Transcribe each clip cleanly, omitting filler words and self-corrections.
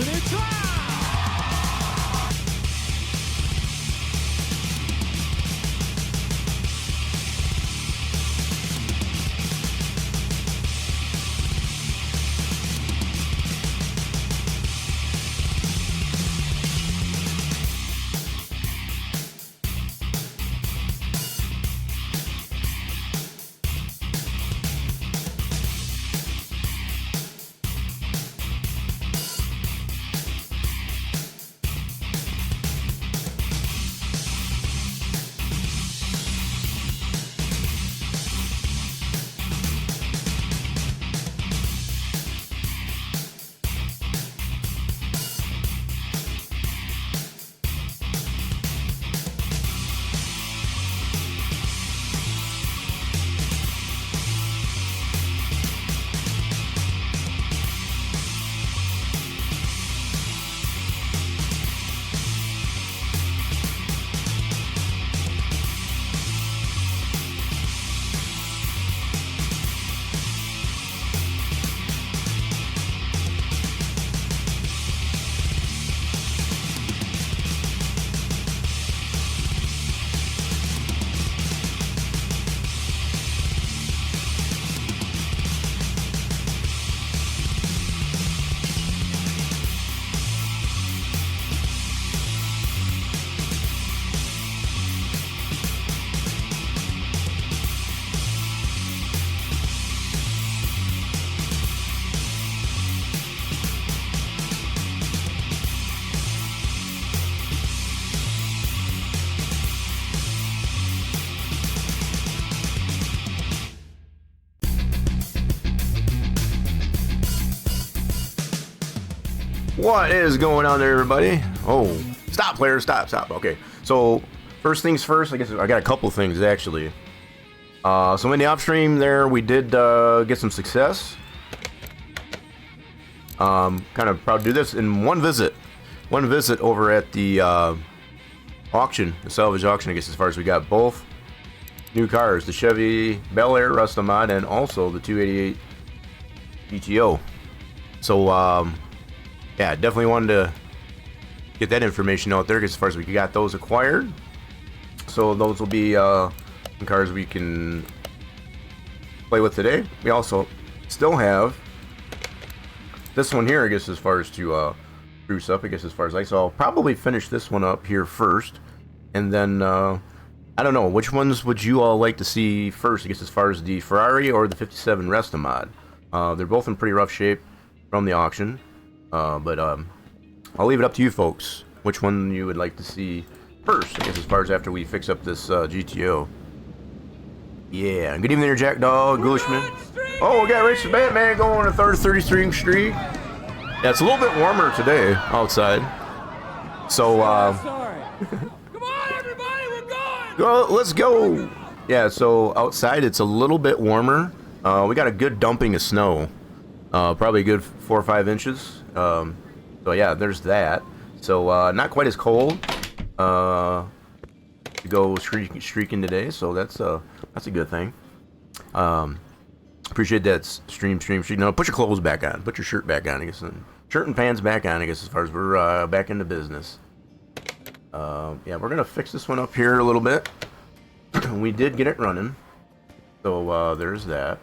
listening to What is going on there, everybody? Oh, stop, player, stop. Okay, so first things first, I guess I got a couple things actually. So in the off stream there, we did get some success. Kind of proud to do this in one visit over at the auction, the salvage auction. I guess as far as we got both new cars, the Chevy Bel Air Restomod and also the 288 GTO. So yeah, definitely wanted to get that information out there because as far as we got those acquired. So those will be some cars we can play with today. We also still have this one here, I guess, as far as to spruce up, I guess, as far as I saw. I'll probably finish this one up here first. And then, I don't know, which ones would you all like to see first, I guess, as far as the Ferrari or the 57 Restomod? They're both in pretty rough shape from the auction. But I'll leave it up to you folks, which one you would like to see first, I guess, as far as after we fix up this GTO. Yeah, good evening there, Jack Dog, Ghoulish. Oh, we got Racing Batman going on a third 30-stream streak. Yeah, it's a little bit warmer today outside. So, Come on, everybody, we're going! Go, let's go! Yeah, so outside it's a little bit warmer. We got a good dumping of snow. Probably a good 4 or 5 inches. So yeah, there's that. So not quite as cold to go streaking today. So that's a good thing. Appreciate that stream. No, put your clothes back on. Put your shirt back on. I guess shirt and pants back on. I guess as far as we're back into business. Yeah, we're gonna fix this one up here a little bit. We did get it running. So there's that.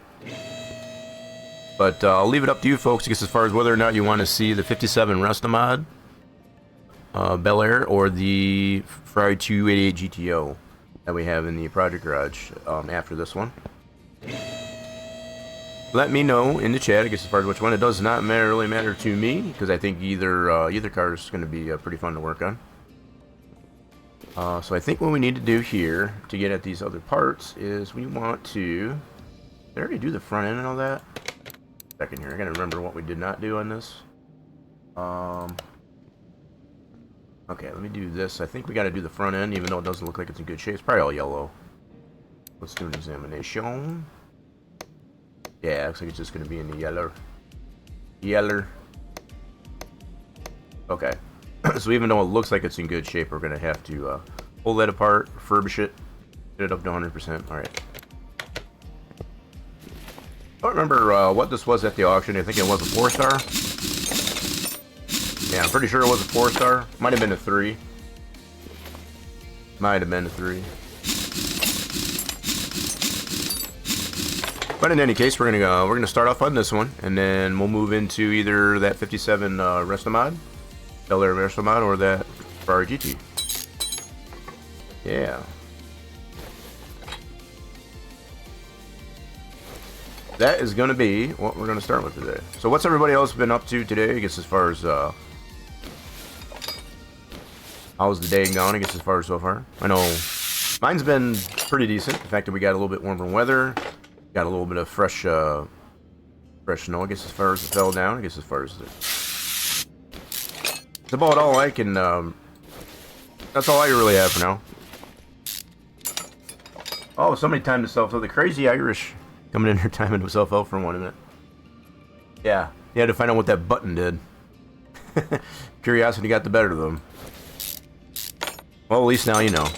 But I'll leave it up to you folks, I guess, as far as whether or not you want to see the 57 Restomod Bel Air or the Ferrari 288 GTO that we have in the Project Garage after this one. Let me know in the chat, I guess, as far as which one. It does not really matter to me, because I think either car is going to be pretty fun to work on. So I think what we need to do here to get at these other parts is we want to... Did I already do the front end and all that? Second here, I gotta remember what we did not do on this. Okay, let me do this. I think we gotta do the front end, even though it doesn't look like it's in good shape. It's probably all yellow. Let's do an examination. Yeah, looks like it's just gonna be in the yellow. Okay. So even though it looks like it's in good shape, we're gonna have to pull that apart, refurbish it, get it up to 100%. All right. I don't remember what this was at the auction. I think it was a 4-star. Yeah, I'm pretty sure it was a 4-star. Might have been a 3. Might have been a 3. But in any case, we're gonna start off on this one, and then we'll move into either that 57 Restomod, Bel Air Restomod, or that Ferrari GT. Yeah. That is gonna be what we're gonna start with today. So what's everybody else been up to today? I guess as far as how's the day gone? I guess as far as so far. I know mine's been pretty decent. The fact that we got a little bit warmer weather. Got a little bit of fresh snow, I guess, as far as it fell down. I guess as far as it's about all I can, that's all I really have for now. Oh, somebody timed himself out. The crazy Irish coming in here timing himself out for 1 minute. Yeah, he had to find out what that button did. Curiosity got the better of them. Well, at least now you know.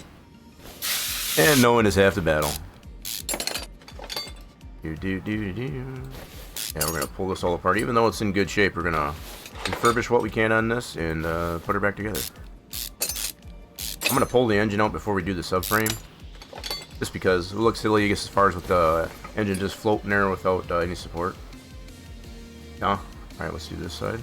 And knowing is half the battle. Yeah, we're gonna pull this all apart. Even though it's in good shape, we're gonna refurbish what we can on this and put it back together. I'm gonna pull the engine out before we do the subframe, just because it looks silly, I guess, as far as with the engine just floating there without any support. All right, let's do this side.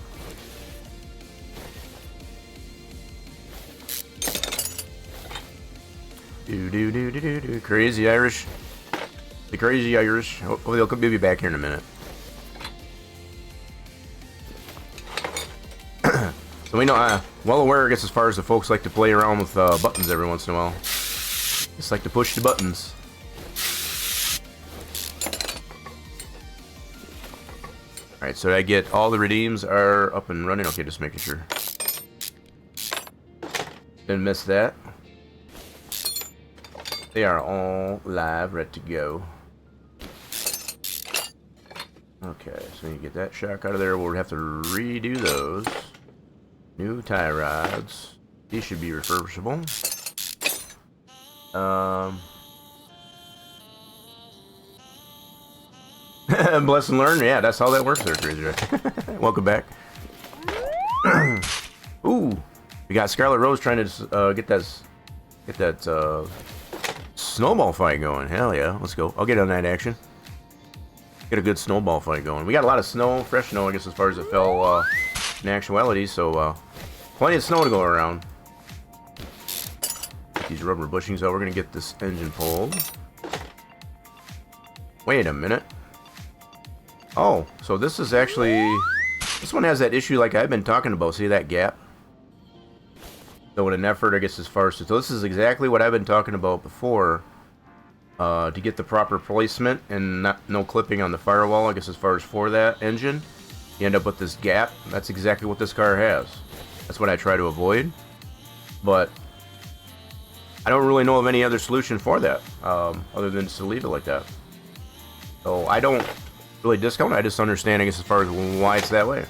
Crazy Irish. The crazy Irish. Hopefully they'll be back here in a minute. So we know, well aware, I guess, as far as the folks like to play around with buttons every once in a while. Just like to push the buttons. Alright, so I get all the redeems are up and running. Okay, just making sure. Didn't miss that. They are all live, ready to go. Okay, so you get that shock out of there. We'll have to redo those. New tie rods. These should be refurbishable. Bless and learn. Yeah, that's how that works there, Crazy Ray. Welcome back. Ooh, we got Scarlet Rose trying to get that snowball fight going. Hell yeah, let's go. I'll get on that action. Get a good snowball fight going. We got a lot of snow, fresh snow, I guess, as far as it fell in actuality, so plenty of snow to go around. Get these rubber bushings out. We're going to get this engine pulled. Wait a minute. Oh, so this is actually... This one has that issue like I've been talking about. See that gap? So with an effort, I guess, as far as... So this is exactly what I've been talking about before. To get the proper placement and no clipping on the firewall, I guess, as far as for that engine, you end up with this gap. That's exactly what this car has. That's what I try to avoid. But I don't really know of any other solution for that, other than just to leave it like that. So I don't really discount it. I just understand, I guess, as far as why it's that way.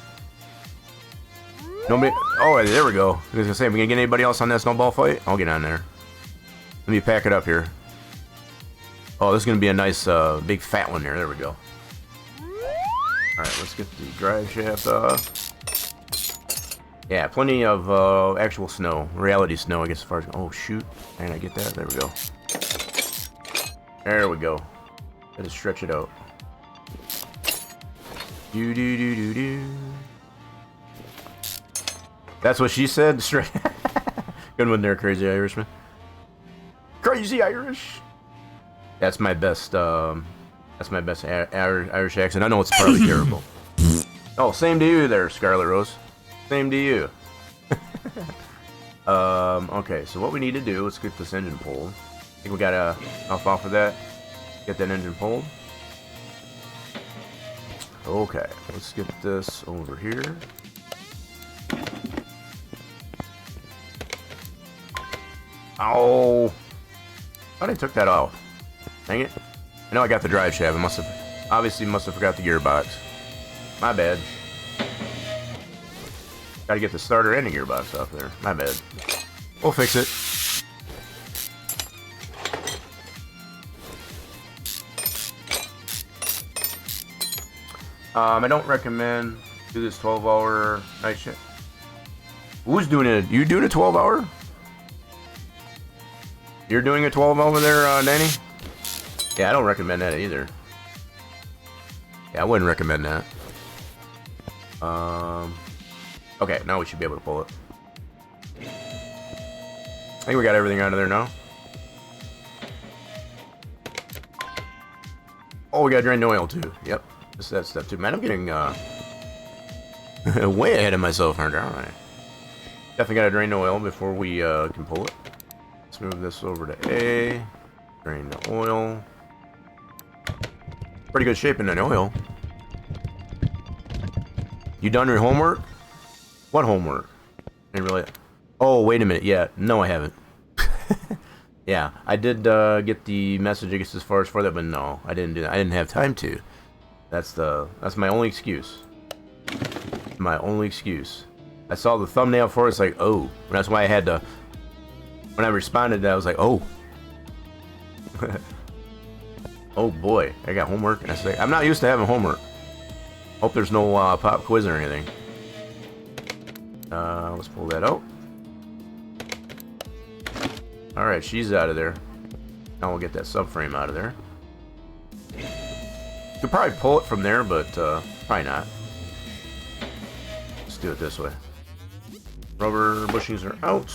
Nobody... Oh, there we go. I was gonna say, are we gonna get anybody else on that snowball fight? I'll get on there. Let me pack it up here. Oh, this is going to be a nice, big fat one here. There we go. Alright, let's get the drive shaft off. Yeah, plenty of actual snow. Reality snow, I guess, as far as... Oh, shoot. Can I get that? There we go. There we go. Gotta stretch it out. Do-do-do-do-do. That's what she said. Straight. Good one there, Crazy Irishman. Crazy Irish! That's my best, Irish accent. I know it's probably terrible. Oh, same to you there, Scarlet Rose. Same to you. Okay, so what we need to do, let's get this engine pulled. I think we gotta off of that. Get that engine pulled. Okay, let's get this over here. Oh! Thought I took that off. Dang it. I know I got the drive shaft. I obviously must have forgot the gearbox. My bad. Gotta get the starter and the gearbox off there. My bad. We'll fix it. I don't recommend do this 12-hour night shift. Who's doing it? You doing a 12-hour? You're doing a 12 over there, Danny? Yeah, I don't recommend that either. Yeah, I wouldn't recommend that. Okay, now we should be able to pull it. I think we got everything out of there now. Oh, we got drained oil too. Yep, this that stuff too. Man, I'm getting way ahead of myself, aren't I? Definitely got to drain the oil before we can pull it. Let's move this over to A. Drain the oil. Pretty good shape in that oil. You done your homework? What homework? Didn't really. Oh, wait a minute. Yeah, no, I haven't. Yeah, I did get the message, I guess, as far as for that, but no, I didn't do that. I didn't have time to. That's my only excuse. My only excuse. I saw the thumbnail for it. It's like, oh, and that's why I had to. When I responded, I was like, oh. Oh boy, I got homework, and I say I'm not used to having homework. Hope there's no pop quiz or anything. Let's pull that out. Alright, she's out of there. Now we'll get that subframe out of there. Could probably pull it from there, but probably not. Let's do it this way. Rubber bushings are out.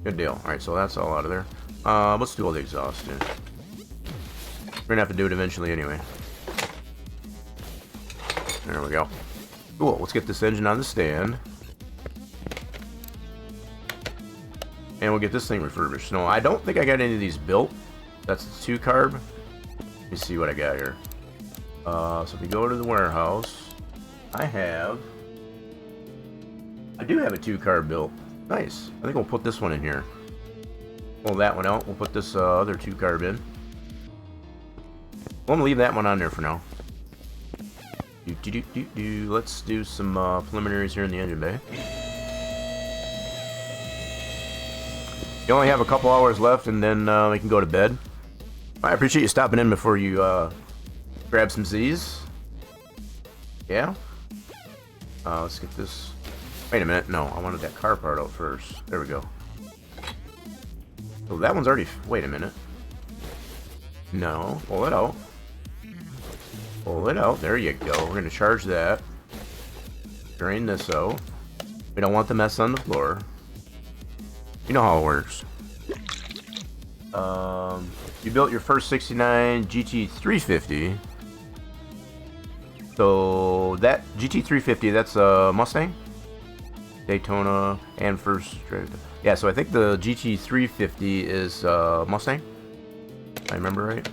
Good deal. Alright, so that's all out of there. Let's do all the exhaust in. We're gonna have to do it eventually anyway. There we go. Cool, let's get this engine on the stand. And we'll get this thing refurbished. No, I don't think I got any of these built. That's the 2-carb. Let me see what I got here. So if we go to the warehouse, I do have a 2-carb built. Nice. I think we'll put this one in here. Pull that one out. We'll put this other 2-carb in. I'm gonna leave that one on there for now. Let's do some preliminaries here in the engine bay. You only have a couple hours left, and then we can go to bed. I appreciate you stopping in before you grab some Z's. Yeah. Let's get this. Wait a minute. No, I wanted that car part out first. There we go. Oh, that one's already. Wait a minute. No, pull it out. Pull it out. There you go. We're gonna charge that. Drain this out. We don't want the mess on the floor. You know how it works. You built your first 69 GT350. So that GT350, that's a Mustang, Daytona, and first. Yeah, so I think the GT350 is Mustang. If I remember right.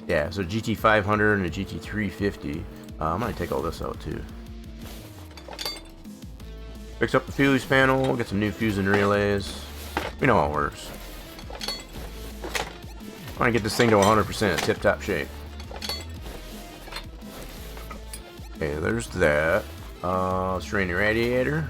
Yeah, so GT500 and a GT350. I'm gonna take all this out too. Fix up the fuse panel, get some new fuse and relays. We know how it works. I want to get this thing to 100% tip-top shape. Okay, there's that. Let's drain the radiator.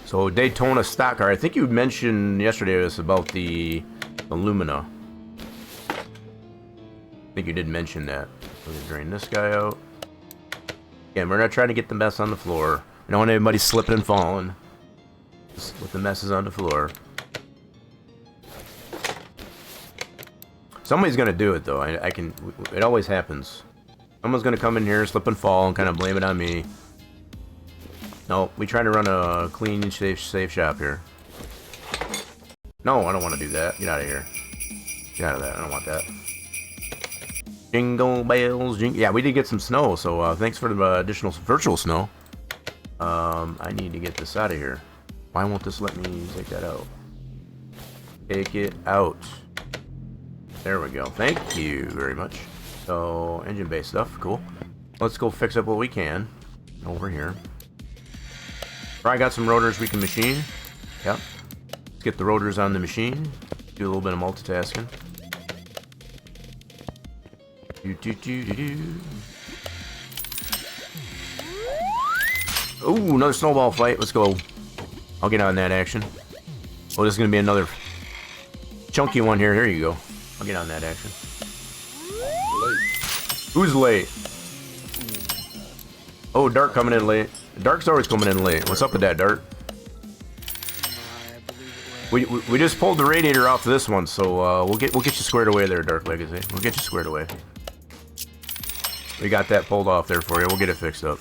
So Daytona stock car. I think you mentioned yesterday was about the Lumina. I think you did mention that. We're gonna drain this guy out. Again, we're not trying to get the mess on the floor. We don't want anybody slipping and falling. Just with the messes on the floor. Somebody's gonna do it though. I can. It always happens. Someone's gonna come in here, slip and fall, and kind of blame it on me. No, we try to run a clean, safe shop here. No, I don't want to do that. Get out of here. Get out of that. I don't want that. Jingle bells, jingle. Yeah, we did get some snow, so thanks for the additional virtual snow. I need to get this out of here. Why won't this let me take that out? Take it out. There we go. Thank you very much. So, engine bay stuff, cool. Let's go fix up what we can over here. I got some rotors we can machine. Yep. Let's get the rotors on the machine. Do a little bit of multitasking. Ooh, another snowball fight. Let's go. I'll get on that action. Oh, this is going to be another chunky one here. Here you go. I'll get on that action. Who's late? Oh, Dark coming in late. Dark's always coming in late. What's up with that, Dark? We just pulled the radiator off this one, so we'll get you squared away there, Dark Legacy. We'll get you squared away. We got that pulled off there for you. We'll get it fixed up.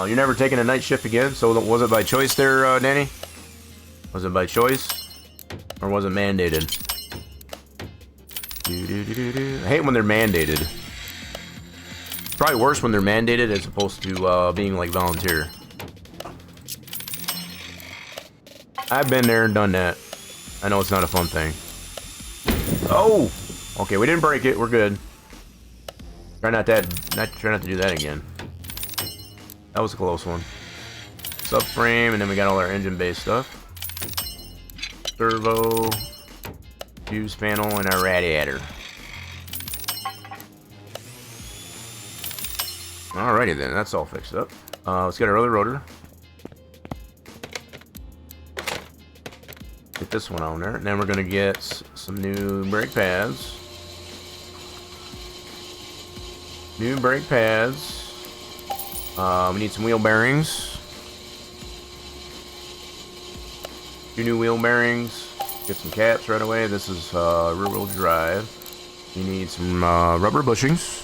You're never taking a night shift again, so was it by choice there, Danny? Was it by choice? Or was it mandated? I hate when they're mandated. It's probably worse when they're mandated as opposed to being like volunteer. I've been there and done that. I know it's not a fun thing. Oh! Okay, we didn't break it. We're good. Try not to do that again. That was a close one. Subframe, and then we got all our engine-based stuff. Servo, fuse panel, and our radiator. Alrighty then, that's all fixed up. Let's get our other rotor. Get this one on there, and then we're gonna get some new brake pads. New brake pads. We need some wheel bearings. 2 new wheel bearings. Get some caps right away. This is rear-wheel drive. You need some rubber bushings.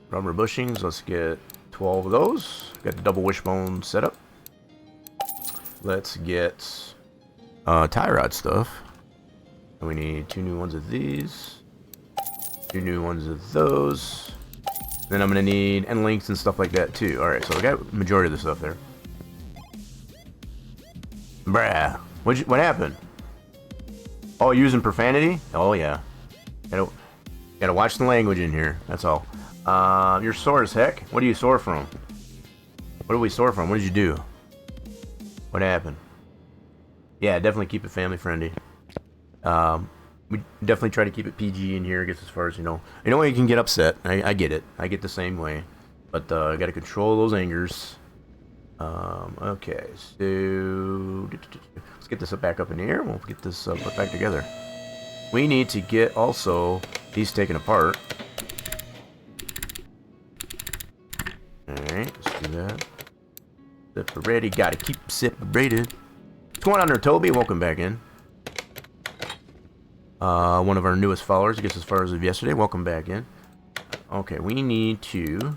Rubber bushings. Let's get 12 of those. Got the double wishbone set up. Let's get tie rod stuff. And we need 2 new ones of these. 2 new ones of those. Then I'm gonna need end links and stuff like that too. Alright, so we got majority of the stuff there. Bruh. What happened? Oh, using profanity? Oh yeah. Gotta watch the language in here. That's all. You're sore as heck. What are you sore from? What are we sore from? What did you do? What happened? Yeah, definitely keep it family friendly. We definitely try to keep it PG in here. I guess as far as you know you can get upset. I get it. I get the same way. But I gotta control those angers. Okay, so let's get this back up in the air. We'll get this put back together. We need to get also these taken apart. Alright, let's do that. Separated, gotta keep separated. What's going on there, Toby? Welcome back in. One of our newest followers, I guess as far as of yesterday. Welcome back in. Okay, we need to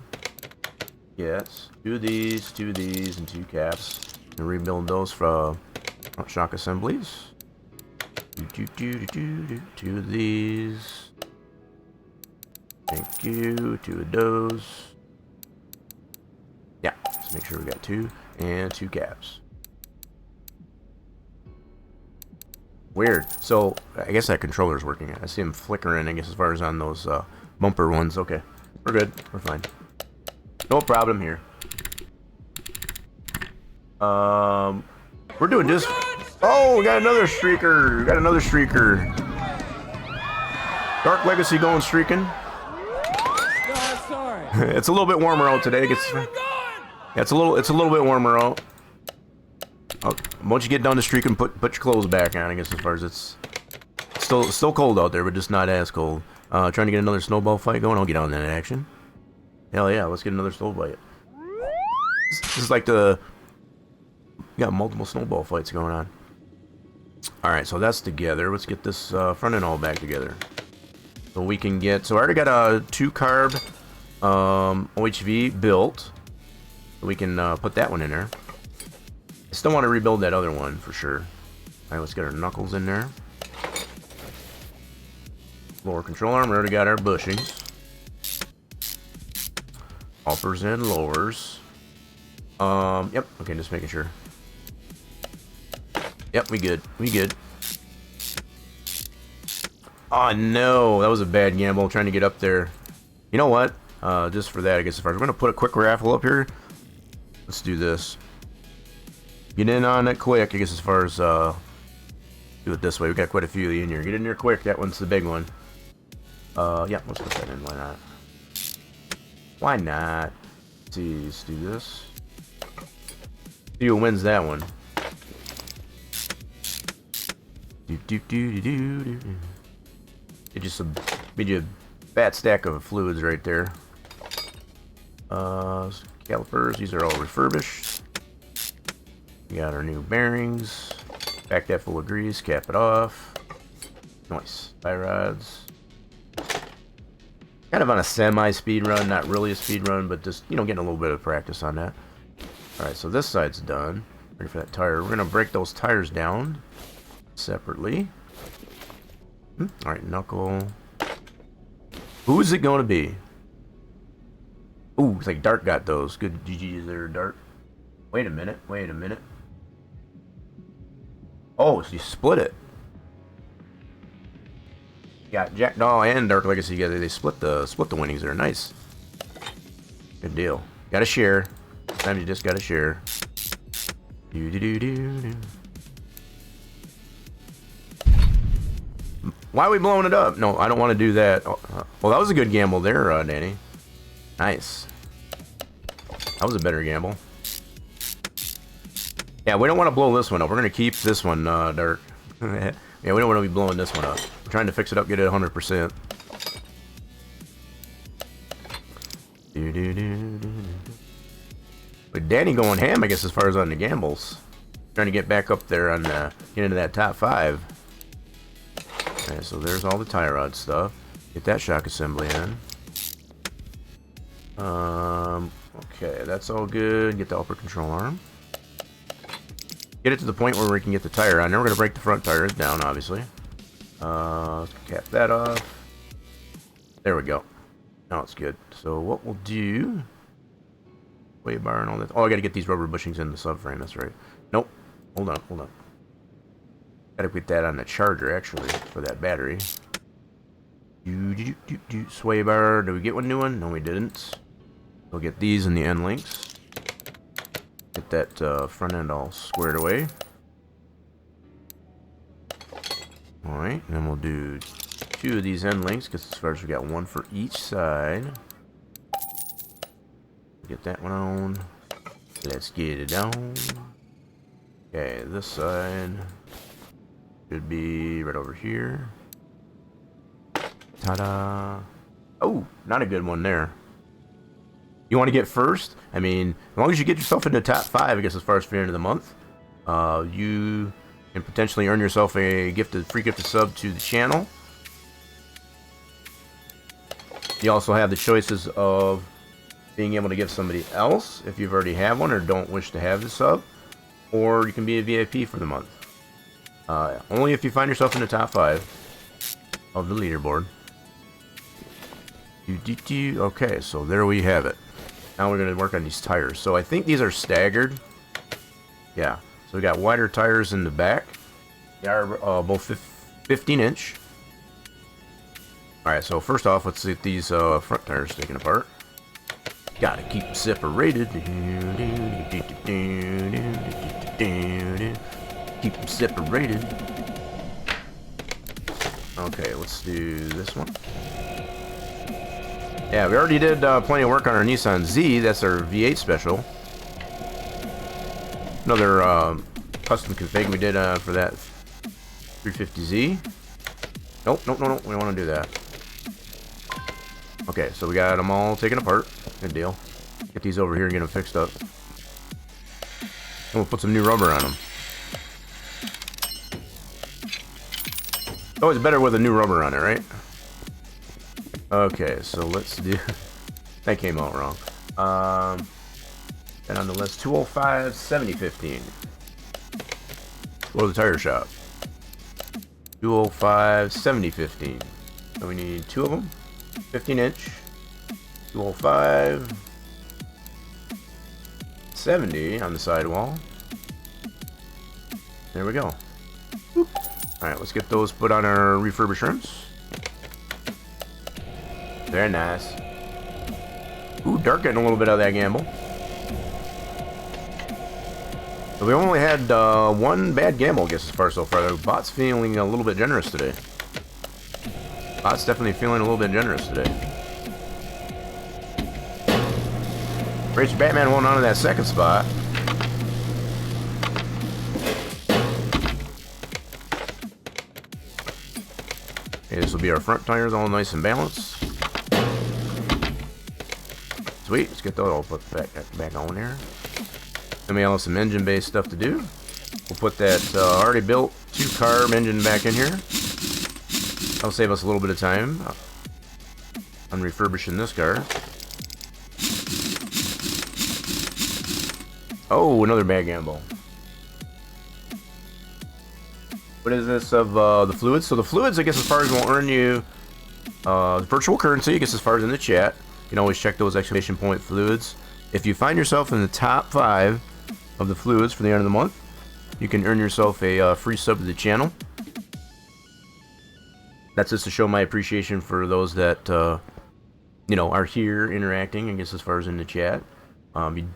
get 2 of these, 2 of these, and 2 caps. And rebuild those from front shock assemblies. 2 of these. Thank you. 2 of those. Yeah, let's make sure we got 2 and 2 caps. Weird. So I guess that controller's working. I see him flickering, I guess, as far as on those bumper ones. Okay, we're good. We're fine. No problem here. We're doing just. Oh, we got another streaker. We got another streaker. Dark Legacy going streaking. No, sorry. It's a little bit warmer out today. Yeah, it's a little bit warmer out. Once you get done to streaking, put your clothes back on. I guess as far as it's still cold out there, but just not as cold. Trying to get another snowball fight going. I'll get on that action. Hell yeah, let's get another snowball fight. This is like we got multiple snowball fights going on. Alright, so that's together. Let's get this front end all back together. So we can get... So I already got a 2-carb OHV built. So we can put that one in there. I still want to rebuild that other one for sure. Alright, let's get our knuckles in there. Lower control arm, we already got our bushings. Uppers and lowers. Yep, okay, just making sure. Yep, we good. We good. Oh no, that was a bad gamble trying to get up there. You know what? Just for that, I guess, if we're gonna put a quick raffle up here, let's do this. Get in on it quick, I guess, as far as do it this way. We got quite a few in here. Get in there quick. That one's the big one. Yeah, let's put that in. Why not? Why not? Let's see, let's do this. See who wins that one. It just made you fat stack of fluids right there. Calipers, these are all refurbished. We got our new bearings. Pack that full of grease, cap it off. Nice. Tie rods. Kind of on a semi-speed run, not really a speed run, but just, you know, getting a little bit of practice on that. Alright, so this side's done. Ready for that tire. We're going to break those tires down separately. Alright, knuckle. Who is it going to be? Ooh, it's like Dart got those. Good GG's there, Dart. Wait a minute, wait a minute. Oh, so you split it. Got Jackdaw and Dark Legacy together. They split the winnings there. Nice. Good deal. Gotta share. Sometimes you just gotta share. Why are we blowing it up? No, I don't want to do that. Oh, well, that was a good gamble there, Danny. Nice. That was a better gamble. Yeah, we don't want to blow this one up. We're going to keep this one, Dark. Yeah, we don't want to be blowing this one up. We're trying to fix it up, get it 100%. But Danny going ham, I guess, as far as on the gambles. Trying to get back up there on get into that top 5. Okay, so there's all the tie rod stuff. Get that shock assembly in. Okay, that's all good. Get the upper control arm. Get it to the point where we can get the tire on. Then we're going to break the front tires down, obviously. Let's cap that off. There we go. Now it's good. So what we'll do... Way bar and all that. Oh, I got to get these rubber bushings in the subframe. That's right. Nope. Hold on, hold on. Got to put that on the charger, actually, for that battery. Sway bar. Did we get one new one? No, we didn't. We'll get these in the end links. Get that front end all squared away. Alright, and then we'll do 2 of these end links, because as far as we got 1 for each side. Get that one on. Let's get it on. Okay, this side should be right over here. Ta-da! Oh, not a good one there. You want to get first? I mean, as long as you get yourself into the top 5, I guess, as far as for the end of the month, you can potentially earn yourself a free gifted sub to the channel. You also have the choices of being able to give somebody else if you've already have one or don't wish to have the sub, or you can be a VIP for the month. Only if you find yourself in the top 5 of the leaderboard. Okay, so there we have it. Now we're going to work on these tires. So I think these are staggered. Yeah, so we got wider tires in the back. They are both 15-inch. Alright, so first off, let's get these front tires taken apart. Gotta keep them separated. Keep them separated. Okay, let's do this one. Yeah, we already did plenty of work on our Nissan Z. That's our V8 special. Another custom config we did for that 350Z. Nope. We don't want to do that. Okay, so we got them all taken apart. Good deal. Get these over here and get them fixed up. And we'll put some new rubber on them. It's always better with a new rubber on it, right? Okay, so let's do... That came out wrong. And on the list, 205 7015. Go to the tire shop. 205 7015. So we need 2 of them. 15-inch. 205 70 on the sidewall. There we go. Alright, let's get those put on our refurbished rims. Very nice. Ooh, Dark getting a little bit of that gamble. So we only had 1 bad gamble, I guess, as far so far. The bot's feeling a little bit generous today. Bot's definitely feeling a little bit generous today. Rachel Batman won on to that second spot. Okay, this will be our front tires, all nice and balanced. Sweet. Let's get that all put back on there. Then we have some engine-based stuff to do. We'll put that already built 2-carb engine back in here. That'll save us a little bit of time on refurbishing this car. Oh, another bag gamble. What is this of the fluids? So the fluids, I guess, as far as will earn you virtual currency, I guess, as far as in the chat. You can always check those exclamation point fluids. If you find yourself in the top 5 of the fluids for the end of the month, you can earn yourself a free sub to the channel. That's just to show my appreciation for those that, you know, are here interacting, I guess, as far as in the chat. You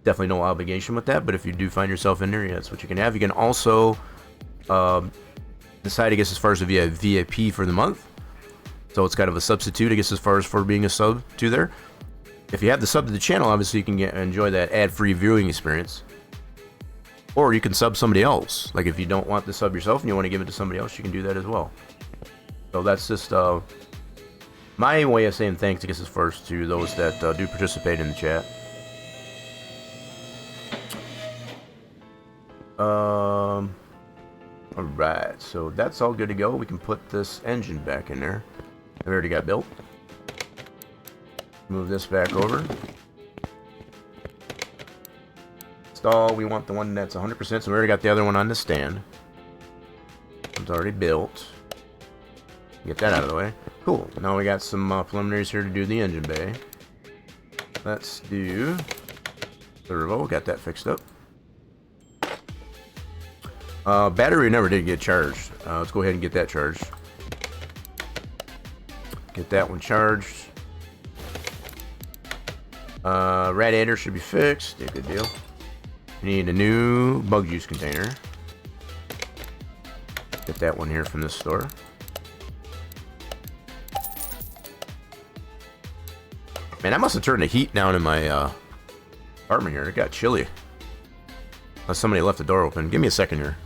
definitely no obligation with that, but if you do find yourself in there, yeah, that's what you can have. You can also decide, I guess, as far as to be a VIP for the month. So it's kind of a substitute, I guess, as far as for being a sub to there. If you have the sub to the channel, obviously you can enjoy that ad-free viewing experience. Or you can sub somebody else. Like if you don't want the sub yourself and you want to give it to somebody else, you can do that as well. So that's just my way of saying thanks, I guess, as far as to those that do participate in the chat. Alright, so that's all good to go. We can put this engine back in there. It already got built. Move this back over. Install, we want the one that's 100%, so we already got the other one on the stand. It's already built. Get that out of the way. Cool, now we got some preliminaries here to do the engine bay. Let's do servo, got that fixed up. Battery never did get charged. Let's go ahead and get that charged. Get that one charged. Radiator should be fixed. Yeah, good deal. We need a new bug juice container. Get that one here from this store. Man, I must have turned the heat down in my apartment here. It got chilly. Unless somebody left the door open. Give me a second here.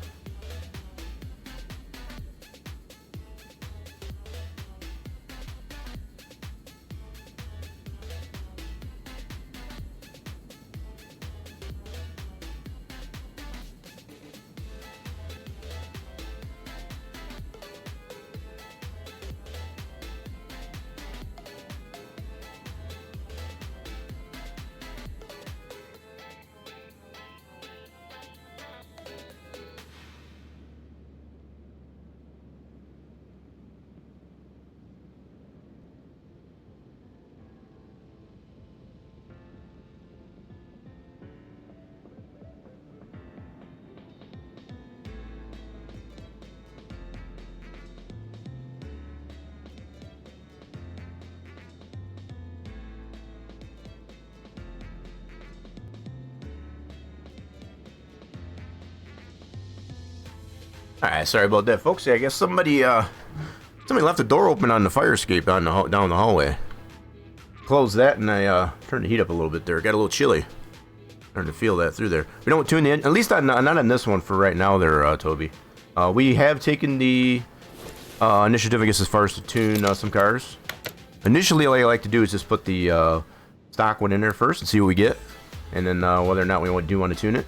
Alright, sorry about that, folks. Yeah, I guess somebody left the door open on the fire escape down the hallway. Closed that, and I turned the heat up a little bit there. Got a little chilly. Starting to feel that through there. We don't tune in, at least not on this one for right now there, Toby. We have taken the initiative, I guess, as far as to tune some cars. Initially, all I like to do is just put the stock one in there first and see what we get. And then whether or not we do want to tune it.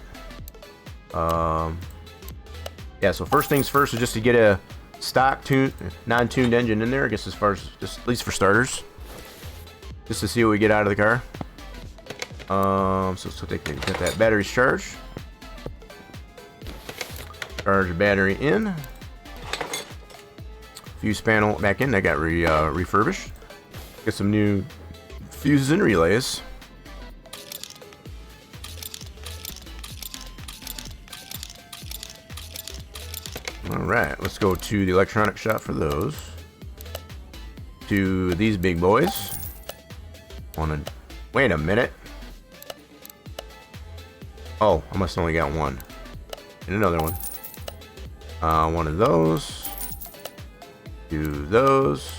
Yeah, so first things first is just to get a stock non-tuned engine in there, I guess, as far as just at least for starters, just to see what we get out of the car. So get that battery charged. Charge the battery in. Fuse panel back in. That got refurbished. Get some new fuses and relays. Alright, let's go to the electronic shop for those. To these big boys. Wait a minute. Oh, I must have only got one. And another one. One of those. Two of those.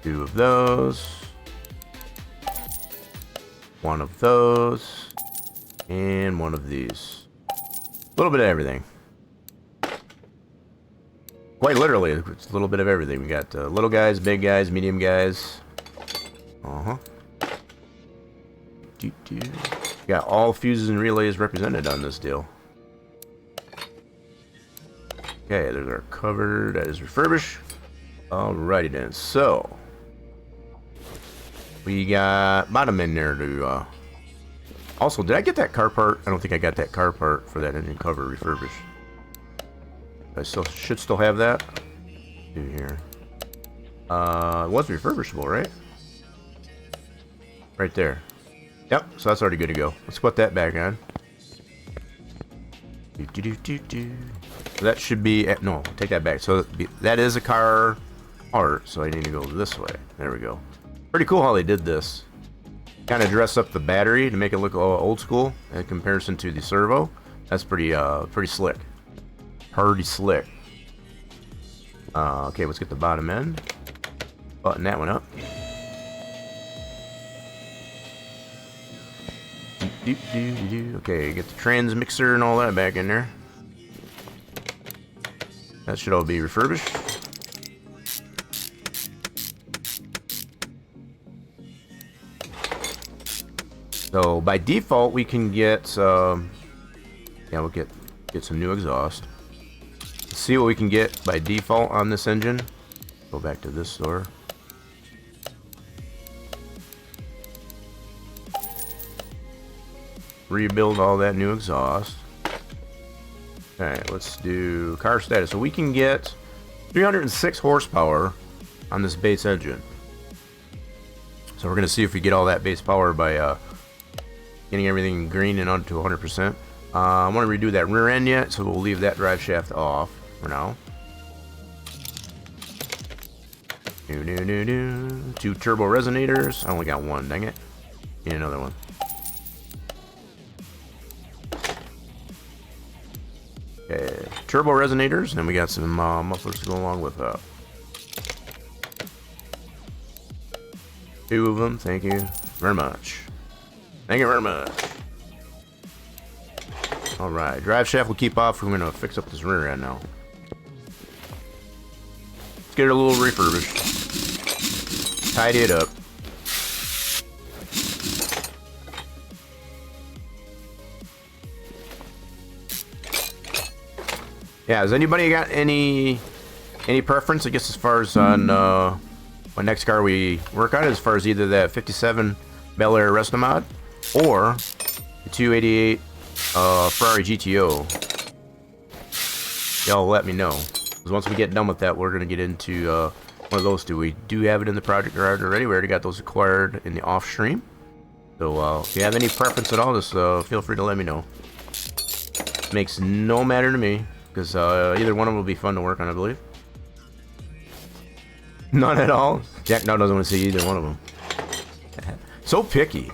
Two of those. One of those. And one of these. A little bit of everything. Quite literally, it's a little bit of everything. We got little guys, big guys, medium guys. Uh-huh. Got all fuses and relays represented on this deal. Okay, there's our cover. That is refurbished. Alrighty then. So we got bottom in there to also, did I get that car part? I don't think I got that car part for that engine cover refurbished. I should still have that. Do here. It was refurbishable, right? Right there. Yep, so that's already good to go. Let's put that back on. So that should be... no, take that back. So that is a car part, so I need to go this way. There we go. Pretty cool how they did this. Kind of dress up the battery to make it look old school in comparison to the servo. That's pretty slick. Pretty slick. Okay, let's get the bottom end. Button that one up. Okay, get the trans mixer and all that back in there. That should all be refurbished. So by default, we can get yeah, we'll get some new exhaust. Let's see what we can get by default on this engine. Go back to this door. Rebuild all that new exhaust. Alright, let's do car status. So we can get 306 horsepower on this base engine. So we're going to see if we get all that base power by getting everything green and onto 100%. I want to redo that rear end yet, so we'll leave that drive shaft off for now. Two turbo resonators. I only got one, dang it. Need another one. Okay, turbo resonators, and then we got some mufflers to go along with that. Two of them, thank you very much. Thank you very much. Alright, drive shaft will keep off. We're going to fix up this rear end now. Let's get it a little refurbished. Tidy it up. Yeah, has anybody got any preference, I guess, as far as on what next car we work on, as far as either that 57 Bel Air Restomod or the 288 Ferrari GTO? Y'all let me know. Because once we get done with that, we're going to get into one of those two. We do have it in the project garage already. We already got those acquired in the off stream. So if you have any preference at all, just feel free to let me know. Makes no matter to me. Because either one of them will be fun to work on, I believe. None at all? Jack now doesn't want to see either one of them. So picky.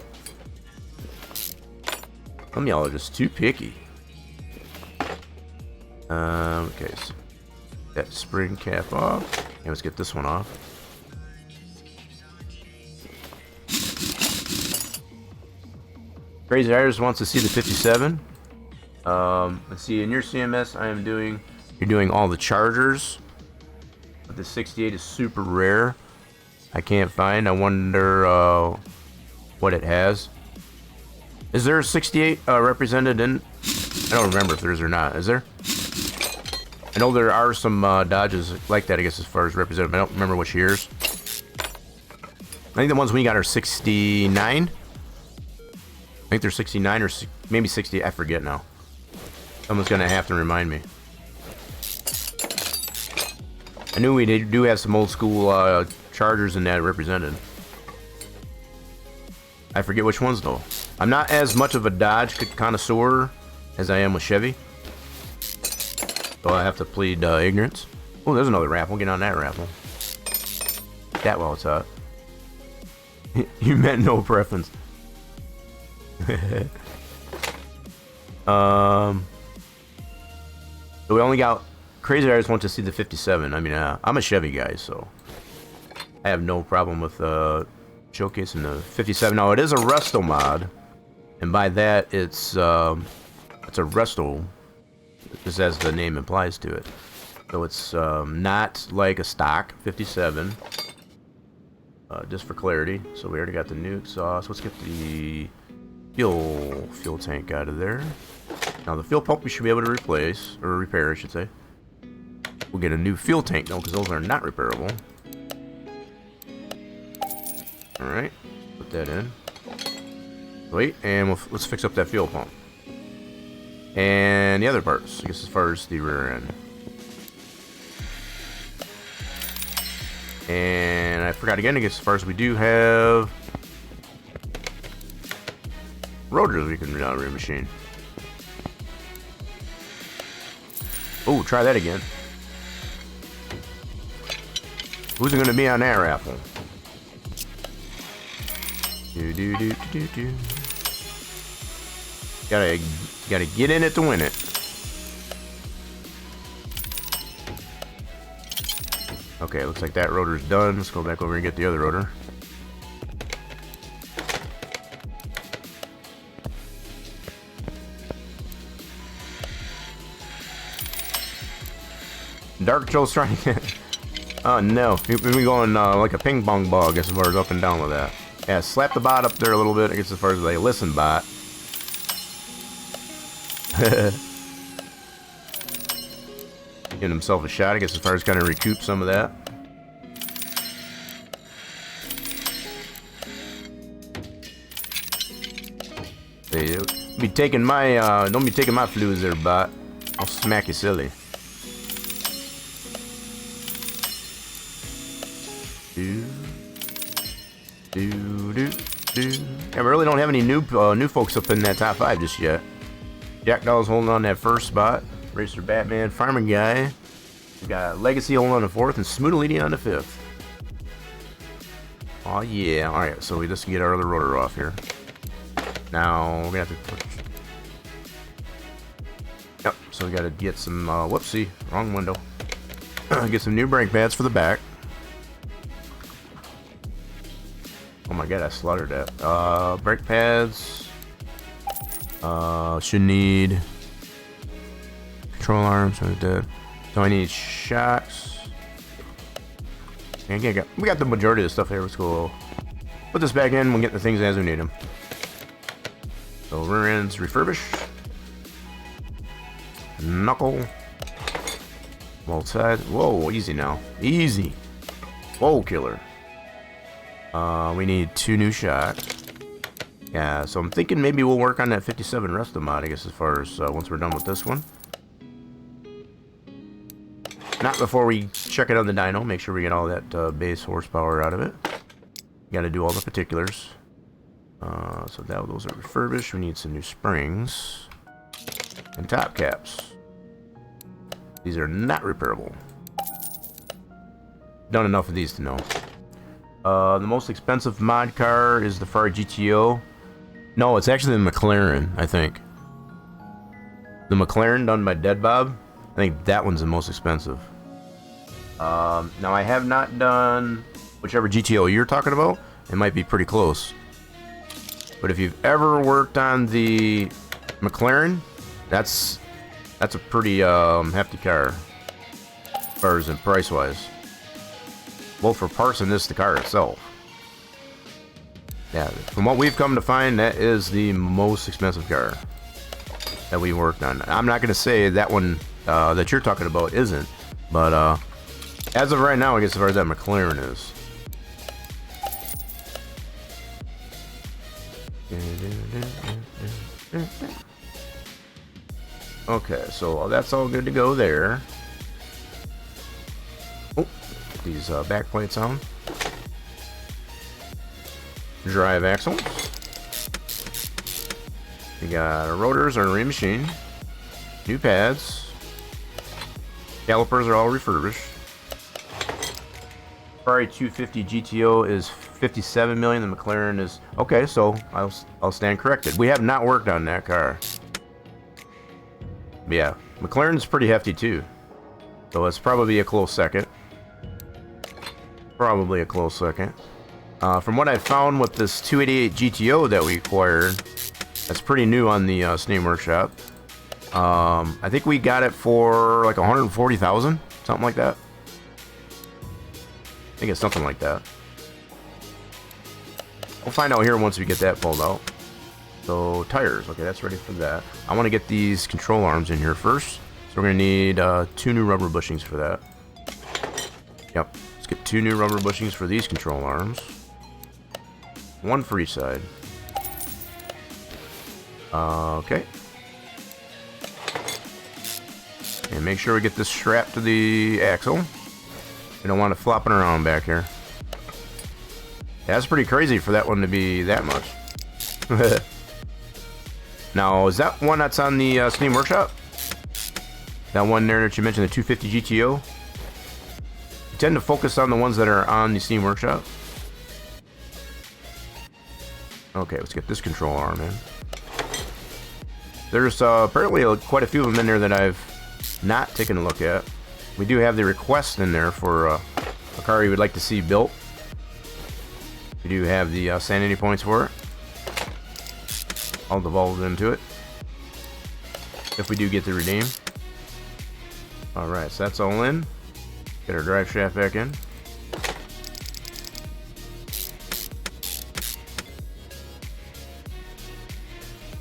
Some of y'all are just too picky. Okay, so that spring cap off. And let's get this one off. Crazy Iris wants to see the 57. Let's see, in your CMS you're doing all the chargers, but the 68 is super rare. I can't find. I wonder what it has. Is there a 68 represented in? I don't remember if there is or not. Is there? I know there are some Dodges like that, I guess, as far as represented. I don't remember which years. I think the ones we got are 69. I think they're 69 or maybe 60. I forget now. Someone's gonna have to remind me. I knew we do have some old school Chargers in that represented. I forget which ones though. I'm not as much of a Dodge connoisseur as I am with Chevy, so I have to plead ignorance. Oh, there's another raffle. Get on that raffle. That while it's hot. You meant no preference. So we only got Crazy Iris want to see the 57. I mean, I'm a Chevy guy, so I have no problem with showcasing the 57. Now it is a Restomod, and by that it's a resto, just as the name implies to it. So it's not like a stock 57. just for clarity. So we already got the new exhaust. Let's get the fuel tank out of there. Now the fuel pump we should be able to replace, or repair I should say. We'll get a new fuel tank though, because those are not repairable. Alright, put that in. Wait, and let's fix up that fuel pump. And the other parts, I guess as far as the rear end. And I forgot again, I guess as far as we do have rotors we can remachine. Oh, try that again. Who's it going to be on that raffle? Do. Gotta get in it to win it. Okay, looks like that rotor's done. Let's go back over and get the other rotor. Dark Joe's trying to get... Oh no, we've been going like a ping pong ball, I guess, as far as up and down with that. Yeah, slap the bot up there a little bit, I guess, as far as like, listen, bot. Giving himself a shot, I guess, as far as kind of recoup some of that. Hey, don't be taking my fluids there, bot. I'll smack you silly. Yeah, we really don't have any new folks up in that top 5 just yet. Jack Doll's holding on that first spot. Racer Batman, Farmer Guy. We got Legacy holding on the 4th and Smoodalini on the 5th. Oh yeah! All right, so we just get our other rotor off here. Now we're gonna have to push. Yep. So we gotta get some. Whoopsie, wrong window. Get some new brake pads for the back. Oh my god, I slaughtered that. Brake pads. Should need control arms. Right there. So I need shocks. And again, we got the majority of the stuff here. Let's go put this back in. We'll get the things as we need them. So rear ends refurbish. Knuckle. Both sides. Whoa, easy now. Easy. Whoa, killer. We need 2 new shocks. Yeah, so I'm thinking maybe we'll work on that 57 Restomod, I guess, as far as once we're done with this one. Not before we check it on the dyno, make sure we get all that base horsepower out of it. Got to do all the particulars. So those are refurbished. We need some new springs and top caps. These are not repairable. Done enough of these to know. The most expensive mod car is the Ferrari GTO. No, it's actually the McLaren, I think. The McLaren done by Dead Bob. I think that one's the most expensive. Now I have not done whichever GTO you're talking about. It might be pretty close. But if you've ever worked on the McLaren, that's a pretty hefty car, as far as in price-wise. Both for parts and the car itself. Yeah, from what we've come to find, that is the most expensive car that we worked on. I'm not going to say that one that you're talking about isn't, but as of right now, I guess as far as that McLaren is. Okay, so that's all good to go there. Oh, get these back plates on. Drive axle. We got our rotors are remachined. New pads. Calipers are all refurbished. Ferrari 250 GTO is 57 million. The McLaren is okay. So I'll stand corrected. We have not worked on that car. But yeah, McLaren's pretty hefty too. So it's probably a close second. Probably a close second. From what I found with this 288 GTO that we acquired, that's pretty new on the Steam Workshop. I think we got it for like 140,000, something like that. I think it's something like that. We'll find out here once we get that pulled out. So tires, okay, that's ready for that. I want to get these control arms in here first. So we're going to need 2 new rubber bushings for that. Yep, let's get 2 new rubber bushings for these control arms. 1 for each side. Okay. And make sure we get this strapped to the axle. We don't want it flopping around back here. That's pretty crazy for that one to be that much. Now, is that one that's on the Steam Workshop? That one there that you mentioned, the 250 GTO? You tend to focus on the ones that are on the Steam Workshop. Okay, let's get this control arm in. There's apparently quite a few of them in there that I've not taken a look at. We do have the request in there for a car you would like to see built. We do have the sanity points for it. All devolved into it. If we do get to redeem. Alright, so that's all in. Get our drive shaft back in.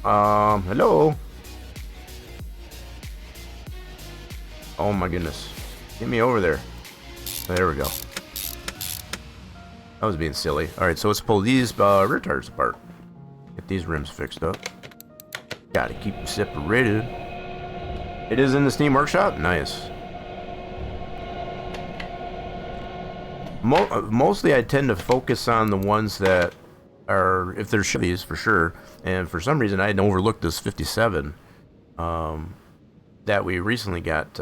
Hello? Oh my goodness. Get me over there. There we go. I was being silly. Alright, so let's pull these rear tires apart. Get these rims fixed up. Gotta keep them separated. It is in the Steam Workshop? Nice. Mostly I tend to focus on the ones that are, if they're Chevys for sure, and for some reason I had overlooked this 57 that we recently got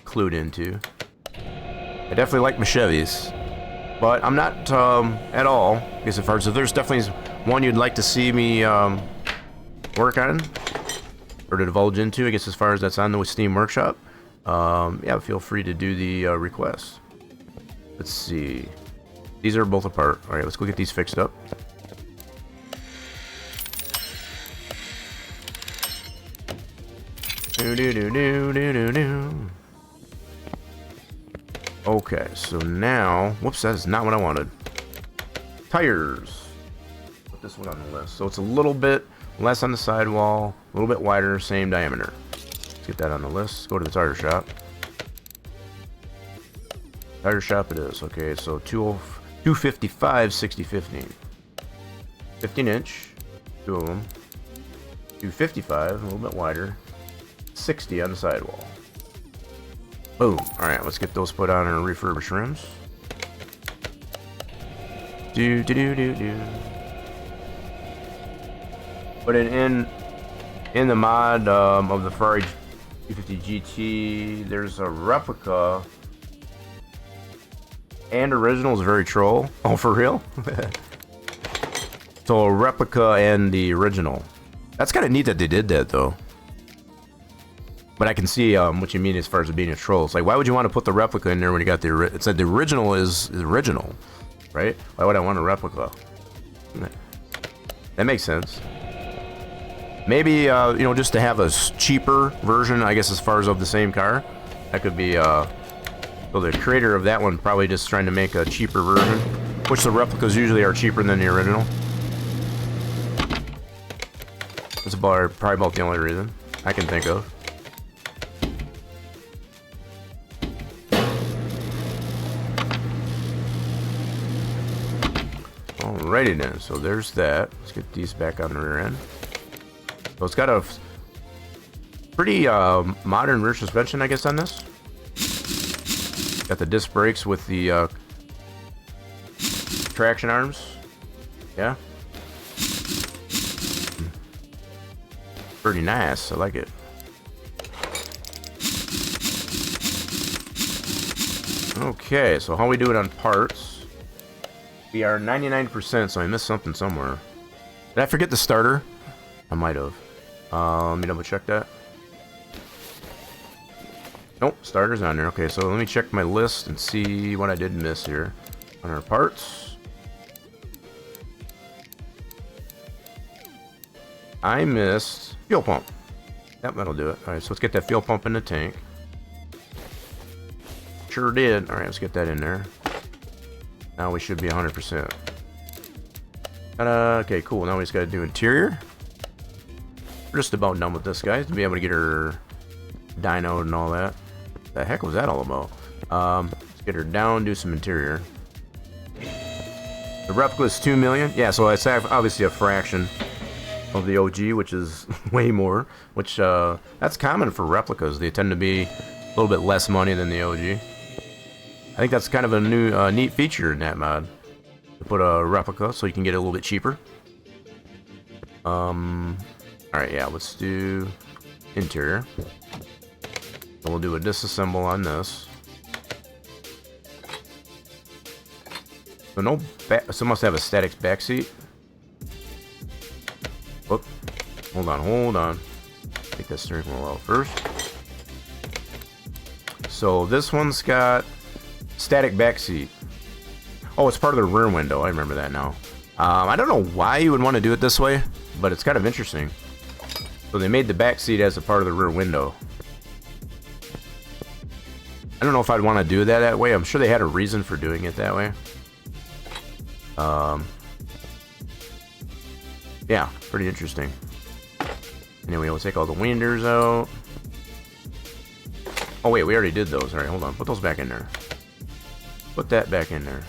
clued into. I definitely like my Chevys, but I'm not at all, I guess, as far as if there's definitely one you'd like to see me work on or to divulge into, I guess, as far as that's on the Steam Workshop, yeah, feel free to do the request. Let's see. These are both apart. Alright, let's go get these fixed up. Okay, so now, whoops, that is not what I wanted. Tires. Put this one on the list. So it's a little bit less on the sidewall, a little bit wider, same diameter. Let's get that on the list. Go to the tire shop. Tire shop it is. Okay, so 255 60/15. 15-inch, 2 of them. 255, a little bit wider. 60 on the sidewall. Boom. Alright, let's get those put on our refurbished rims. Do. But in the mod of the Ferrari 250 GT, there's a replica and original is very troll. Oh, for real? So a replica and the original. That's kind of neat that they did that, though. But I can see what you mean as far as it being a troll. It's like, why would you want to put the replica in there when you got the... It said the original is the original, right? Why would I want a replica? That makes sense. Maybe, you know, just to have a cheaper version, I guess, as far as of the same car. That could be... So the creator of that one probably just trying to make a cheaper version, which the replicas usually are cheaper than the original. That's probably about the only reason I can think of. Alrighty then, so there's that. Let's get these back on the rear end. So it's got a pretty modern rear suspension, I guess, on this. Got the disc brakes with the traction arms. Yeah. Pretty nice. I like it. Okay, so how we do it on parts. We are 99%, so I missed something somewhere. Did I forget the starter? I might have. Let me double check that. Nope, starter's on there. Okay, so let me check my list and see what I did miss here on our parts. I missed fuel pump. Yep, that'll do it. Alright, so let's get that fuel pump in the tank. Sure did. Alright, let's get that in there. Now we should be 100%. Okay, cool. Now we just got to do interior. We're just about done with this, guys. To be able to get her dyno and all that. The heck was that all about? Let's get her down, do some interior. The replica is 2 million. Yeah, so it's obviously a fraction of the OG, which is way more. Which that's common for replicas. They tend to be a little bit less money than the OG. I think that's kind of a new neat feature in that mod. To put a replica so you can get it a little bit cheaper. Alright, yeah, let's do interior. So we'll do a disassemble on this. So no back, so must have a static back seat. Whoop. Hold on. Take that steering wheel out first. So this one's got static back seat. Oh, it's part of the rear window. I remember that now. I don't know why you would want to do it this way, but it's kind of interesting. So they made the back seat as a part of the rear window. I don't know if I'd want to do that way. I'm sure they had a reason for doing it that way. Yeah, pretty interesting. Anyway, we'll take all the windows out. Oh wait, we already did those. Alright, hold on. Put those back in there. Put that back in there.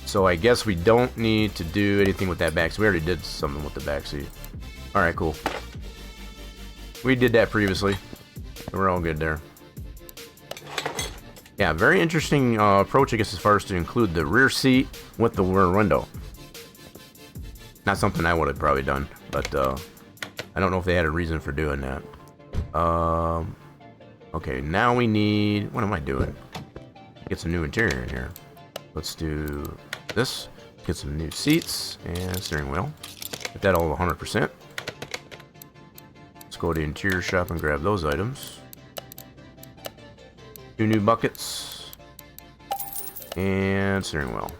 So I guess we don't need to do anything with that back seat. We already did something with the back seat. Alright, cool. We did that previously. We're all good there. Yeah, very interesting approach, I guess, as far as to include the rear seat with the rear window. Not something I would have probably done, but I don't know if they had a reason for doing that. Okay, now we need... What am I doing? Get some new interior in here. Let's do this. Get some new seats and steering wheel. Get that all 100%. Let's go to the interior shop and grab those items. 2 new buckets. And steering wheel.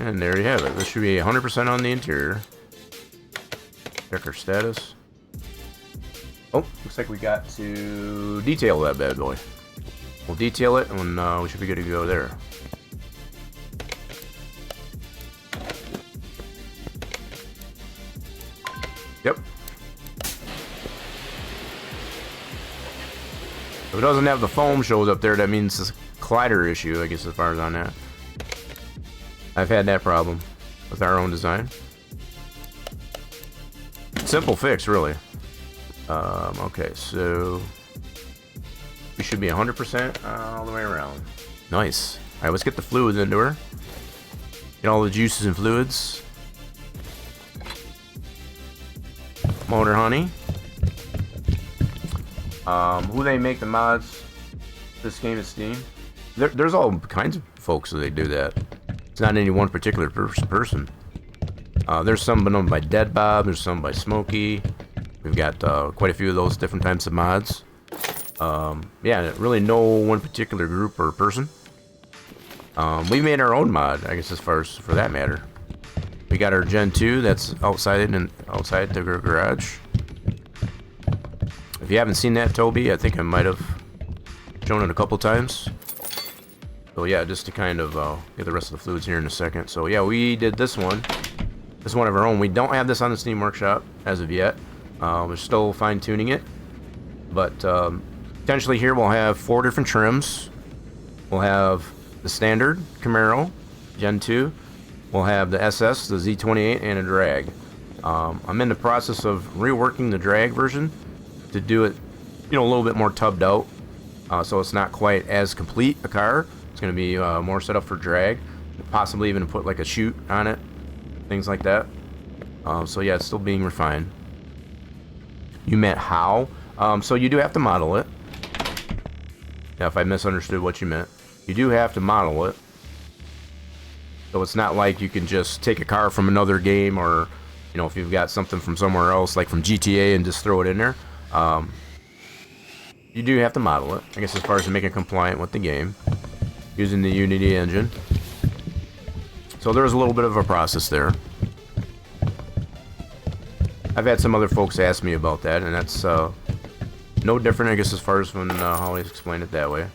And there you have it. This should be 100% on the interior. Check our status. Oh, looks like we got to detail that bad boy. We'll detail it and we should be good to go there. Yep. If it doesn't have the foam shows up there, that means it's a collider issue, I guess, as far as on that. I've had that problem with our own design. Simple fix, really. Okay, so we should be 100% all the way around. Nice. All right, let's get the fluids into her. Get all the juices and fluids. Motor honey. Who they make the mods? This game is Steam. There's all kinds of folks that they do that. It's not any one particular person. There's some done by Dead Bob. There's some by Smokey. We've got quite a few of those different types of mods. Yeah, really no one particular group or person. We made our own mod, I guess, as far as for that matter. We got our Gen 2 that's outside the garage. If you haven't seen that, Toby, I think I might have shown it a couple times. So yeah, just to kind of get the rest of the fluids here in a second. So yeah, we did this one. This is one of our own. We don't have this on the Steam Workshop as of yet. We're still fine-tuning it. But potentially here we'll have 4 different trims. We'll have the standard Camaro, Gen 2. We'll have the SS, the Z28, and a drag. I'm in the process of reworking the drag version to do it, a little bit more tubbed out. So it's not quite as complete a car. It's going to be more set up for drag. Possibly even put like a chute on it. Things like that. So yeah, it's still being refined. You meant how? So you do have to model it. Yeah, if I misunderstood what you meant. You do have to model it. So it's not like you can just take a car from another game or, if you've got something from somewhere else, like from GTA, and just throw it in there. You do have to model it, I guess, as far as making it compliant with the game, using the Unity engine. So there's a little bit of a process there. I've had some other folks ask me about that, and that's no different, I guess, as far as when Holly's explained it that way.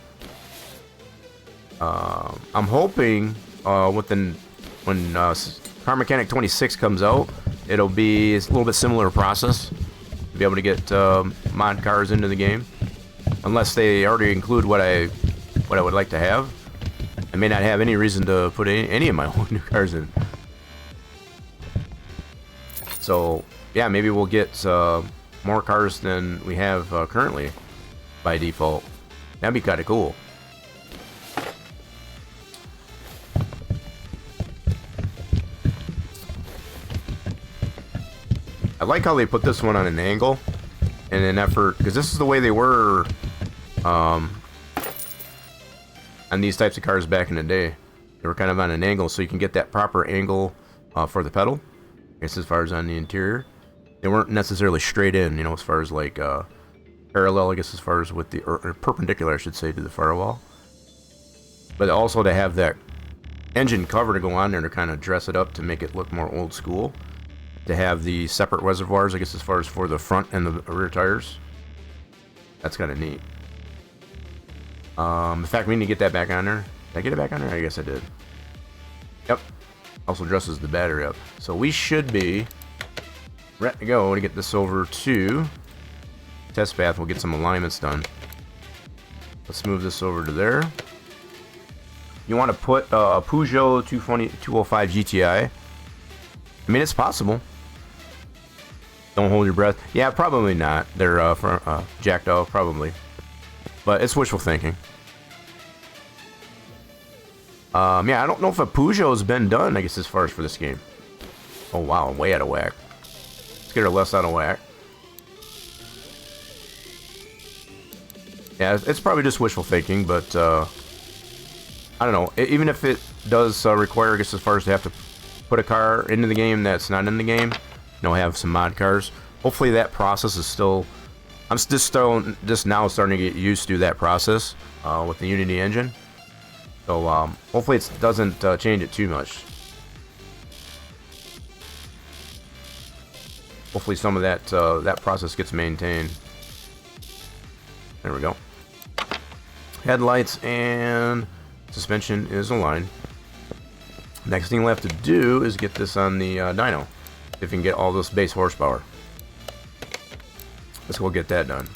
I'm hoping when Car Mechanic 26 comes out, it'll be a little bit similar process to be able to get mod cars into the game, unless they already include what I would like to have. I may not have any reason to put any of my own new cars in. So yeah, maybe we'll get more cars than we have currently by default. That'd be kind of cool. I like how they put this one on an angle in an effort, because this is the way they were on these types of cars back in the day. They were kind of on an angle, so you can get that proper angle for the pedal. I guess as far as on the interior, they weren't necessarily straight in, you know, as far as like parallel, I guess, as far as with the or perpendicular, I should say, to the firewall. But also to have that engine cover to go on there to kind of dress it up to make it look more old school. To have the separate reservoirs, I guess, as far as for the front and the rear tires. That's kind of neat. In fact, we need to get that back on there. Did I get it back on there? I guess I did. Yep. Also dresses the battery up. So we should be ready to go to get this over to test path. We'll get some alignments done. Let's move this over to there. You want to put a Peugeot 205 GTI. I mean, it's possible. Don't hold your breath. Yeah, probably not. They're jacked out, probably. But it's wishful thinking. Yeah, I don't know if a Peugeot's been done, I guess, as far as for this game. Oh, wow, way out of whack. Let's get her less out of whack. Yeah, it's probably just wishful thinking, but I don't know. Even if it does require, I guess, as far as to have to put a car into the game that's not in the game, you know, have some mod cars. Hopefully that process is still, I'm just now starting to get used to that process with the Unity engine. So hopefully it doesn't change it too much. Hopefully some of that that process gets maintained. There we go. Headlights and suspension is aligned. Next thing we'll have to do is get this on the dyno, if we can get all this base horsepower. Let's go get that done.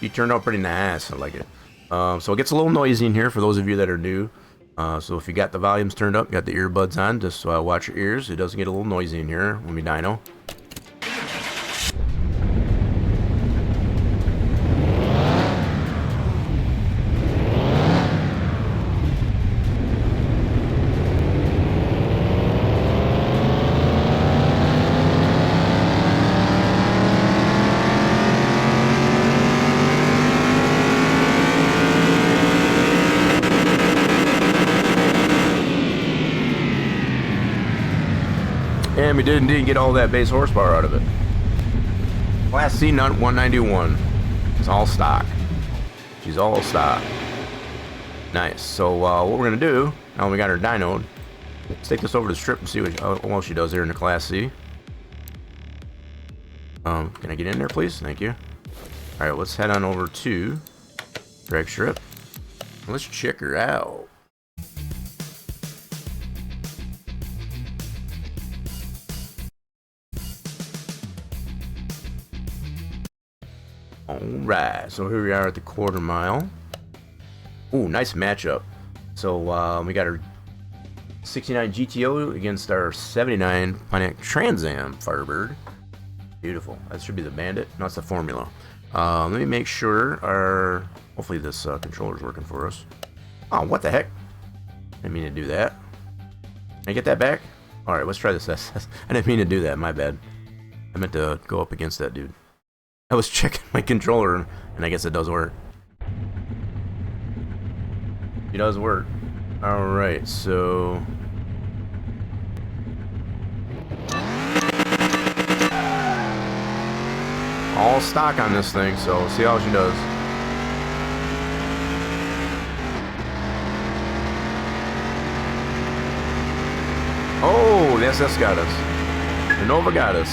You turned out pretty nice. I like it. So it gets a little noisy in here for those of you that are new. So if you got the volumes turned up, got the earbuds on, just watch your ears. It doesn't get a little noisy in here when we dyno. And we did indeed get all that base horsepower out of it. Class C 191. It's all stock. She's all stock. Nice. So what we're going to do, now we got her dynoed, let's take this over to the strip and see what well she does here in the Class C. Can I get in there, please? Thank you. Alright, let's head on over to drag strip. Let's check her out. Alright, so here we are at the quarter mile. Ooh, nice matchup. So we got our 69 GTO against our 79 Pontiac Trans Am Firebird. Beautiful. That should be the Bandit. No, it's the Formula. Let me make sure our... Hopefully this controller's working for us. Oh, what the heck? I didn't mean to do that. Can I get that back? Alright, let's try this. I didn't mean to do that. My bad. I meant to go up against that dude. I was checking my controller, and I guess it does work. It does work. Alright, so... all stock on this thing, so we'll see how she does. Oh, the SS got us. The Nova got us.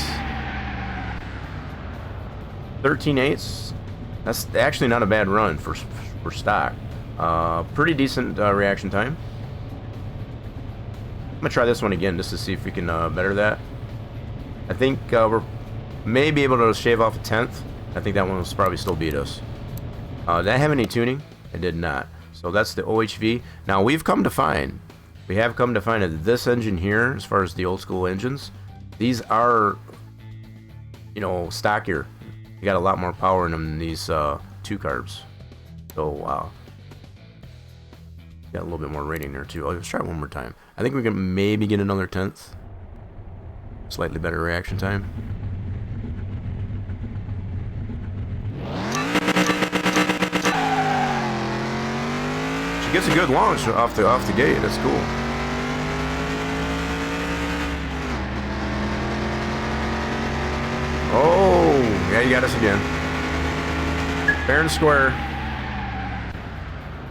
13.8s. That's actually not a bad run for stock. Pretty decent reaction time. I'm gonna try this one again just to see if we can better that. I think we're maybe able to shave off a 10th. I think that one will probably still beat us. Did I have any tuning? I did not. So that's the OHV. Now we have come to find that this engine here, as far as the old school engines, these are, you know, stockier. You got a lot more power in them than these 2 carbs. So got a little bit more rating there too. Let's try it one more time. I think we can maybe get another 10th. Slightly better reaction time. She gets a good launch off the gate. That's cool. Oh, yeah, you got us again. Fair and square.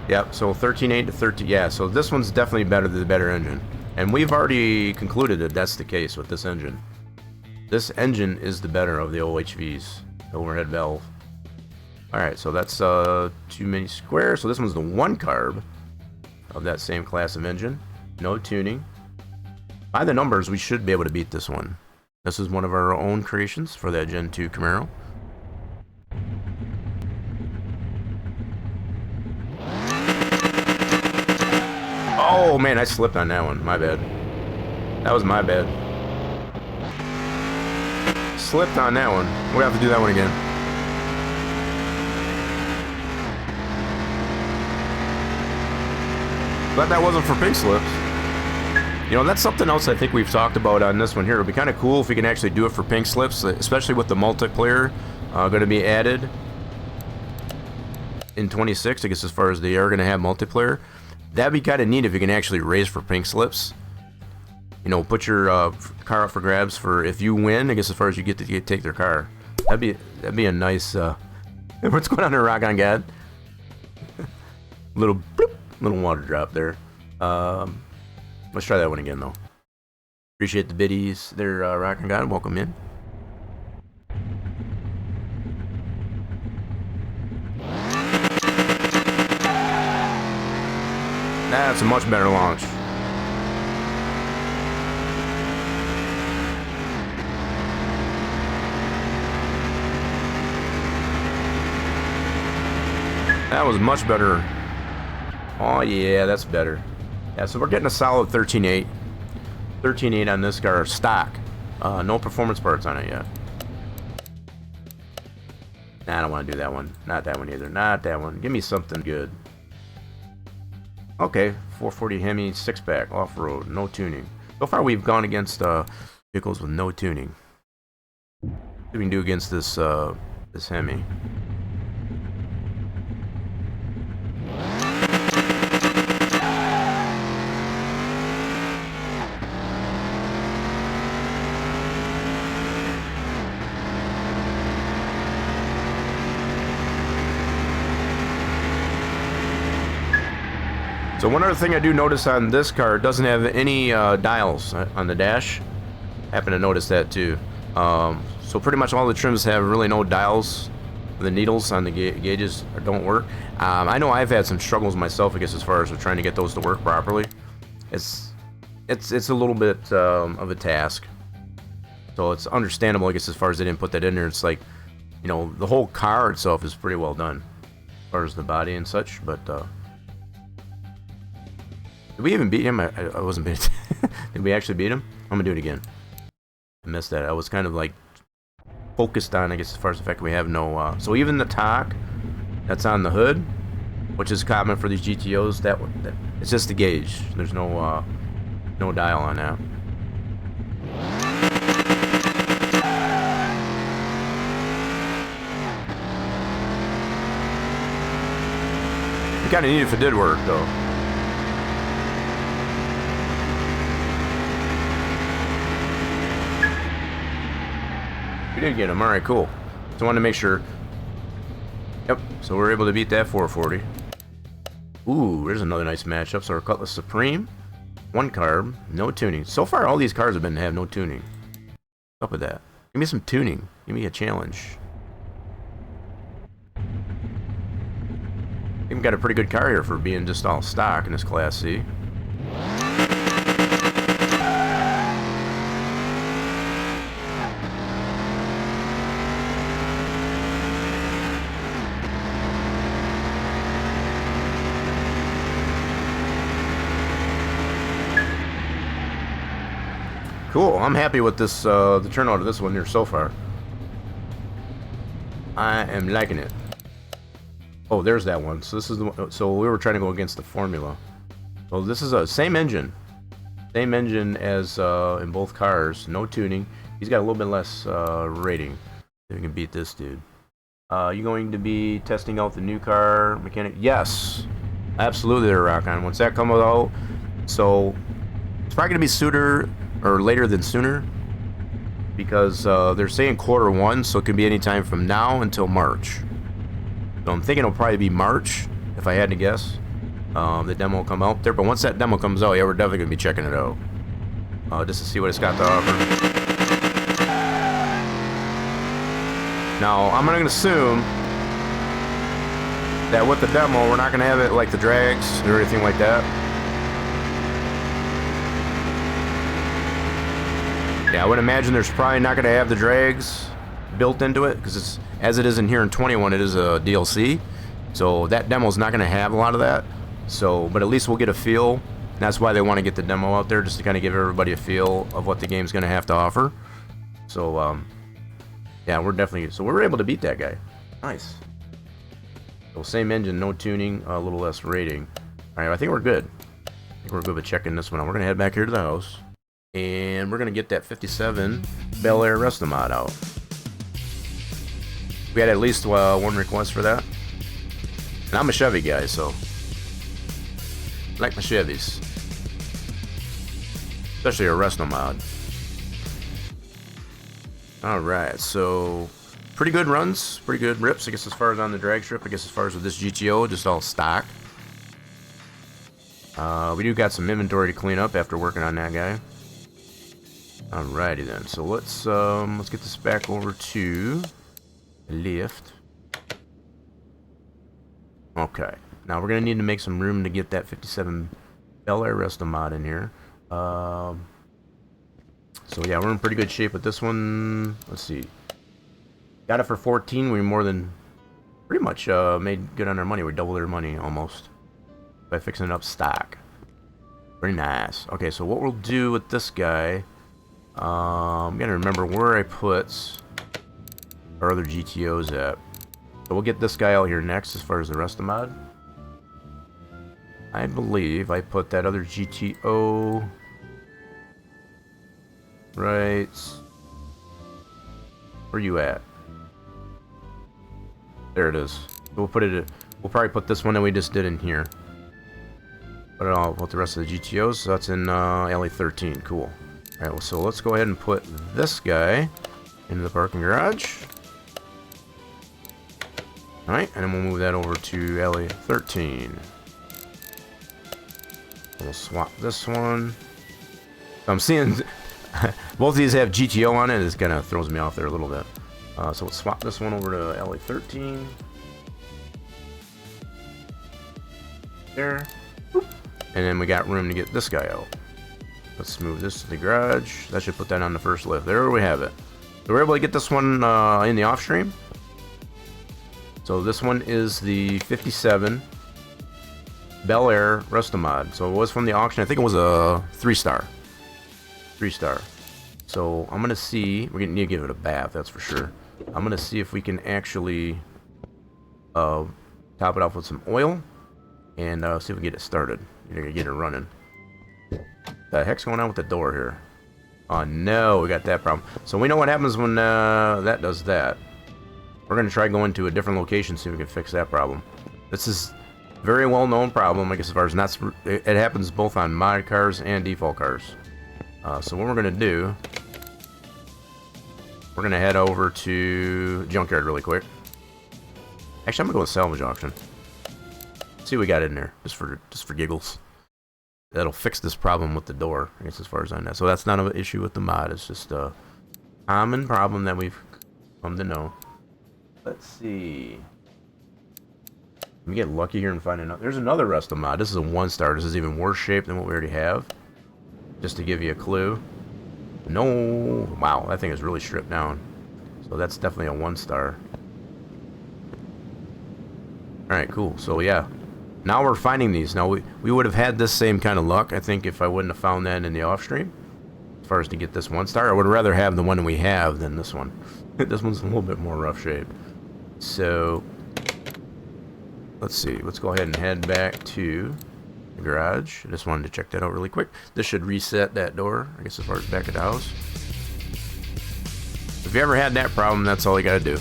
Yep, so 13.8 to 13. Yeah, so this one's definitely better than the better engine. And we've already concluded that that's the case with this engine. This engine is the better of the OHVs, the overhead valve. Alright, so that's too many squares. So this one's the 1 carb of that same class of engine. No tuning. By the numbers, we should be able to beat this one. This is one of our own creations for that Gen 2 Camaro. Oh man, I slipped on that one. My bad. That was my bad. Slipped on that one. We're gonna have to do that one again. Glad that wasn't for pink slips. You know, that's something else I think we've talked about on this one here. It would be kind of cool if we can actually do it for pink slips, especially with the multiplayer going to be added in 26. I guess as far as they are going to have multiplayer. That'd be kind of neat if you can actually race for pink slips. You know, put your car up for grabs for if you win. I guess as far as you get to take their car. That'd be a nice. What's going on there, Rock on God? little bloop, little water drop there. Let's try that one again though. Appreciate the biddies there, Rock on God. Welcome in. That's a much better launch. That was much better. Oh yeah, that's better. Yeah, so we're getting a solid 13.8. 13.8 on this car, stock. No performance parts on it yet. Nah, I don't want to do that one. Not that one either. Not that one. Give me something good. Okay, 440 Hemi 6-pack off-road, no tuning. So far we've gone against vehicles with no tuning. See what we can do against this this Hemi. So one other thing I do notice on this car, it doesn't have any dials on the dash. Happen to notice that too. So pretty much all the trims have really no dials. The needles on the gauges don't work. I know I've had some struggles myself, I guess, as far as trying to get those to work properly. It's a little bit of a task. So it's understandable, I guess, as far as they didn't put that in there. It's like, you know, the whole car itself is pretty well done, as far as the body and such, but did we even beat him? I wasn't paying attention. Did we actually beat him? I'm gonna do it again. I missed that. I was kind of like focused on, I guess, as far as the fact that we have no. So even the talk that's on the hood, which is common for these GTOs, that it's just the gauge. There's no no dial on that. It'd be kind of neat if it did work, though. We did get him. Alright, cool. So I wanted to make sure. Yep, so we're able to beat that 440. Ooh, there's another nice matchup. So our Cutlass Supreme, 1 carb, no tuning. So far, all these cars have no tuning. What's up with that? Give me some tuning. Give me a challenge. think we've got a pretty good car here for being just all stock in this Class C. Cool. I'm happy with this, the turnout of this one here so far. I am liking it. Oh, there's that one. So this is the one. So we were trying to go against the formula. Well, this is a same engine as in both cars. No tuning. He's got a little bit less rating. If we can beat this dude. You going to be testing out the new car mechanic? Yes, absolutely. They're rock on. Once that comes out, so it's probably gonna be sooner or later than sooner, because they're saying Q1, so it can be any time from now until March. So I'm thinking it'll probably be March, if I had to guess. The demo will come out there, but once that demo comes out, yeah, we're definitely gonna be checking it out, just to see what it's got to offer. Now, I'm gonna assume that with the demo, we're not gonna have it like the drags or anything like that. Yeah, I would imagine there's probably not gonna have the drags built into it, because it's, as it is in here in 21, it is a DLC. So that demo's not gonna have a lot of that. So, but at least we'll get a feel. And that's why they want to get the demo out there, just to kind of give everybody a feel of what the game's gonna have to offer. So, yeah, we're definitely, so we were able to beat that guy. Nice. So same engine, no tuning, a little less rating. All right, I think we're good. I think we're good with checking this one out. We're gonna head back here to the house, and we're gonna get that 57 Bel Air Restomod out. We had at least one request for that. And I'm a Chevy guy, so I like my Chevys, especially a Restomod. Alright, so pretty good runs, pretty good rips, I guess, as far as on the drag strip. I guess as far as with this GTO, just all stock. We do got some inventory to clean up after working on that guy. Alrighty then, so let's get this back over to the lift. Okay, now we're gonna need to make some room to get that 57 Bel Air Restomod in here. So yeah, we're in pretty good shape with this one. Let's see. Got it for 14. We more than pretty much made good on our money. We doubled our money almost by fixing it up stock. Very nice. Okay, so what we'll do with this guy, I'm gonna remember where I put our other GTOs at. So we'll get this guy out here next as far as the Restomod. I believe I put that other GTO right. Where you at? There it is. We'll put it. We'll probably put this one that we just did in here. But I'll put the rest of the GTOs. So that's in alley 13. Cool. All right. Well, so let's go ahead and put this guy into the parking garage. All right, and then we'll move that over to alley 13. We'll swap this one. I'm seeing both of these have GTO on it. It kind of throws me off there a little bit. So we'll swap this one over to alley 13. There. Boop. And then we got room to get this guy out. Let's move this to the garage. That should put that on the first lift. There we have it. So we're able to get this one in the off stream. So this one is the 57 Bel Air Restomod. So it was from the auction. I think it was a 3-star. 3-star. So I'm gonna see. We're gonna need to give it a bath, that's for sure. I'm gonna see if we can actually top it off with some oil and see if we can get it started. You're gonna get it running. The heck's going on with the door here? Oh no, we got that problem. So we know what happens when that does that. We're going to try going to a different location, see if we can fix that problem. This is a very well-known problem, I guess, as far as not... It happens both on mod cars and default cars. So what we're going to do... We're going to head over to Junkyard really quick. Actually, I'm going to go with Salvage Auction. See what we got in there, just for giggles. That'll fix this problem with the door, I guess, as far as I know. So that's not an issue with the mod. It's just a common problem that we've come to know. Let's see. We get lucky here and find another. There's another Restomod. This is a 1-star. This is even worse shape than what we already have. Just to give you a clue. No. Wow, that thing is really stripped down. So that's definitely a 1-star. Alright, cool. So yeah. Now we're finding these. Now we would have had this same kind of luck, I think, if I wouldn't have found that in the off stream. As far as to get this 1-star. I would rather have the one we have than this one. This one's a little bit more rough shape. So let's see. Let's go ahead and head back to the garage. I just wanted to check that out really quick. This should reset that door, I guess, as far as back of the house. If you ever had that problem, that's all you gotta do.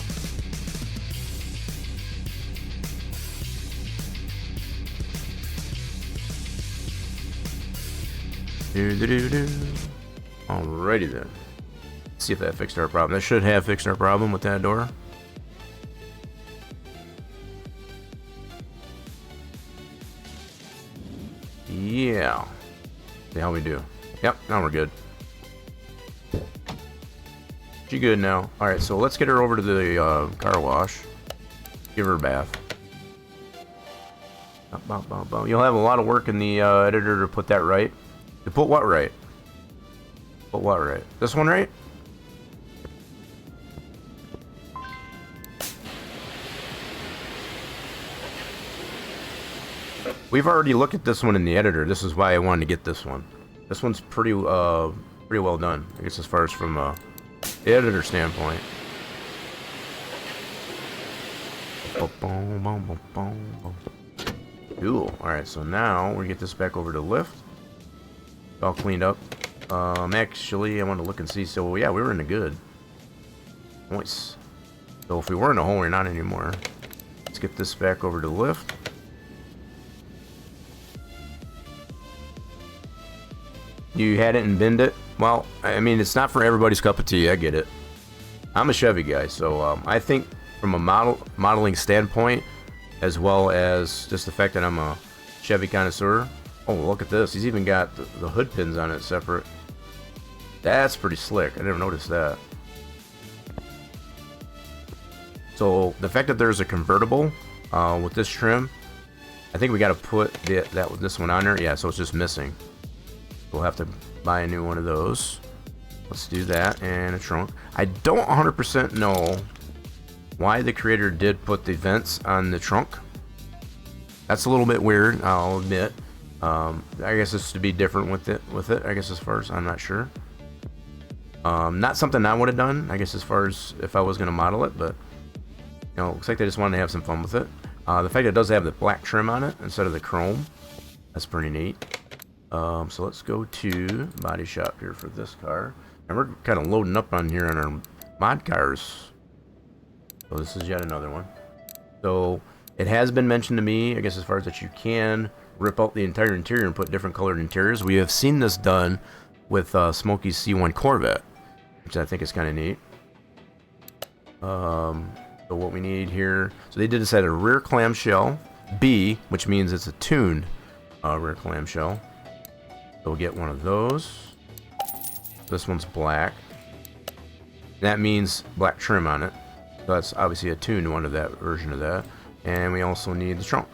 Alrighty then. Let's see if that fixed our problem. That should have fixed our problem with that door. Yeah. See how we do. Yep, now we're good. She good now. Alright, so let's get her over to the car wash. Give her a bath. You'll have a lot of work in the editor to put that right. To put what right? Put what right? This one right? We've already looked at this one in the editor. This is why I wanted to get this one. This one's pretty well done, I guess, as far as from the editor standpoint. Cool. Alright, so now we get this back over to the lift. All cleaned up. Actually, I want to look and see. So, yeah, we were in the good. Nice. So, if we were in a hole, we're not anymore. Let's get this back over to the lift. You had it and binned it? Well, I mean, it's not for everybody's cup of tea. I get it. I'm a Chevy guy, so I think from a modeling standpoint, as well as just the fact that I'm a Chevy connoisseur. Oh, look at this. He's even got the hood pins on it separate. That's pretty slick. I never noticed that. So the fact that there's a convertible with this trim, I think we got to put this one on there. Yeah, so it's just missing. We'll have to buy a new one of those. Let's do that, and a trunk. I don't 100% know why the creator did put the vents on the trunk. That's a little bit weird, I'll admit. I guess it's to be different with it. I guess as far as I'm not sure. Not something I would have done. I guess as far as if I was going to model it, but you know, looks like they just wanted to have some fun with it. The fact that it does have the black trim on it instead of the chrome, that's pretty neat. So let's go to body shop here for this car, and we're kind of loading up on here on our mod cars. So this is yet another one. So it has been mentioned to me, I guess, as far as that you can rip out the entire interior and put different colored interiors. We have seen this done with Smokey's C1 Corvette, which I think is kind of neat. So what we need here, so they did this at a rear clamshell B, which means it's a tuned rear clamshell. So we'll get one of those. This one's black. That means black trim on it. So that's obviously a tuned one of that version of that. And we also need the trunk.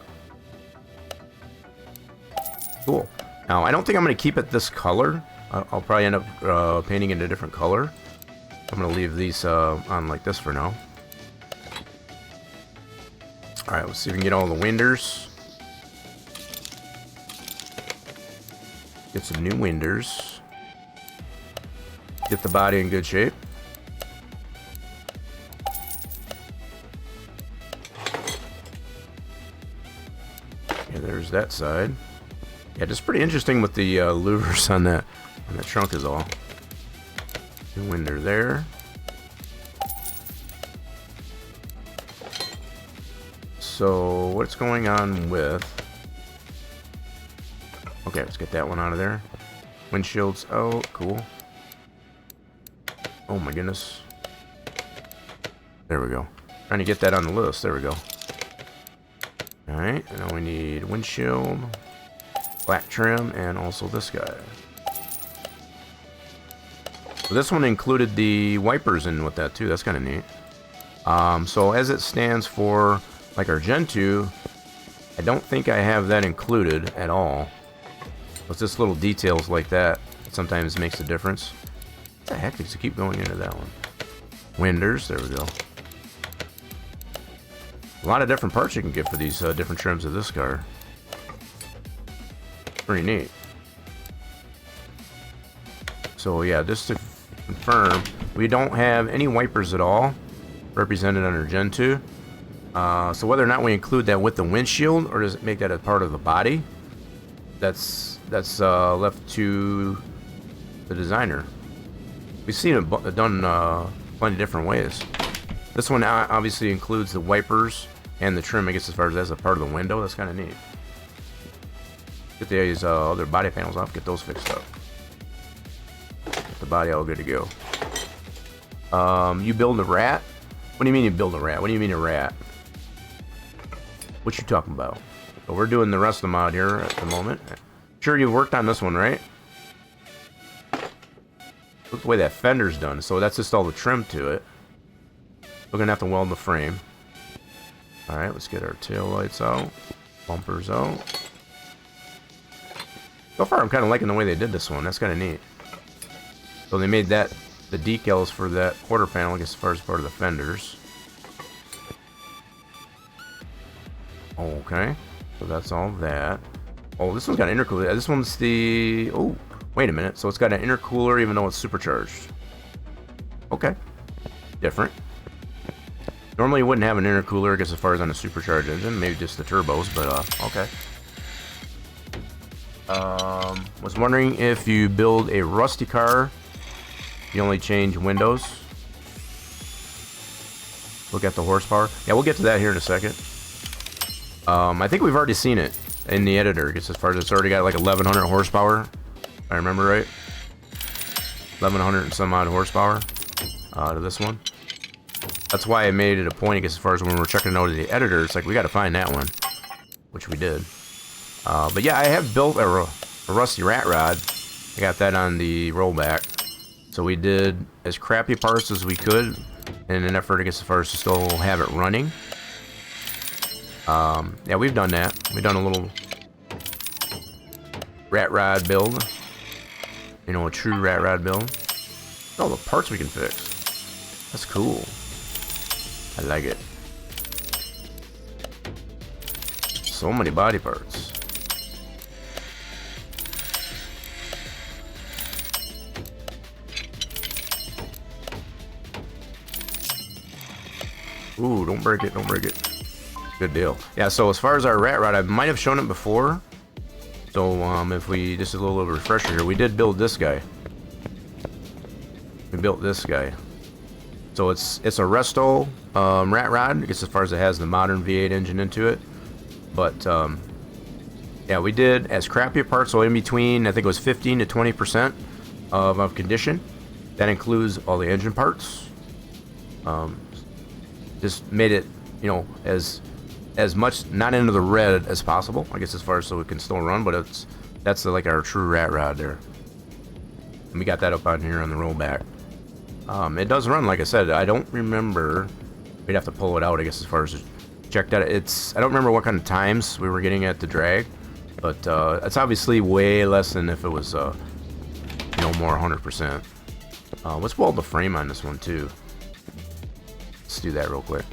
Cool. Now, I don't think I'm going to keep it this color. I'll probably end up painting it a different color. I'm going to leave these on like this for now. Alright, let's see if we can get all the winders. Get some new winders. Get the body in good shape. Okay, there's that side. Yeah, just pretty interesting with the louvers on that trunk is all. New winder there. So what's going on with? Okay, let's get that one out of there. Windshield's out, cool. Oh my goodness. There we go. Trying to get that on the list. There we go. Alright, now we need windshield, black trim, and also this guy. So this one included the wipers in with that too. That's kind of neat. So as it stands for like our Gen 2, I don't think I have that included at all. But just little details like that sometimes makes a difference. What the heck does it keep going into that one? Winders, there we go. A lot of different parts you can get for these different trims of this car. Pretty neat. So yeah, just to confirm, we don't have any wipers at all represented under Gen 2. So whether or not we include that with the windshield, or does it make that a part of the body, that's left to the designer. We've seen it done plenty of different ways. This one obviously includes the wipers and the trim, I guess, as far as a part of the window. That's kind of neat. Get these other body panels off, get those fixed up. Get the body all good to go. You build a rat? What do you mean you build a rat? What do you mean a rat? What you talking about? So we're doing the Restomod here at the moment. Sure, you worked on this one, right? Look the way that fender's done. So that's just all the trim to it. We're gonna have to weld the frame. Alright, let's get our tail lights out. Bumpers out. So far I'm kinda liking the way they did this one. That's kinda neat. So they made that the decals for that quarter panel, I guess, as far as part of the fenders. Okay. So that's all that. Oh, this one's got an intercooler. This one's the... Oh, wait a minute. So it's got an intercooler even though it's supercharged. Okay. Different. Normally you wouldn't have an intercooler, I guess, as far as on a supercharged engine. Maybe just the turbos, but okay. Was wondering if you build a rusty car, you only change windows. Look at the horsepower. Yeah, we'll get to that here in a second. I think we've already seen it in the editor, I guess, as far as it's already got like 1100 horsepower, if I remember right. 1100 and some odd horsepower to this one. That's why I made it a point, I guess, as far as when we're checking it out of the editor, it's like we got to find that one, which we did. But yeah, I have built a rusty rat rod. I got that on the rollback. So we did as crappy parts as we could in an effort, I guess, as far as to still have it running. Yeah, we've done that. We've done a little rat rod build. You know, a true rat rod build. All the parts we can fix. That's cool. I like it. So many body parts. Ooh, don't break it, don't break it. Good deal. Yeah, so as far as our rat rod, I might have shown it before. So if we, just a little refresher here, we did build this guy. We built this guy. So it's a Resto rat rod, I guess, as far as it has the modern V8 engine into it. But yeah, we did as crappy a part, so in between, I think it was 15 to 20% of condition. That includes all the engine parts. Just made it, you know, as much not into the red as possible, I guess, as far as so it can still run, but that's like our true rat rod there. And we got that up on here on the rollback. It does run, like I said. I don't remember. We'd have to pull it out, I guess, as far as check that. I don't remember what kind of times we were getting at the drag, but it's obviously way less than if it was, you know, more 100%. Let's weld the frame on this one too. Let's do that real quick.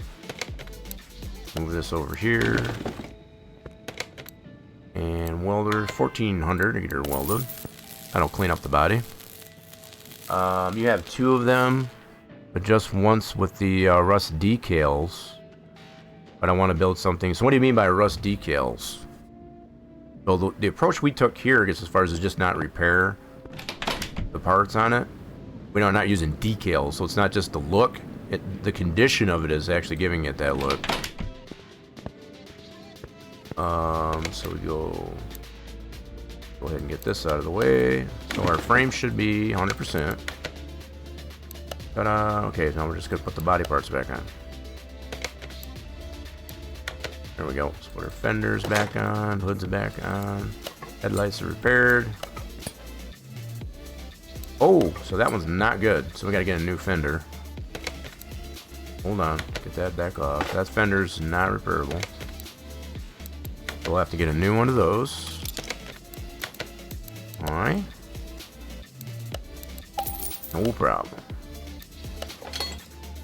Move this over here. And welder 1400 to get her welded. That'll clean up the body. You have two of them, but just once with the rust decals. But I want to build something. So what do you mean by rust decals? Well, the approach we took here, I guess, as far as is just not repair the parts on it. We're not using decals, so it's not just the look. The condition of it is actually giving it that look. So we go ahead and get this out of the way. So our frame should be 100%. Ta-da! Okay, now we're just gonna put the body parts back on. There we go. Let's put our fenders back on, hoods are back on, headlights are repaired. Oh, so that one's not good. So we gotta get a new fender. Hold on, get that back off. That fender's not repairable. we'll have to get a new one of those. Alright. No problem.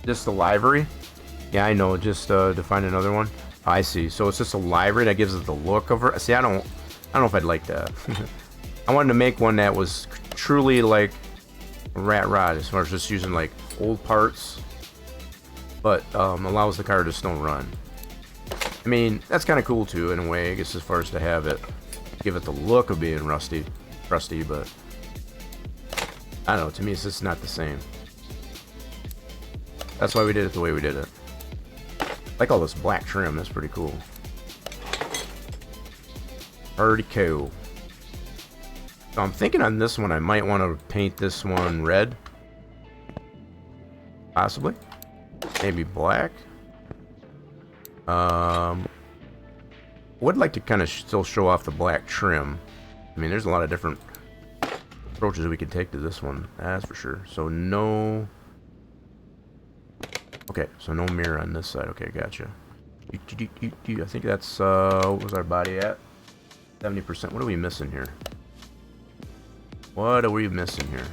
Just the livery? Yeah, I know. Just to find another one. Oh, I see. So it's just a livery that gives it the look of her. See, I don't know if I'd like that. I wanted to make one that was truly like a rat rod, as far as just using like old parts, but allows the car to still run. I mean, that's kind of cool too, in a way, I guess, as far as to have it, give it the look of being rusty, but I don't know, to me it's just not the same. That's why we did it the way we did it. I like all this black trim, that's pretty cool. Pretty cool. So I'm thinking on this one I might want to paint this one red. Possibly. Maybe black. Would like to kind of still show off the black trim. I mean, there's a lot of different approaches we can take to this one, that's for sure. So no... Okay, so no mirror on this side. Okay, gotcha. I think that's, what was our body at? 70%. What are we missing here? What are we missing here?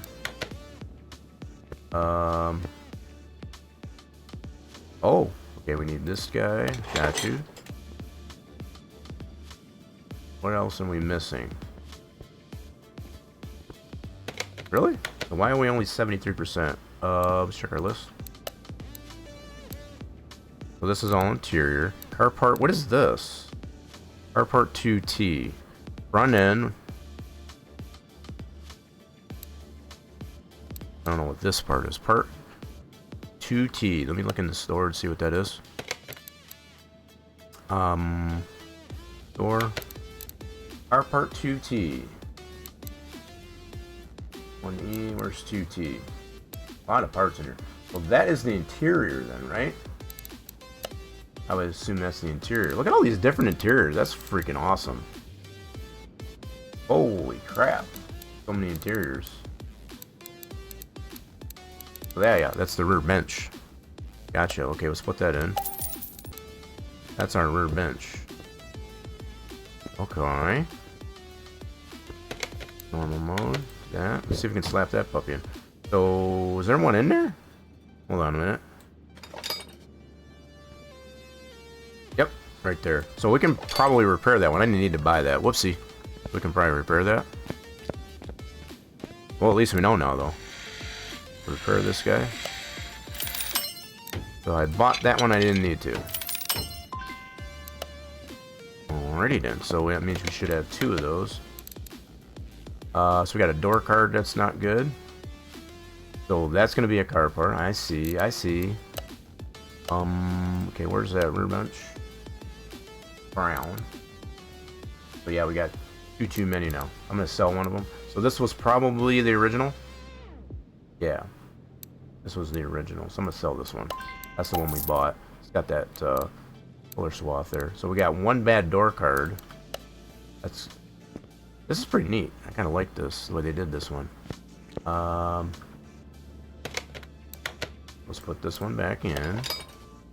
Oh, okay, we need this guy. Got you. What else are we missing? Really? So why are we only 73%? Let's check our list. So this is all interior. Car part, what is this? Car part 2T. Front end. I don't know what this part is. Part 2T. Let me look in the store and see what that is. Store. Car part 2T. 1E, where's 2T? A lot of parts in here. Well, that is the interior then, right? I would assume that's the interior. Look at all these different interiors. That's freaking awesome. Holy crap. So many interiors. So yeah, that's the rear bench. Gotcha. Okay, let's put that in. That's our rear bench. Okay. Normal mode. That. Let's see if we can slap that puppy in. So, is there one in there? Hold on a minute. Yep, right there. So we can probably repair that one. I didn't need to buy that. Whoopsie. We can probably repair that. Well, at least we know now, though. Repair this guy. So I bought that one. I didn't need to. Alrighty then. So that means we should have two of those. So we got a door card that's not good. So that's going to be a car part. I see. I see. Okay, where's that rear bench? Brown. So yeah, we got too many now. I'm going to sell one of them. So this was probably the original. Yeah. This was the original. So I'm going to sell this one. That's the one we bought. It's got that color swath there. So we got one bad door card. This is pretty neat. I kind of like this, the way they did this one. Let's put this one back in.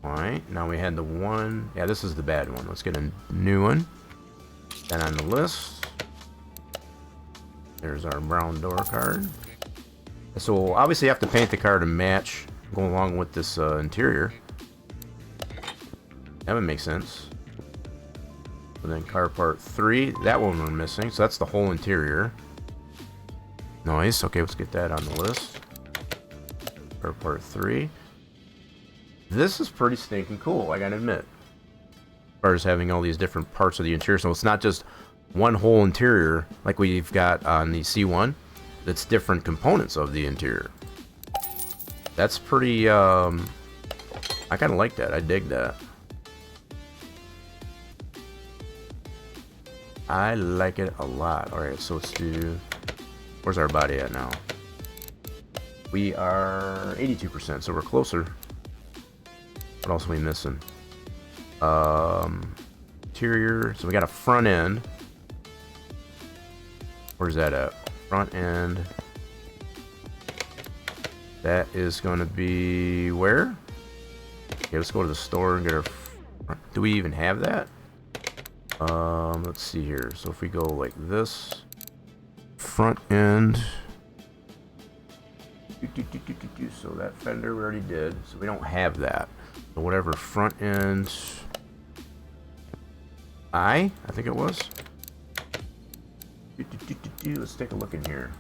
Alright, now we had the one. Yeah, this is the bad one. Let's get a new one. Then on the list, there's our brown door card. So obviously you have to paint the car to match, go along with this interior. That would make sense. And then car part 3, that one we're missing. So that's the whole interior. Nice. Okay, let's get that on the list. Car part 3. This is pretty stinking cool, I gotta admit. As far as having all these different parts of the interior. So it's not just one whole interior like we've got on the C1. It's different components of the interior. That's pretty, I kind of like that. I dig that. I like it a lot. Alright, so let's do... Where's our body at now? We are 82%, so we're closer. What else are we missing? Interior. So we got a front end. Where's that at? Front end. That is going to be where? Okay, let's go to the store and get our... Do we even have that? Let's see here. So if we go like this, front end. So that fender we already did, so we don't have that. So whatever, front end. I think it was. Let's take a look in here.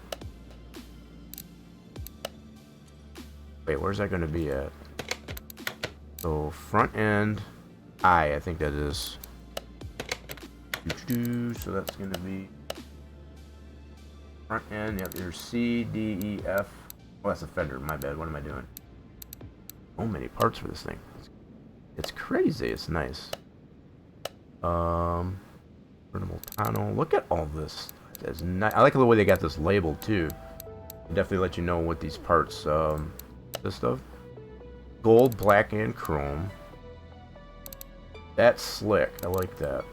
Wait, where's that going to be at? So front end, I think that is. So that's going to be front end. Yep, there's C, D, E, F. Oh, that's a fender. My bad. What am I doing? So many parts for this thing. It's crazy. It's nice. Multano. Look at all this. That's nice. I like the way they got this labeled too. It definitely let you know what these parts consist of. Gold, black, and chrome. That's slick. I like that.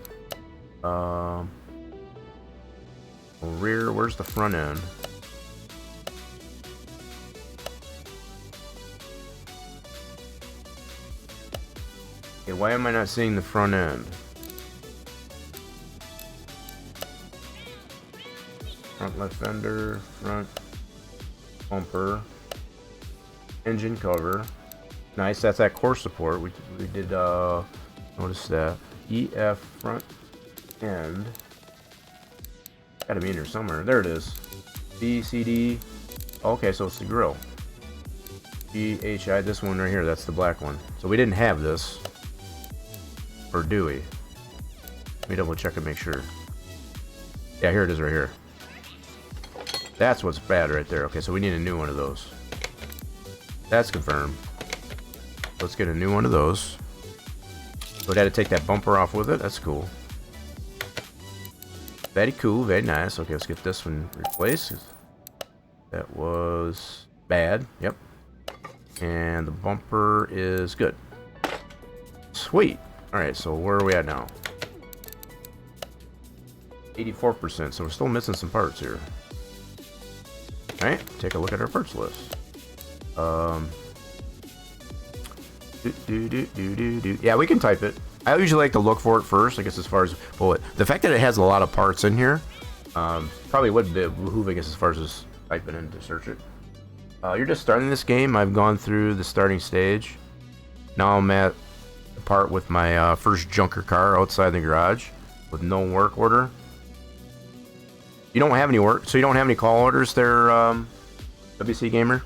Rear. Where's the front end? Okay, why am I not seeing the front end? Front left fender, front bumper, engine cover. Nice, that's that core support. We did notice that. EF front end. Gotta be in here somewhere. There it is. B, C, D. Okay, so it's the grill. G, H, I. This one right here, that's the black one. So we didn't have this. Or do we? Let me double check and make sure. Yeah, here it is right here. That's what's bad right there. Okay, so we need a new one of those. That's confirmed. Let's get a new one of those. So we had to take that bumper off with it. That's cool. Very cool, very nice. Okay, let's get this one replaced. That was bad. Yep. And the bumper is good. Sweet. Alright, so where are we at now? 84%, so we're still missing some parts here. Alright, take a look at our parts list. Yeah, we can type it. I usually like to look for it first, I guess, as far as... Well, the fact that it has a lot of parts in here, probably would behoove, I guess, as far as just typing in to search it. You're just starting this game. I've gone through the starting stage. Now I'm at the part with my first junker car outside the garage with no work order. You don't have any work, so you don't have any call orders there, WC Gamer?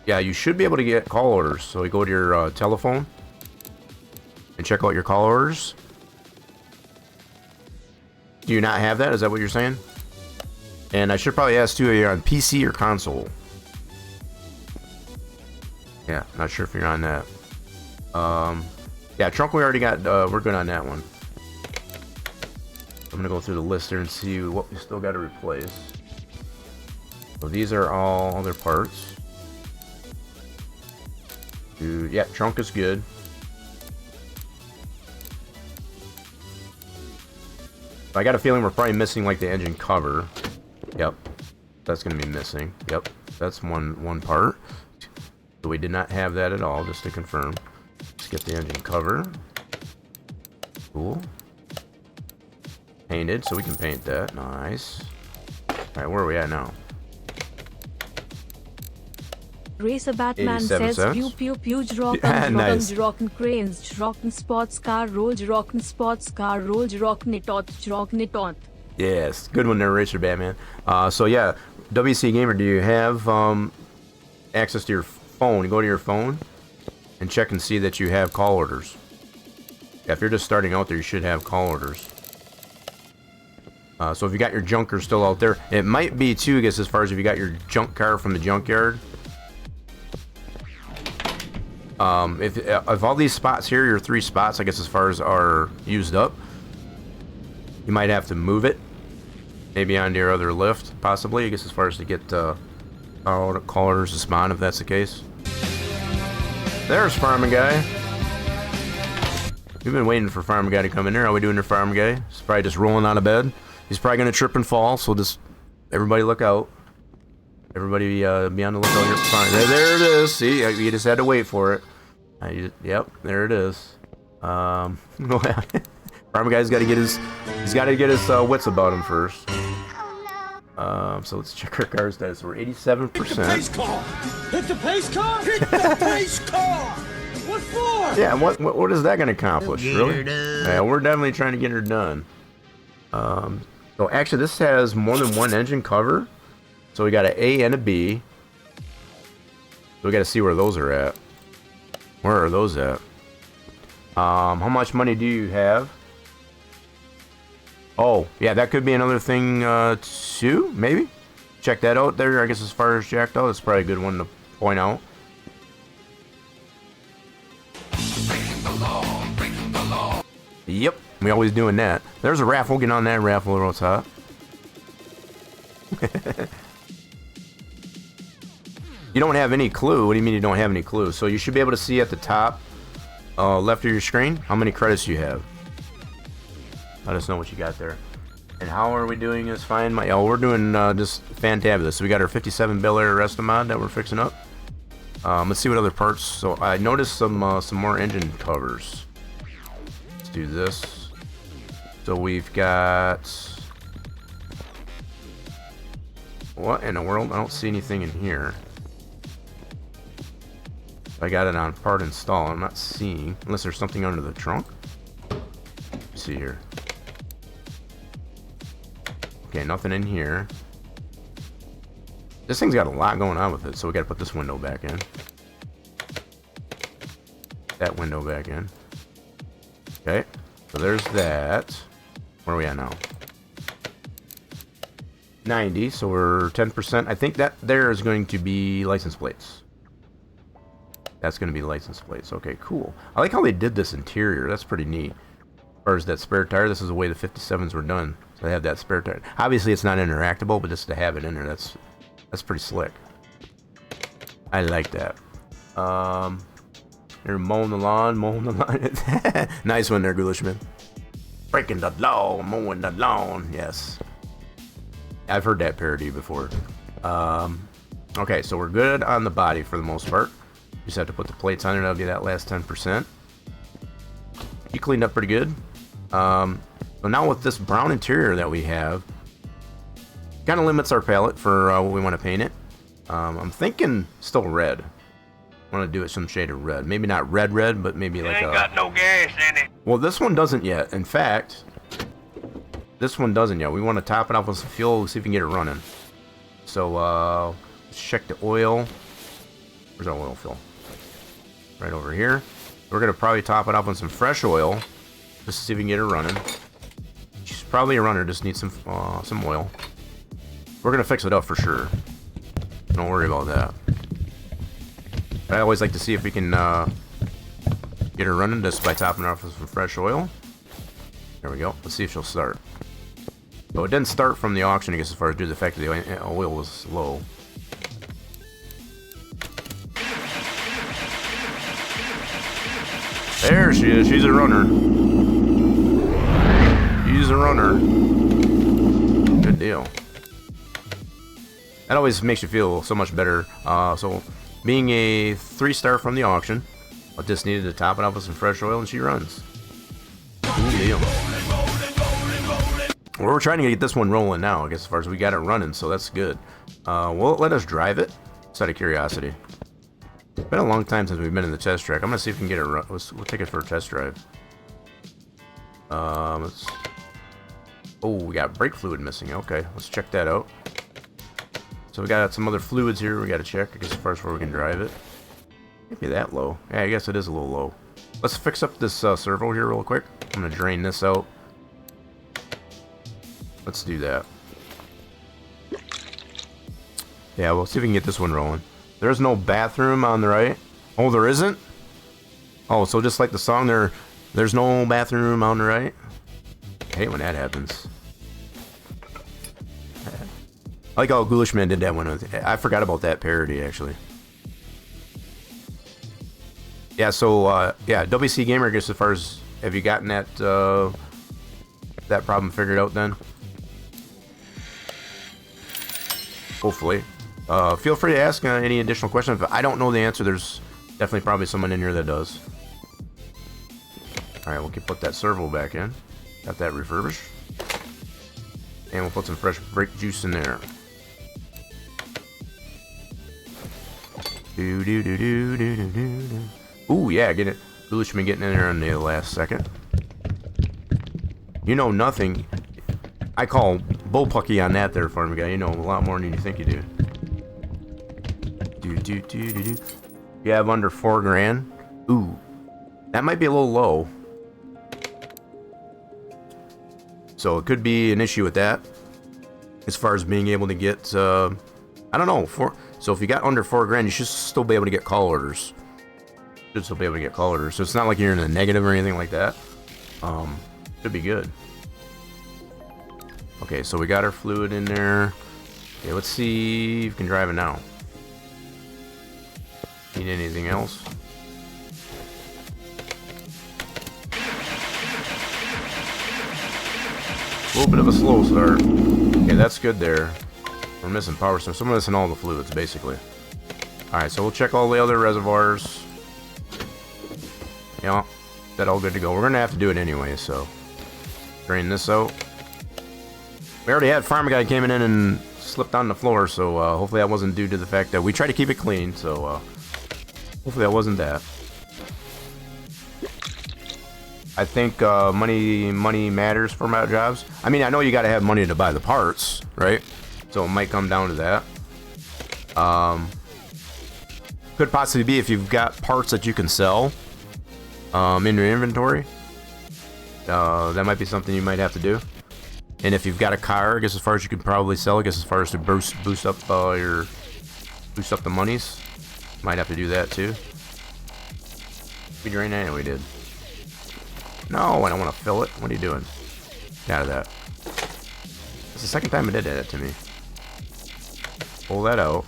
Yeah, you should be able to get call orders. So you go to your telephone and check out your call orders. Do you not have that? Is that what you're saying? And I should probably ask too, are you on PC or console? Yeah, not sure if you're on that. Yeah, trunk we already got, we're good on that one. I'm gonna go through the list here and see what we still got to replace. So these are all other parts. Yeah, trunk is good. I got a feeling we're probably missing like the engine cover. Yep, that's gonna be missing. Yep, that's one part. So we did not have that at all, just to confirm. Let's get the engine cover. Cool. Painted, so we can paint that. Nice. Alright, where are we at now? Racer Batman says pew pew pew rocken Nice. rocken cranes rocken sports car rolls rocken sports car rolls rocken it out. Yes, good one there, Racer Batman. So yeah, WC Gamer, do you have access to your phone? Go to your phone and check and see that you have call orders. Yeah, if you're just starting out there, you should have call orders. So if you got your junker still out there, it might be too, I guess, as far as if you got your junk car from the junkyard. If all these spots here, your 3 spots, I guess, as far as are used up, you might have to move it, maybe onto your other lift, possibly, I guess, as far as to get call orders to spawn, if that's the case. There's Farming Guy. We've been waiting for Farming Guy to come in here. How we doing there, Farming Guy? He's probably just rolling out of bed. He's probably going to trip and fall, so just everybody look out. Everybody be on the lookout here. There it is. See, you just had to wait for it. Yep, there it is. Farmer guy's got to get his, he's got to get his wits about him first. So let's check our car status. We're 87%. Hit the pace car! Hit the pace car! Hit the pace car! What for? Yeah, what is that going to accomplish, really? Yeah, we're definitely trying to get her done. So actually, this has more than one engine cover. So we got an A and a B. So we got to see where those are at. Where are those at? How much money do you have? Oh, yeah, that could be another thing, too, maybe? Check that out there, I guess, as far as jacked out. That's probably a good one to point out. Yep, we always doing that. There's a raffle. Get on that raffle real top. You don't have any clue. What do you mean you don't have any clue? So you should be able to see at the top left of your screen how many credits you have. Let us know what you got there. And how are we doing is fine. We're doing just fantabulous. So we got our 57 Bel Air Restomod that we're fixing up. Let's see what other parts. So I noticed some more engine covers. Let's do this. So we've got, what in the world? I don't see anything in here. I got it on part install. I'm not seeing, unless there's something under the trunk. Let's see here. Okay, nothing in here. This thing's got a lot going on with it, so we got to put this window back in. That window back in. Okay, so there's that. Where are we at now? 90, so we're 10%. I think that there is going to be license plates. That's going to be license plates. Okay, cool. I like how they did this interior. That's pretty neat. As far as that spare tire, this is the way the 57s were done. So they have that spare tire. Obviously, it's not interactable, but just to have it in there, that's pretty slick. I like that. They're mowing the lawn. Nice one there, Ghoulish. Breaking the law, mowing the lawn. Yes. I've heard that parody before. Okay, so we're good on the body for the most part. Just have to put the plates on it. That'll be that last 10%. You cleaned up pretty good. So now with this brown interior that we have, kind of limits our palette for what we want to paint it. I'm thinking still red. I want to do it some shade of red. Maybe not red, but maybe like ain't got no gas in it. Well, this one doesn't yet. In fact, this one doesn't yet. We want to top it off with some fuel, see if we can get it running. So let's check the oil. Where's our oil fill? Right over here. We're gonna probably top it off with some fresh oil, just to see if we can get it running. She's probably a runner, just needs some oil. We're gonna fix it up for sure. Don't worry about that. But I always like to see if we can get her running just by topping her off with some fresh oil. There we go. Let's see if she'll start. So it didn't start from the auction, I guess, as far as due to the fact that the oil was low. There she is. She's a runner. She's a runner. Good deal. That always makes you feel so much better. So, being a 3-star from the auction, I just needed to top it off with some fresh oil, and she runs. Cool deal. Well, we're trying to get this one rolling now, I guess, as far as we got it running, so that's good. Will it let us drive it? Just out of curiosity. It's been a long time since we've been in the test track. I'm gonna see if we can get it. We'll take it for a test drive. Oh, we got brake fluid missing. Okay, let's check that out. So we got some other fluids here we got to check, I guess, as far as where we can drive it. Maybe that low. Yeah, I guess it is a little low. Let's fix up this servo here real quick. I'm gonna drain this out. Let's do that. Yeah, we'll see if we can get this one rolling. There's no bathroom on the right. Oh, there isn't? Oh, so just like the song, there's no bathroom on the right? I hate when that happens. I like how Ghoulish Man did that one. I forgot about that parody, actually. Yeah, so, yeah, WC Gamer, I guess, as far as, have you gotten that, that problem figured out then? Hopefully. Feel free to ask any additional questions. If I don't know the answer, there's definitely probably someone in here that does. Alright, we'll put that servo back in. Got that refurbished. And we'll put some fresh brake juice in there. Ooh, yeah, get it. Really should be getting in there on the last second. You know nothing. I call bullpucky on that there, farm guy. You know a lot more than you think you do. You have under 4 grand. Ooh, that might be a little low. So it could be an issue with that, as far as being able to get. I don't know. So if you got under 4 grand, you should still be able to get call orders. Should still be able to get call orders. So it's not like you're in the negative or anything like that. Should be good. Okay, so we got our fluid in there. Okay, let's see if we can drive it now. Need anything else? A little bit of a slow start. Okay, that's good there. We're missing power source. So we're missing all the fluids, basically. Alright, so we'll check all the other reservoirs. Yeah, that all good to go. We're going to have to do it anyway, so. Drain this out. We already had farmer guy came in and slipped on the floor, so hopefully that wasn't due to the fact that we try to keep it clean, so hopefully that wasn't that. I think money matters for my jobs. I mean, I know you got to have money to buy the parts, right? So it might come down to that. Could possibly be if you've got parts that you can sell in your inventory. That might be something you might have to do. And if you've got a car, I guess as far as you can probably sell, I guess as far as to boost up the monies, might have to do that too. We drained that, we did. No, I don't want to fill it. What are you doing? Get out of that. It's the second time it did that to me. Pull that out.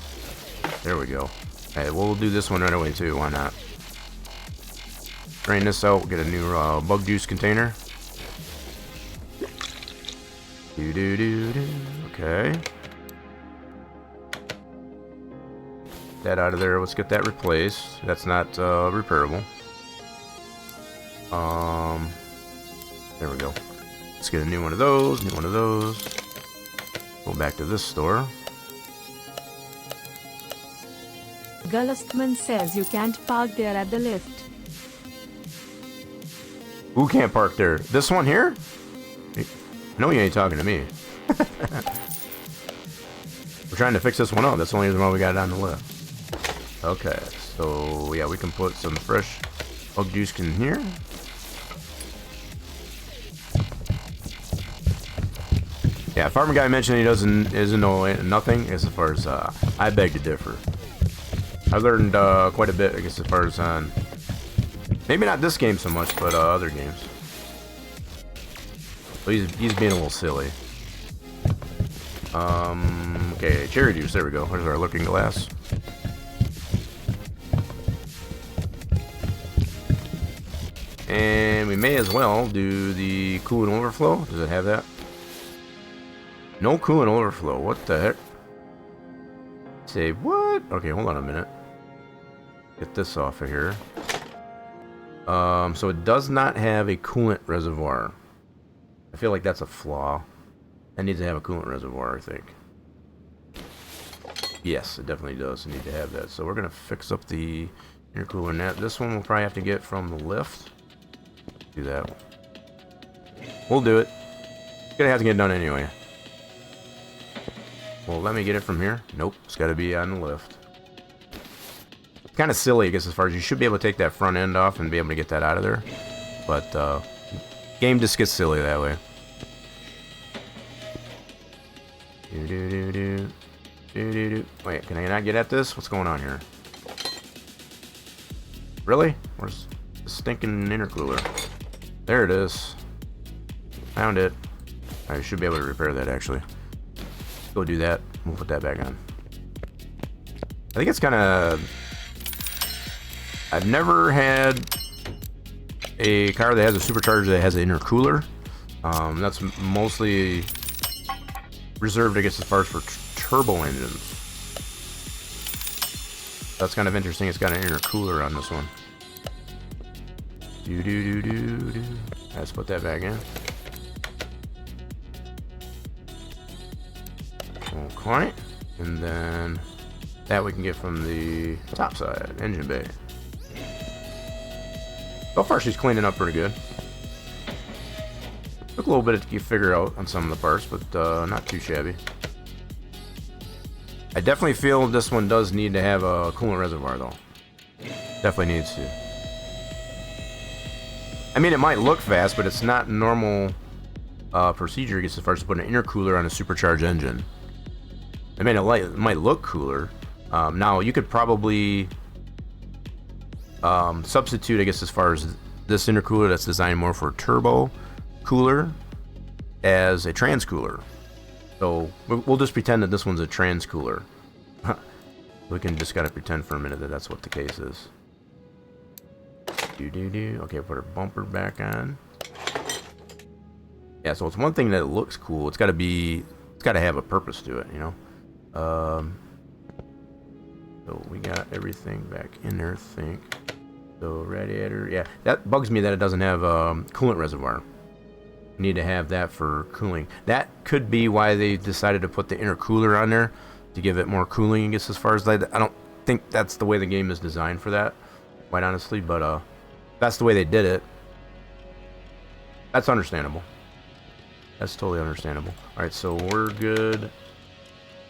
There we go. Okay, we'll do this one right away too. Why not? Drain this out. Get a new bug juice container. Okay. That out of there. Let's get that replaced. That's not repairable. There we go. Let's get a new one of those. New one of those. Go back to this store. Gulastman says you can't park there at the lift. Who can't park there? This one here? No, you ain't talking to me. We're trying to fix this one up. That's the only reason why we got it on the list. Okay, so yeah, we can put some fresh bug juice in here. Yeah, farmer guy mentioned he isn't know nothing as far as I beg to differ. I learned quite a bit, I guess, as far as on maybe not this game so much, but other games. So he's being a little silly. Okay, cherry juice. There we go. There's our looking glass. And we may as well do the coolant overflow. Does it have that? No coolant overflow. What the heck? Say what? Okay, hold on a minute. Get this off of here. So it does not have a coolant reservoir. I feel like that's a flaw. It needs to have a coolant reservoir, I think. Yes, it definitely does need to have that. So we're gonna fix up the intercooler net. This one we'll probably have to get from the lift. Do that one. We'll do it. Gonna have to get it done anyway. Well, let me get it from here. Nope, it's got to be on the lift. It's kind of silly, I guess, as far as you should be able to take that front end off and be able to get that out of there. But game just gets silly that way. Wait, can I not get at this? What's going on here? Really? Where's the stinking intercooler? There it is. Found it. I should be able to repair that, actually. Go do that. We'll put that back on. I think it's kind of... I've never had a car that has a supercharger that has an intercooler. That's mostly reserved, I guess, as far as for turbo engines. That's kind of interesting. It's got an intercooler on this one. Do. Let's put that back in. Okay. And then that we can get from the top side, engine bay. So far she's cleaning up pretty good. Took a little bit to figure out on some of the parts, but not too shabby. I definitely feel this one does need to have a coolant reservoir though. Definitely needs to. I mean, it might look fast, but it's not normal procedure, I guess, as far as putting an intercooler on a supercharged engine. I mean, it might look cooler. Now, you could probably substitute, I guess, as far as this intercooler that's designed more for turbo cooler as a trans cooler. So we'll just pretend that this one's a trans cooler. We can just gotta pretend for a minute that that's what the case is. Okay, put our bumper back on. Yeah, so it's one thing that it looks cool. It's gotta have a purpose to it, you know. So we got everything back in there, I think. So radiator, yeah, that bugs me that it doesn't have a coolant reservoir. You need to have that for cooling. That could be why they decided to put the intercooler on there to give it more cooling, I guess, as far as I don't think that's the way the game is designed for that, quite honestly, but that's the way they did it. That's understandable. That's totally understandable. Alright, so we're good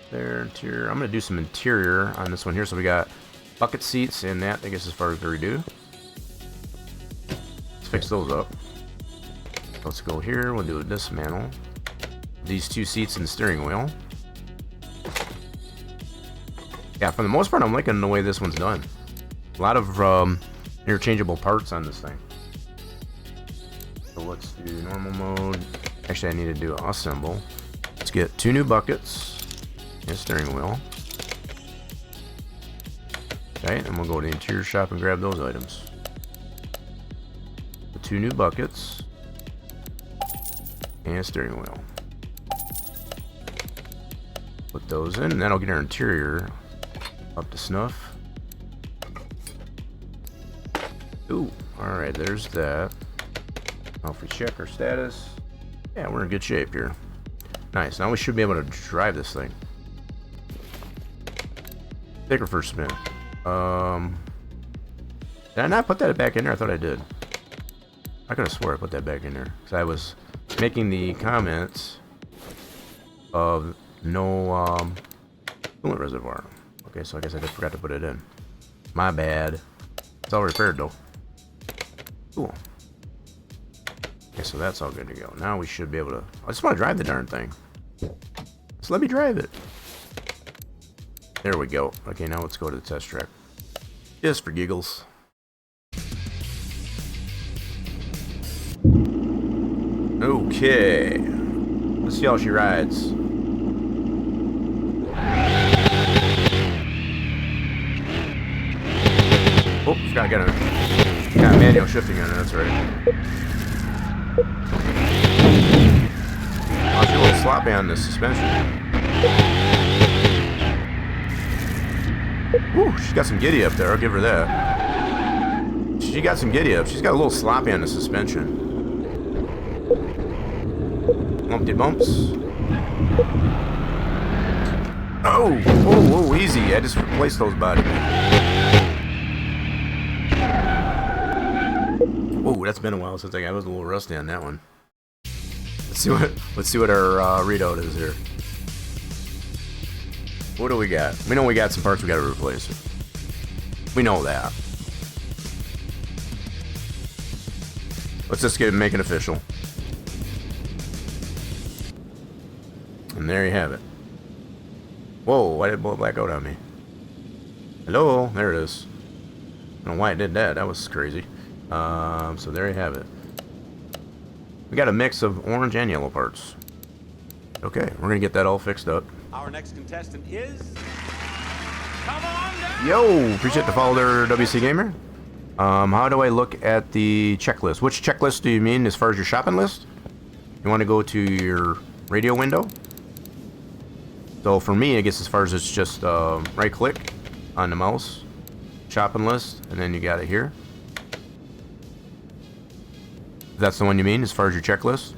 there. Interior. I'm going to do some interior on this one here. So we got bucket seats and that, I guess, as far as the redo. Let's fix those up. Let's go here. We'll do a dismantle. These two seats and the steering wheel. Yeah, for the most part, I'm liking the way this one's done. A lot of interchangeable parts on this thing. So let's do normal mode. Actually, I need to do assemble. Let's get 2 new buckets and a steering wheel. Okay, and we'll go to the interior shop and grab those items. The 2 new buckets and a steering wheel. Put those in, and that'll get our interior up to snuff. Ooh, alright, there's that. Now if we check our status, yeah, we're in good shape here. Nice, now we should be able to drive this thing. Take her for a spin. Did I not put that back in there? I thought I did. I could have swore I put that back in there. Because I was making the comments of no coolant reservoir. Okay, so I guess I just forgot to put it in. My bad. It's all repaired though. Cool. Okay, so that's all good to go. Now we should be able to... I just want to drive the darn thing. So let me drive it. There we go. Okay, now let's go to the test track. Just for giggles. Okay. Let's see how she rides. Oh, forgot I got manual shifting on it, that's right. Oh, she's a little sloppy on the suspension. Whew, she's got some giddy up there, I'll give her that. She got some giddy up. She's got a little sloppy on the suspension. Lumpty bumps. Oh, whoa, whoa, easy. I just replaced those body. Whoa, that's been a while since I was a little rusty on that one. Let's see what our readout is here. What do we got? We know we got some parts we got to replace. We know that. Let's just make it official. And there you have it. Whoa, why did it blow black out on me? Hello? There it is. I don't know why it did that. That was crazy. So there you have it. We got a mix of orange and yellow parts. Okay, we're going to get that all fixed up. Our next contestant is... Come on down! Yo! Appreciate the follow there, WC Gamer. How do I look at the checklist? Which checklist do you mean as far as your shopping list? You want to go to your radio window? So for me, I guess as far as it's just right click on the mouse, shopping list, and then you got it here. that's the one you mean, as far as your checklist?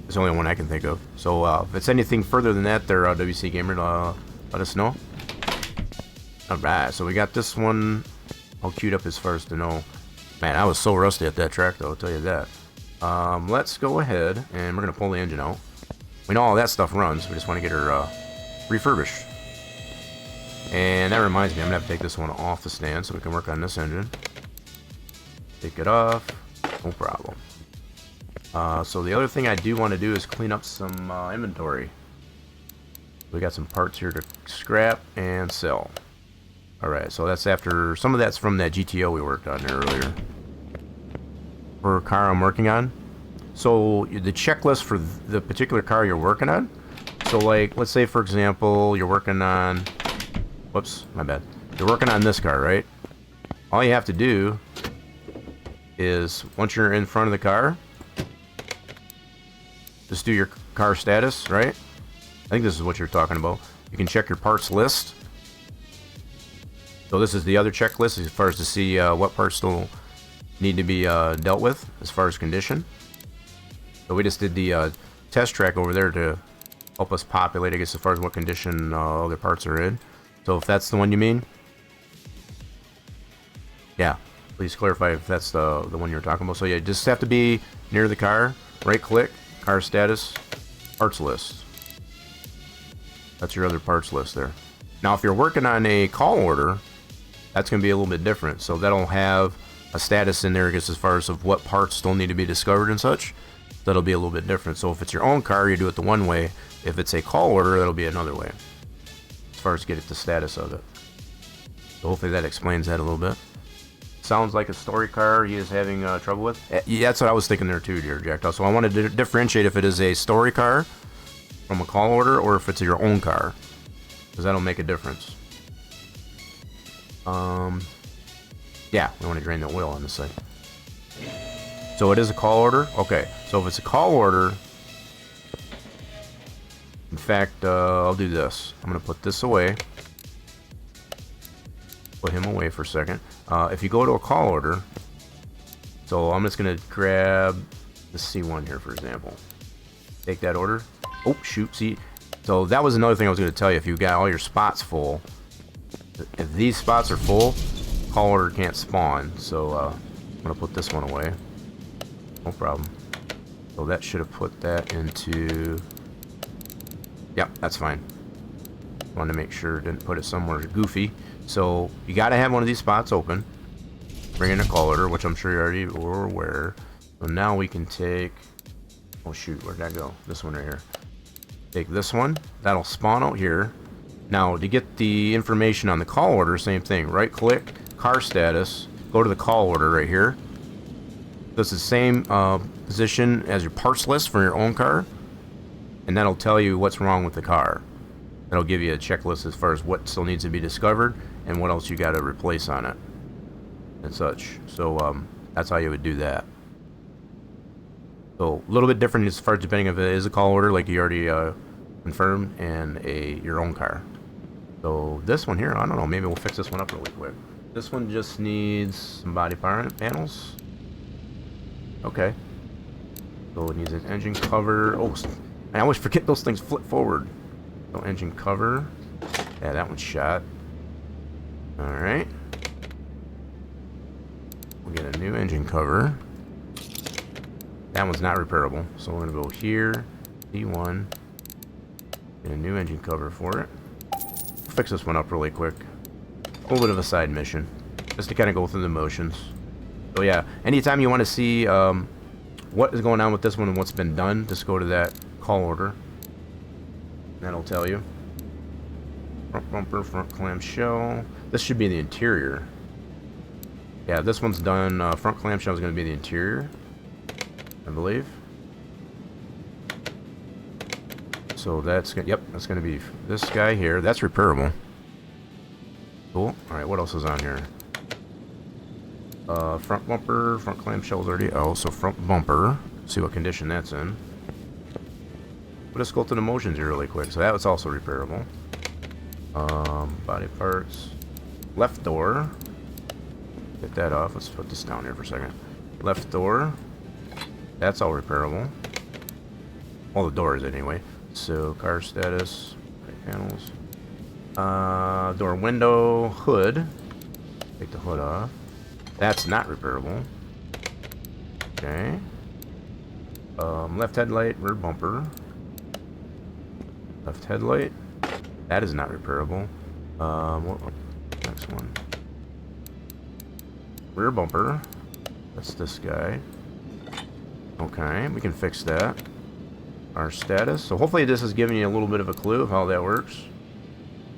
It's the only one I can think of. So if it's anything further than that, there, WC Gamer, let us know. Alright, so we got this one all queued up as far as to know. Man, I was so rusty at that track, though, I'll tell you that. Let's go ahead, and we're going to pull the engine out. We know all that stuff runs. We just want to get her refurbished. And that reminds me, I'm going to have to take this one off the stand so we can work on this engine. Take it off. No problem. So the other thing I do want to do is clean up some inventory. We got some parts here to scrap and sell. Alright, so that's after... Some of that's from that GTO we worked on earlier. For a car I'm working on. So the checklist for the particular car you're working on. So like, let's say for example, you're working on... Whoops, my bad. You're working on this car, right? All you have to do is, once you're in front of the car, just do your car status, right? I think this is what you're talking about. You can check your parts list. So this is the other checklist as far as to see what parts still need to be dealt with as far as condition. So we just did the test track over there to help us populate, I guess, as far as what condition other parts are in. So if that's the one you mean, yeah, please clarify if that's the one you're talking about. So yeah, just have to be near the car, right click, car status, parts list. That's your other parts list there. Now if you're working on a call order, that's going to be a little bit different. So that'll have a status in there, I guess, as far as of what parts still need to be discovered and such. That'll be a little bit different. So if it's your own car, you do it the one way. If it's a call order, that'll be another way, as far as get it the status of it. So hopefully that explains that a little bit. Sounds like a story car he is having trouble with. Yeah, that's what I was thinking there too, dear Jack. So I wanted to differentiate if it is a story car from a call order or if it's your own car, because that'll make a difference. Yeah, we want to drain the oil on this thing. So it is a call order? Okay, so if it's a call order, in fact, I'll do this. I'm going to put this away. Put him away for a second. If you go to a call order, so I'm just going to grab the C1 here, for example. Take that order. Oh, shoot, see. So that was another thing I was going to tell you. If you got all your spots full, if these spots are full, call order can't spawn. So I'm going to put this one away. No problem. So that should have put that into... Yep, that's fine. Wanted to make sure didn't put it somewhere goofy. So you got to have one of these spots open. Bring in a call order, which I'm sure you already were aware. So now we can take... Oh shoot, where'd that go? This one right here. Take this one. That'll spawn out here. Now to get the information on the call order, same thing. Right click, car status, go to the call order right here. This is the same position as your parts list for your own car. And that'll tell you what's wrong with the car. That'll give you a checklist as far as what still needs to be discovered and what else you got to replace on it and such. So that's how you would do that. So a little bit different as far as depending if it is a call order, like you already confirmed, and your own car. So this one here, I don't know, maybe we'll fix this one up really quick. This one just needs some body panels. Okay. So it needs an engine cover. Oh, I always forget those things flip forward. So engine cover. Yeah, that one's shot. Alright. We'll get a new engine cover. That one's not repairable. So we're going to go here. D1. Get a new engine cover for it. We'll fix this one up really quick. A little bit of a side mission. Just to kind of go through the motions. So yeah, anytime you want to see what is going on with this one and what's been done, just go to that call order. That'll tell you. Front bumper, front clamshell. This should be the interior. Yeah, this one's done. Front clamshell is going to be the interior, I believe. So that's gonna, yep, that's going to be this guy here. That's repairable. Cool. All right, what else is on here? Front bumper, front clamshell's already out, so front bumper. See what condition that's in. We'll just go through the motions here really quick. So that was also repairable. Body parts. Left door. Get that off. Let's put this down here for a second. Left door. That's all repairable. All the doors anyway. So car status, right panels. Door window, hood. Take the hood off. That's not repairable. Okay. Left headlight, rear bumper. Left headlight. That is not repairable. What next one? Rear bumper. That's this guy. Okay, we can fix that. Our status. So hopefully this is giving you a little bit of a clue of how that works.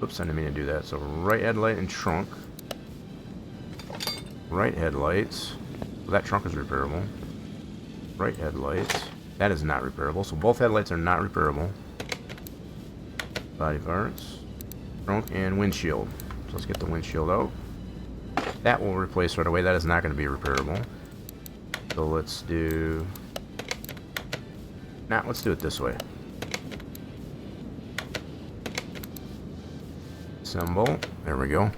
Oops, I didn't mean to do that. So right headlight and trunk. Right headlights. So that trunk is repairable. Right headlights. That is not repairable. So both headlights are not repairable. Body parts. Trunk and windshield. So let's get the windshield out. That will replace right away. That is not going to be repairable. So let's do... Nah, let's do it this way. Assemble. There we go.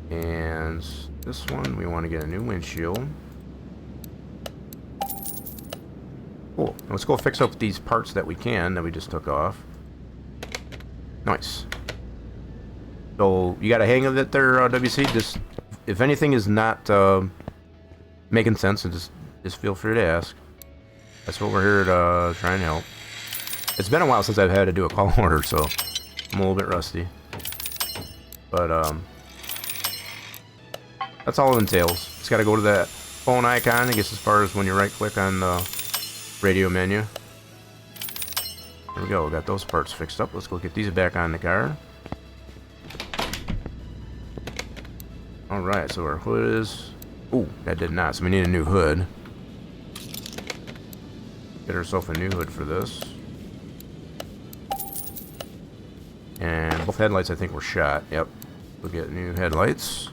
And this one, we want to get a new windshield. Cool. Now let's go fix up these parts that we can, that we just took off. Nice. So, you got a hang of it there, WC? Just, if anything is not making sense, and just feel free to ask. That's what we're here to try and help. It's been a while since I've had to do a call order, so I'm a little bit rusty. But, that's all it entails. It's got to go to that phone icon, I guess, as far as when you right-click on the radio menu. There we go. We got those parts fixed up. Let's go get these back on the car. Alright, so our hood is... Ooh, that did not. So we need a new hood. Get ourselves a new hood for this. And both headlights, I think, were shot. Yep. We'll get new headlights.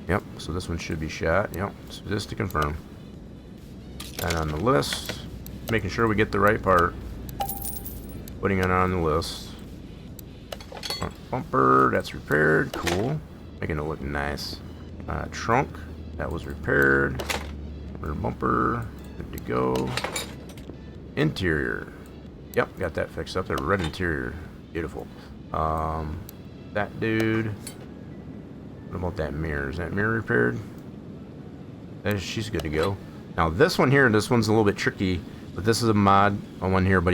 Yep, so this one should be shot. Yep, so just to confirm. And on the list, making sure we get the right part. Putting it on the list. Front bumper, that's repaired. Cool. Making it look nice. Trunk, that was repaired. Rear bumper, good to go. Interior. Yep, got that fixed up there. Red interior. Beautiful. That dude. What about that mirror? Is that mirror repaired? She's good to go. Now this one here, this one's a little bit tricky, but this is a mod on one here, but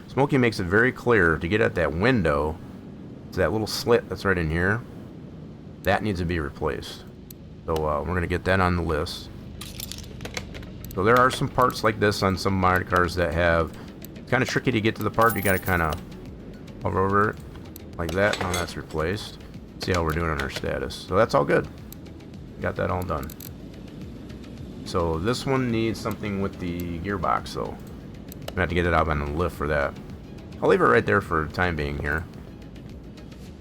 Smokey makes it very clear to get at that window. It's that little slit that's right in here. That needs to be replaced. So we're going to get that on the list. So there are some parts like this on some mod cars that have... It's kind of tricky to get to the part. You got to kind of hover over it like that. Now that's replaced. See how we're doing on our status. So that's all good. Got that all done. So this one needs something with the gearbox though. I'm gonna have to get it out on the lift for that. I'll leave it right there for the time being here.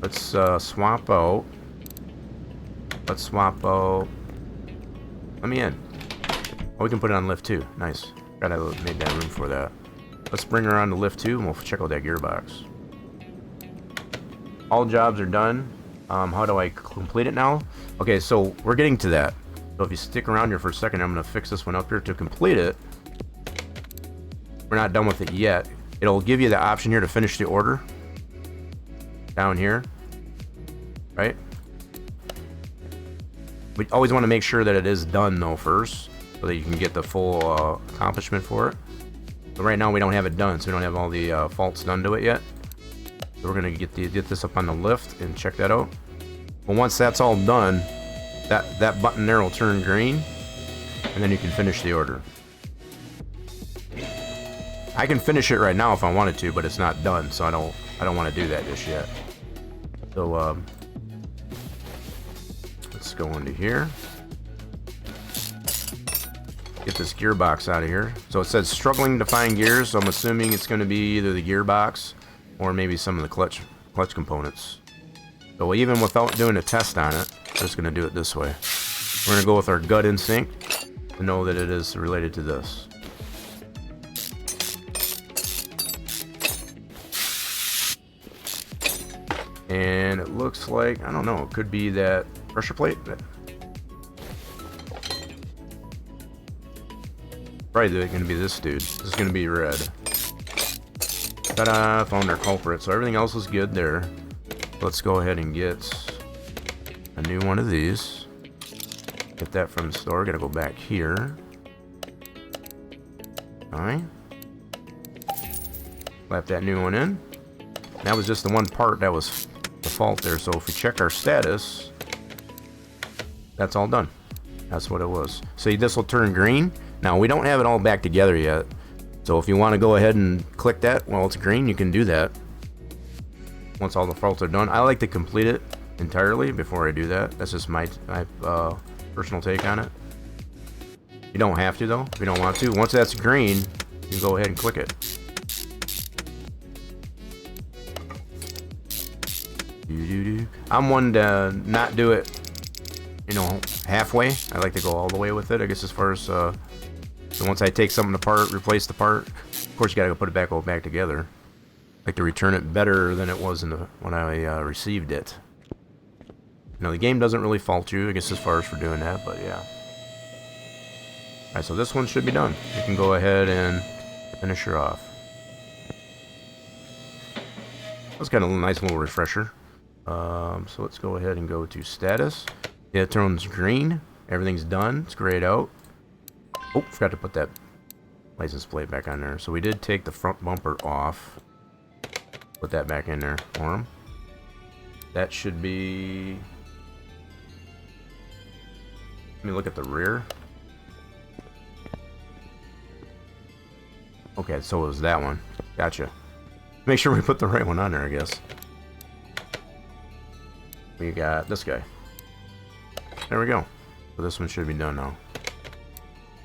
Let's swap out. Let's swap out. Let me in. Oh, we can put it on lift too. Nice. Gotta make that room for that. Let's bring her on to lift 2 and we'll check out that gearbox. All jobs are done. How do I complete it now? Okay, so we're getting to that. So if you stick around here for a second, I'm going to fix this one up here to complete it. We're not done with it yet. It'll give you the option here to finish the order. Down here. Right? We always want to make sure that it is done though first, so that you can get the full accomplishment for it. But right now we don't have it done, so we don't have all the faults done to it yet. So we're going to get this up on the lift and check that out. But once that's all done, that button there will turn green, and then you can finish the order. I can finish it right now if I wanted to, but it's not done, so I don't want to do that just yet. So let's go into here. Get this gearbox out of here. So it says struggling to find gears, so I'm assuming it's going to be either the gearbox or maybe some of the clutch components. So even without doing a test on it, we're just going to do it this way. We're going to go with our gut instinct to know that it is related to this. And it looks like, I don't know, it could be that pressure plate. Probably going to be this dude. This is going to be red. Ta-da! Found our culprit. So everything else is good there. Let's go ahead and get a new one of these. Get that from the store. Gotta go back here. Alright. Slap that new one in. That was just the one part that was the fault there. So if we check our status, that's all done. That's what it was. See, this will turn green. Now, we don't have it all back together yet. So if you want to go ahead and click that while it's green, you can do that. Once all the faults are done. I like to complete it entirely before I do that. That's just my personal take on it. You don't have to, though, if you don't want to. Once that's green, you can go ahead and click it. I'm one to not do it, you know, halfway. I like to go all the way with it, I guess, as far as so once I take something apart, replace the part, of course you gotta go put it all back together. I like to return it better than it was when I received it. You know, the game doesn't really fault you, I guess, as far as for doing that, but yeah. Alright, so this one should be done. You can go ahead and finish her off. That's kind of a nice little refresher. So let's go ahead and go to status. Yeah, it turns green. Everything's done. It's grayed out. Oh, forgot to put that license plate back on there. So we did take the front bumper off. Put that back in there for him. That should be... Let me look at the rear. Okay, so it was that one. Gotcha. Make sure we put the right one on there, I guess. We got this guy. There we go. So this one should be done now.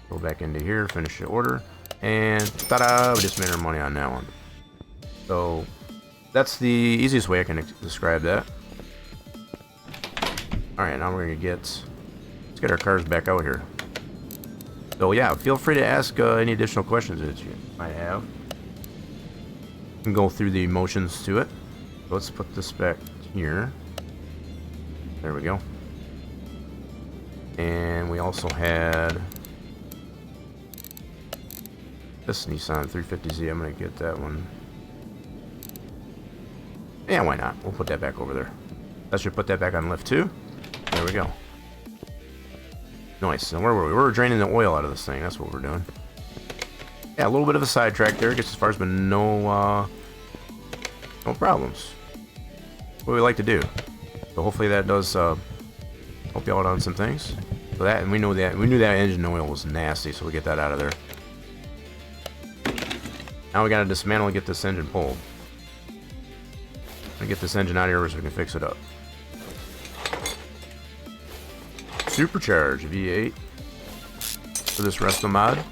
Go back into here, finish the order, and ta-da! We just made our money on that one. So that's the easiest way I can describe that. All right, now we're gonna let's get our cars back out here. So yeah, feel free to ask any additional questions that you might have. You can go through the motions to it. So let's put this back here. There we go. And we also had this Nissan 350Z. I'm going to get that one. Yeah, why not? We'll put that back over there. That should put that back on lift 2. There we go. Nice. And where were we? We were draining the oil out of this thing. That's what we're doing. Yeah, a little bit of a sidetrack there. Gets as far as, but no problems. What we like to do. So hopefully that does help you out on some things. So that, and we knew that engine oil was nasty, so we get that out of there. Now we got to dismantle and get this engine pulled. And get this engine out of here so we can fix it up. Supercharged V8 for this Restomod.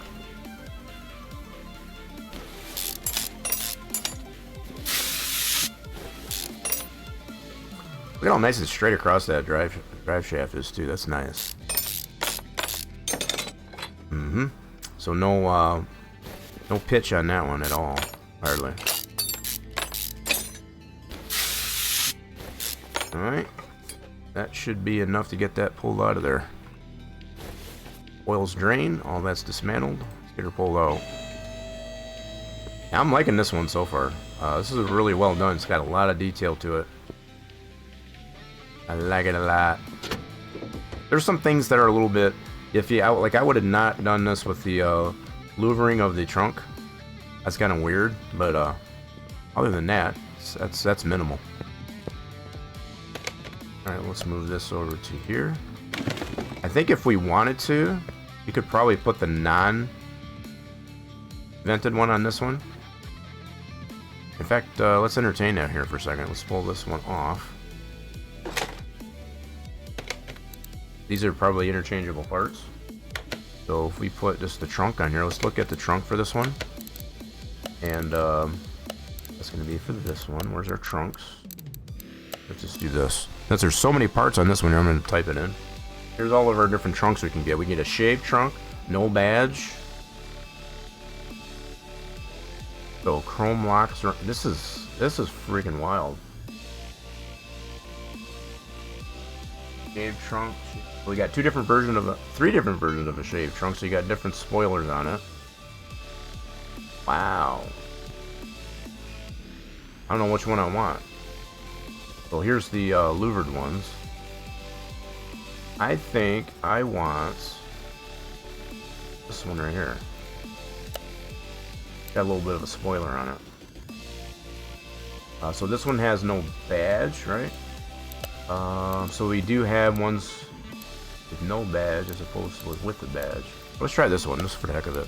Look at how nice and straight across that drive shaft is too. That's nice. So no pitch on that one at all, hardly. All right, that should be enough to get that pulled out of there. Oil's drained, all that's dismantled. Let's get her pulled out. I'm liking this one so far. This is really well done. It's got a lot of detail to it. I like it a lot. There's some things that are a little bit iffy. I would have not done this with the louvering of the trunk. That's kind of weird, but other than that, that's minimal. All right, let's move this over to here. I think if we wanted to, you could probably put the non-vented one on this one. In fact, let's entertain that here for a second. Let's pull this one off. These are probably interchangeable parts. So if we put just the trunk on here, let's look at the trunk for this one. And that's going to be for this one. Where's our trunks? Let's just do this. Since there's so many parts on this one here, I'm going to type it in. Here's all of our different trunks we can get. We can get a shaved trunk, no badge. So chrome locks. This is freaking wild. Shaved trunk. We got three different versions of a shaved trunk, so you got different spoilers on it. Wow. I don't know which one I want. So here's the louvered ones. I think I want this one right here. Got a little bit of a spoiler on it. So this one has no badge, right? So we do have ones with no badge as opposed to with the badge. Let's try this one, just for the heck of it.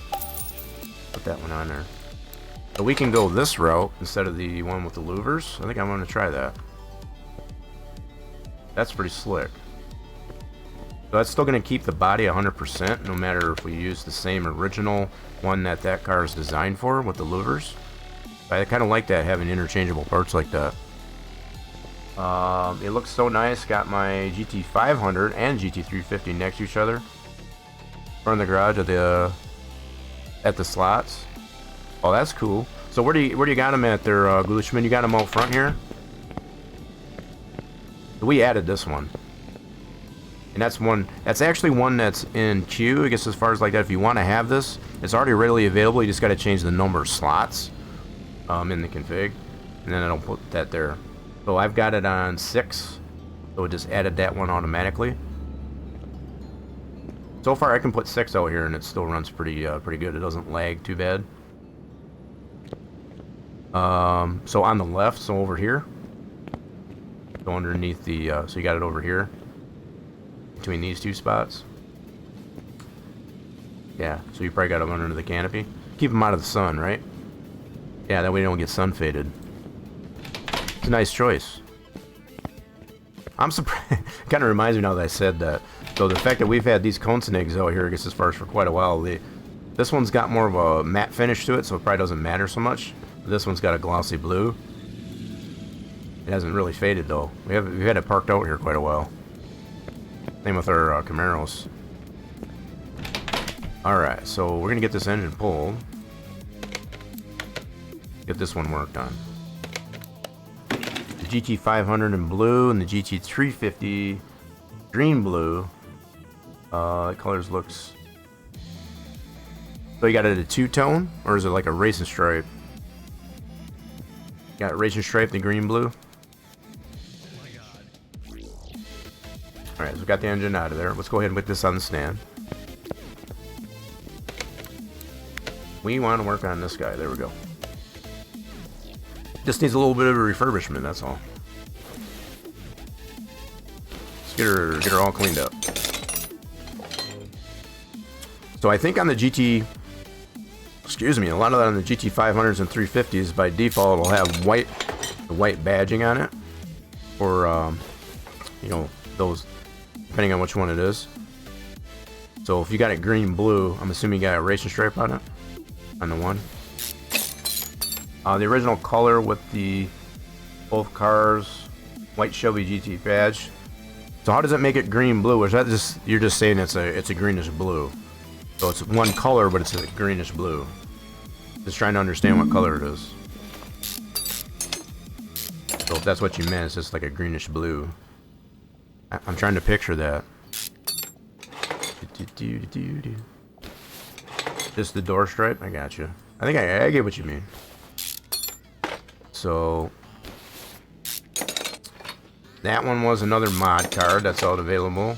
Put that one on there. So we can go this route instead of the one with the louvers. I think I'm going to try that. That's pretty slick. So that's still going to keep the body 100%, no matter if we use the same original one that car is designed for with the louvers. I kind of like that, having interchangeable parts like that. It looks so nice. Got my GT500 and GT350 next to each other. Front of the garage at the slots. Oh, that's cool. So where do you got them at there, Glushman? You got them out front here? We added this one. And that's actually one that's in queue, I guess, as far as like that. If you want to have this, it's already readily available. You just got to change the number of slots in the config, and then it'll put that there. So I've got it on 6, so it just added that one automatically. So far I can put 6 out here and it still runs pretty good. It doesn't lag too bad. So on the left, so over here, go underneath the so you got it over here between these two spots. Yeah, so you probably got them under the canopy. Keep them out of the sun, right? Yeah, that way you don't get sun faded. It's a nice choice. I'm surprised. Kind of reminds me now that I said that. So the fact that we've had these Koenigs out here, I guess, as far as for quite a while. This one's got more of a matte finish to it, so it probably doesn't matter so much. This one's got a glossy blue. It hasn't really faded though. We've had it parked out here quite a while. Same with our Camaros. Alright, so we're going to get this engine pulled. Get this one worked on. The GT500 in blue and the GT350 green blue. The colors looks... So you got it a two-tone? Or is it like a racing stripe? Got a racing stripe, the green blue. Alright, so we got the engine out of there. Let's go ahead and put this on the stand. We want to work on this guy. There we go. Just needs a little bit of a refurbishment, that's all. Let's get her all cleaned up. So I think on the GT... Excuse me, a lot of that on the GT500s and 350s, by default, will have the white badging on it. Or, you know, those... Depending on which one it is. So if you got it green-blue, I'm assuming you got a racing stripe on it. On the one. The original color with both cars, white Chevy GT badge. So how does it make it green-blue? Is that just, you're just saying it's a greenish blue? So it's one color, but it's a greenish blue. Just trying to understand what color it is. So if that's what you meant, it's just like a greenish blue. I'm trying to picture that. Just the door stripe? I got you. I think I get what you mean. So that one was another mod card that's out available.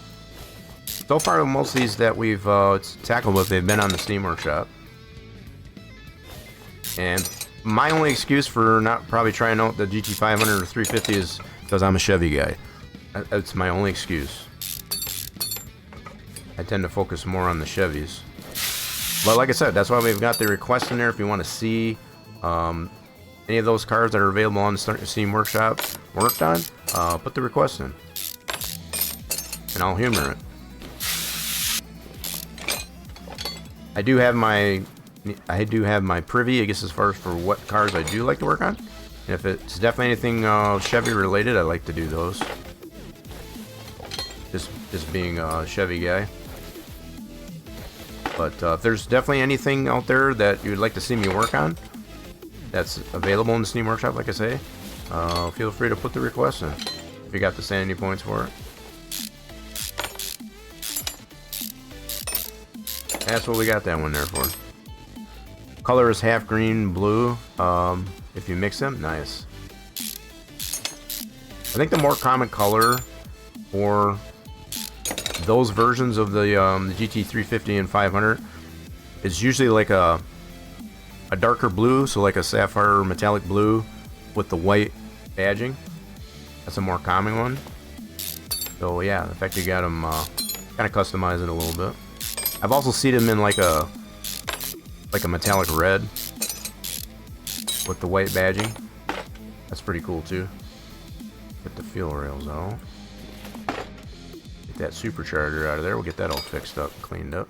So far, most of these that we've tackled with, they've been on the Steam Workshop. And my only excuse for not probably trying out the GT500 or 350 is because I'm a Chevy guy. That's my only excuse. I tend to focus more on the Chevys. But like I said, that's why we've got the request in there. If you want to see any of those cars that are available on the Steam Workshop worked on, put the request in. And I'll humor it. I do have my privy, I guess, as far as for what cars I do like to work on. And if it's definitely anything Chevy related, I like to do those. Just being a Chevy guy. But if there's definitely anything out there that you would like to see me work on, that's available in the Steam Workshop, like I say, feel free to put the request in. If you got the sanity points for it. That's what we got that one there for. Color is half green, blue. If you mix them, nice. I think the more common color for those versions of the GT350 and 500 is usually like a darker blue, so like a sapphire metallic blue with the white badging. That's a more common one. So yeah, the fact you got them kind of customize it a little bit. I've also seen them in like a metallic red with the white badging. That's pretty cool too. Get the fuel rails out. Get that supercharger out of there. We'll get that all fixed up, cleaned up.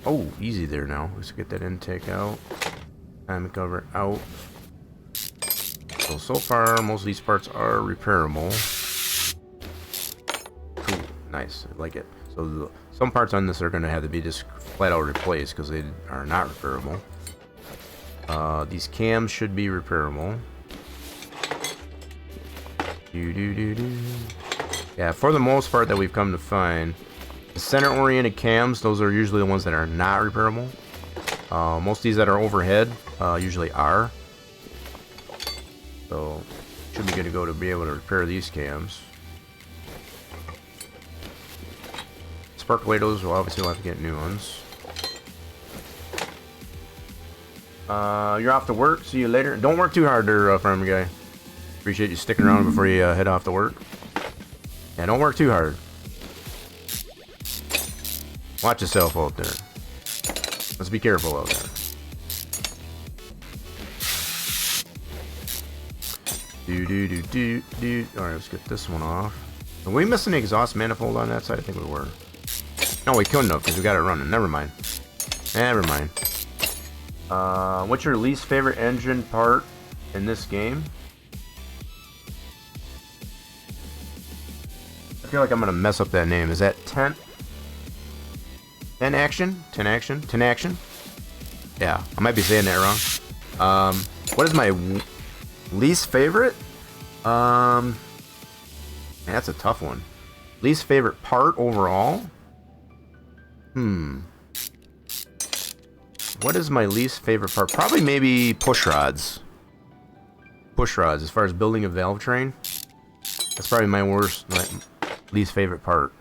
Oh, easy there now. Let's get that intake out. Timing cover out. So far, most of these parts are repairable. Cool, nice, I like it. So some parts on this are going to have to be just flat out replaced because they are not repairable. These cams should be repairable. Yeah, for the most part that we've come to find, the center-oriented cams, those are usually the ones that are not repairable. Most of these that are overhead usually are. So, should be good to go to be able to repair these cams. Sparkulators will obviously have to get new ones. You're off to work. See you later. Don't work too hard there, farm guy. Appreciate you sticking around before you head off to work. Yeah, don't work too hard. Watch yourself out there. Let's be careful out there. Alright, let's get this one off. Are we missing the exhaust manifold on that side? I think we were. No, we couldn't have because we got it running. Never mind. Never mind. What's your least favorite engine part in this game? I feel like I'm gonna mess up that name. Is that 10 action? 10 action? 10 action? Yeah, I might be saying that wrong. What is my least favorite? Man, that's a tough one. Least favorite part overall? What is my least favorite part? Probably maybe push rods. Push rods, as far as building a valve train. That's probably my worst, my least favorite part.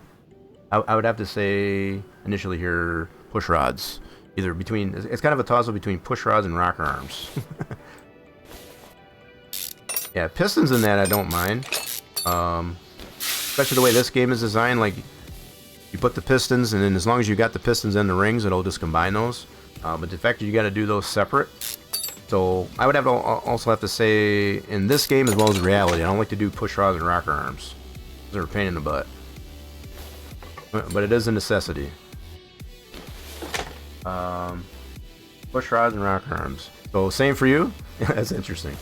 I would have to say, initially here, push rods. Either between, it's kind of a toss-up between push rods and rocker arms. Yeah, pistons in that I don't mind. Especially the way this game is designed, like, you put the pistons, and then as long as you got the pistons and the rings, it'll just combine those. But the fact that you got to do those separate. So I would have to also have to say, in this game as well as reality, I don't like to do push rods and rocker arms. Those are a pain in the butt. But it is a necessity. Push rods and rocker arms. So same for you? That's interesting.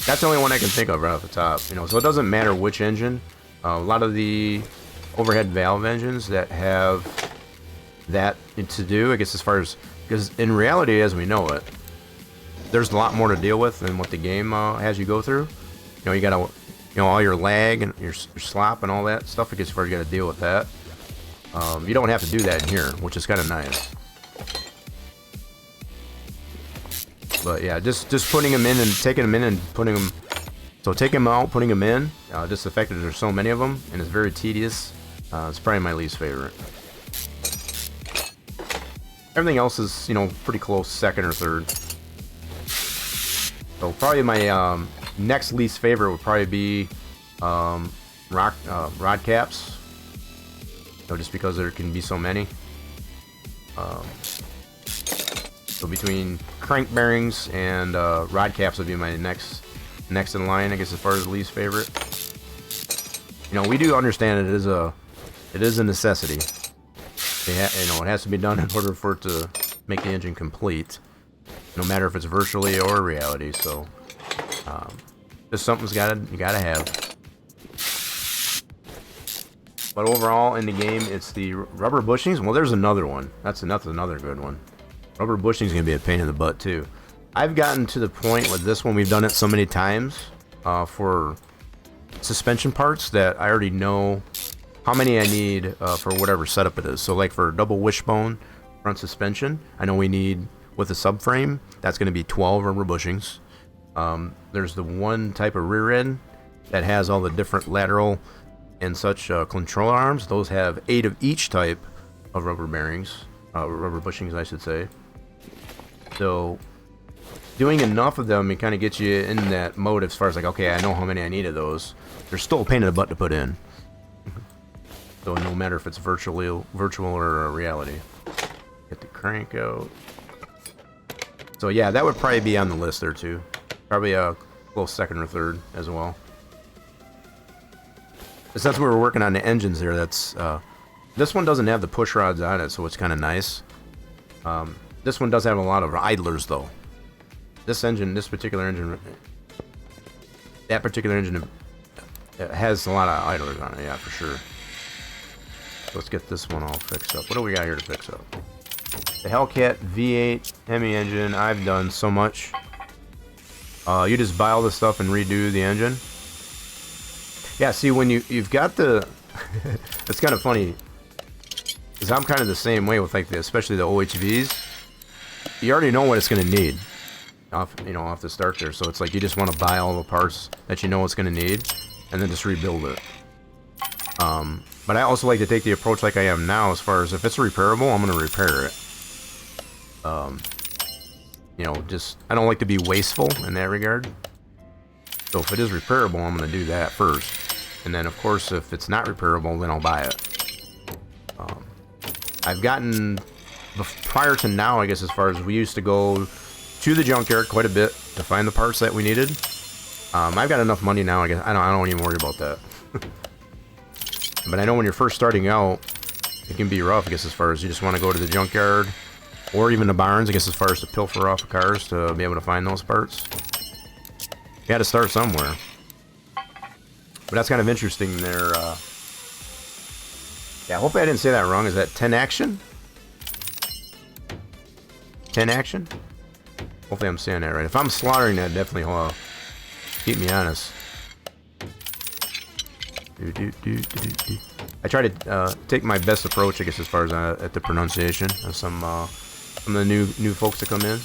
That's the only one I can think of right off the top. You know, so it doesn't matter which engine. A lot of the overhead valve engines that have that to do, I guess, as far as, because in reality, as we know it, there's a lot more to deal with than what the game has you go through. You know, you gotta, you know, all your lag and your slop and all that stuff. I guess, as far as you gotta deal with that. You don't have to do that in here, which is kind of nice. But yeah, just putting them in and taking them in and putting them. So taking them out, putting them in. Just the fact that there's so many of them and it's very tedious. It's probably my least favorite. Everything else is, you know, pretty close, second or third. So probably my next least favorite would probably be rod caps. You know, just because there can be so many. So between crank bearings and rod caps would be my next in line, I guess, as far as the least favorite. You know, we do understand it is a necessity. You know, it has to be done in order for it to make the engine complete, no matter if it's virtually or reality. So, just something's you gotta have. But overall, in the game, it's the rubber bushings. Well, there's another one. That's another good one. Rubber bushing is going to be a pain in the butt too. I've gotten to the point with this one, we've done it so many times for suspension parts that I already know how many I need for whatever setup it is. So like for double wishbone front suspension, I know we need, with a subframe, that's going to be 12 rubber bushings. There's the one type of rear end that has all the different lateral and such control arms. Those have 8 of each type of rubber bearings, rubber bushings I should say. So doing enough of them, it kind of gets you in that mode as far as like, okay, I know how many I need of those. They're still a pain in the butt to put in. So no matter if it's virtual or reality. Get the crank out. So yeah, that would probably be on the list there too. Probably a close second or third as well. Since we were working on the engines there, that's this one doesn't have the push rods on it, so it's kind of nice. This one does have a lot of idlers though. This engine, that particular engine has a lot of idlers on it, yeah, for sure. Let's get this one all fixed up. What do we got here to fix up? The Hellcat V8 Hemi engine. I've done so much. You just buy all this stuff and redo the engine. Yeah, see, when you've got the... it's kind of funny, because I'm kind of the same way with like especially the OHVs. You already know what it's going to need off the start there. So it's like you just want to buy all the parts that you know it's going to need and then just rebuild it. But I also like to take the approach like I am now, as far as if it's repairable, I'm going to repair it. You know, just, I don't like to be wasteful in that regard. So if it is repairable, I'm going to do that first. And then, of course, if it's not repairable, then I'll buy it. I've gotten, prior to now, I guess, as far as we used to go to the junkyard quite a bit to find the parts that we needed. I've got enough money now, I guess, I don't even worry about that. But I know when you're first starting out, it can be rough, I guess, as far as you just want to go to the junkyard or even the barns, I guess, as far as to pilfer off the cars to be able to find those parts. You got to start somewhere. But that's kind of interesting there. Yeah, hopefully I didn't say that wrong. Is that 10 action? 10 action? Hopefully I'm saying that right. If I'm slaughtering that, definitely keep me honest. I try to take my best approach, I guess, as far as at the pronunciation of some of the new folks that come in,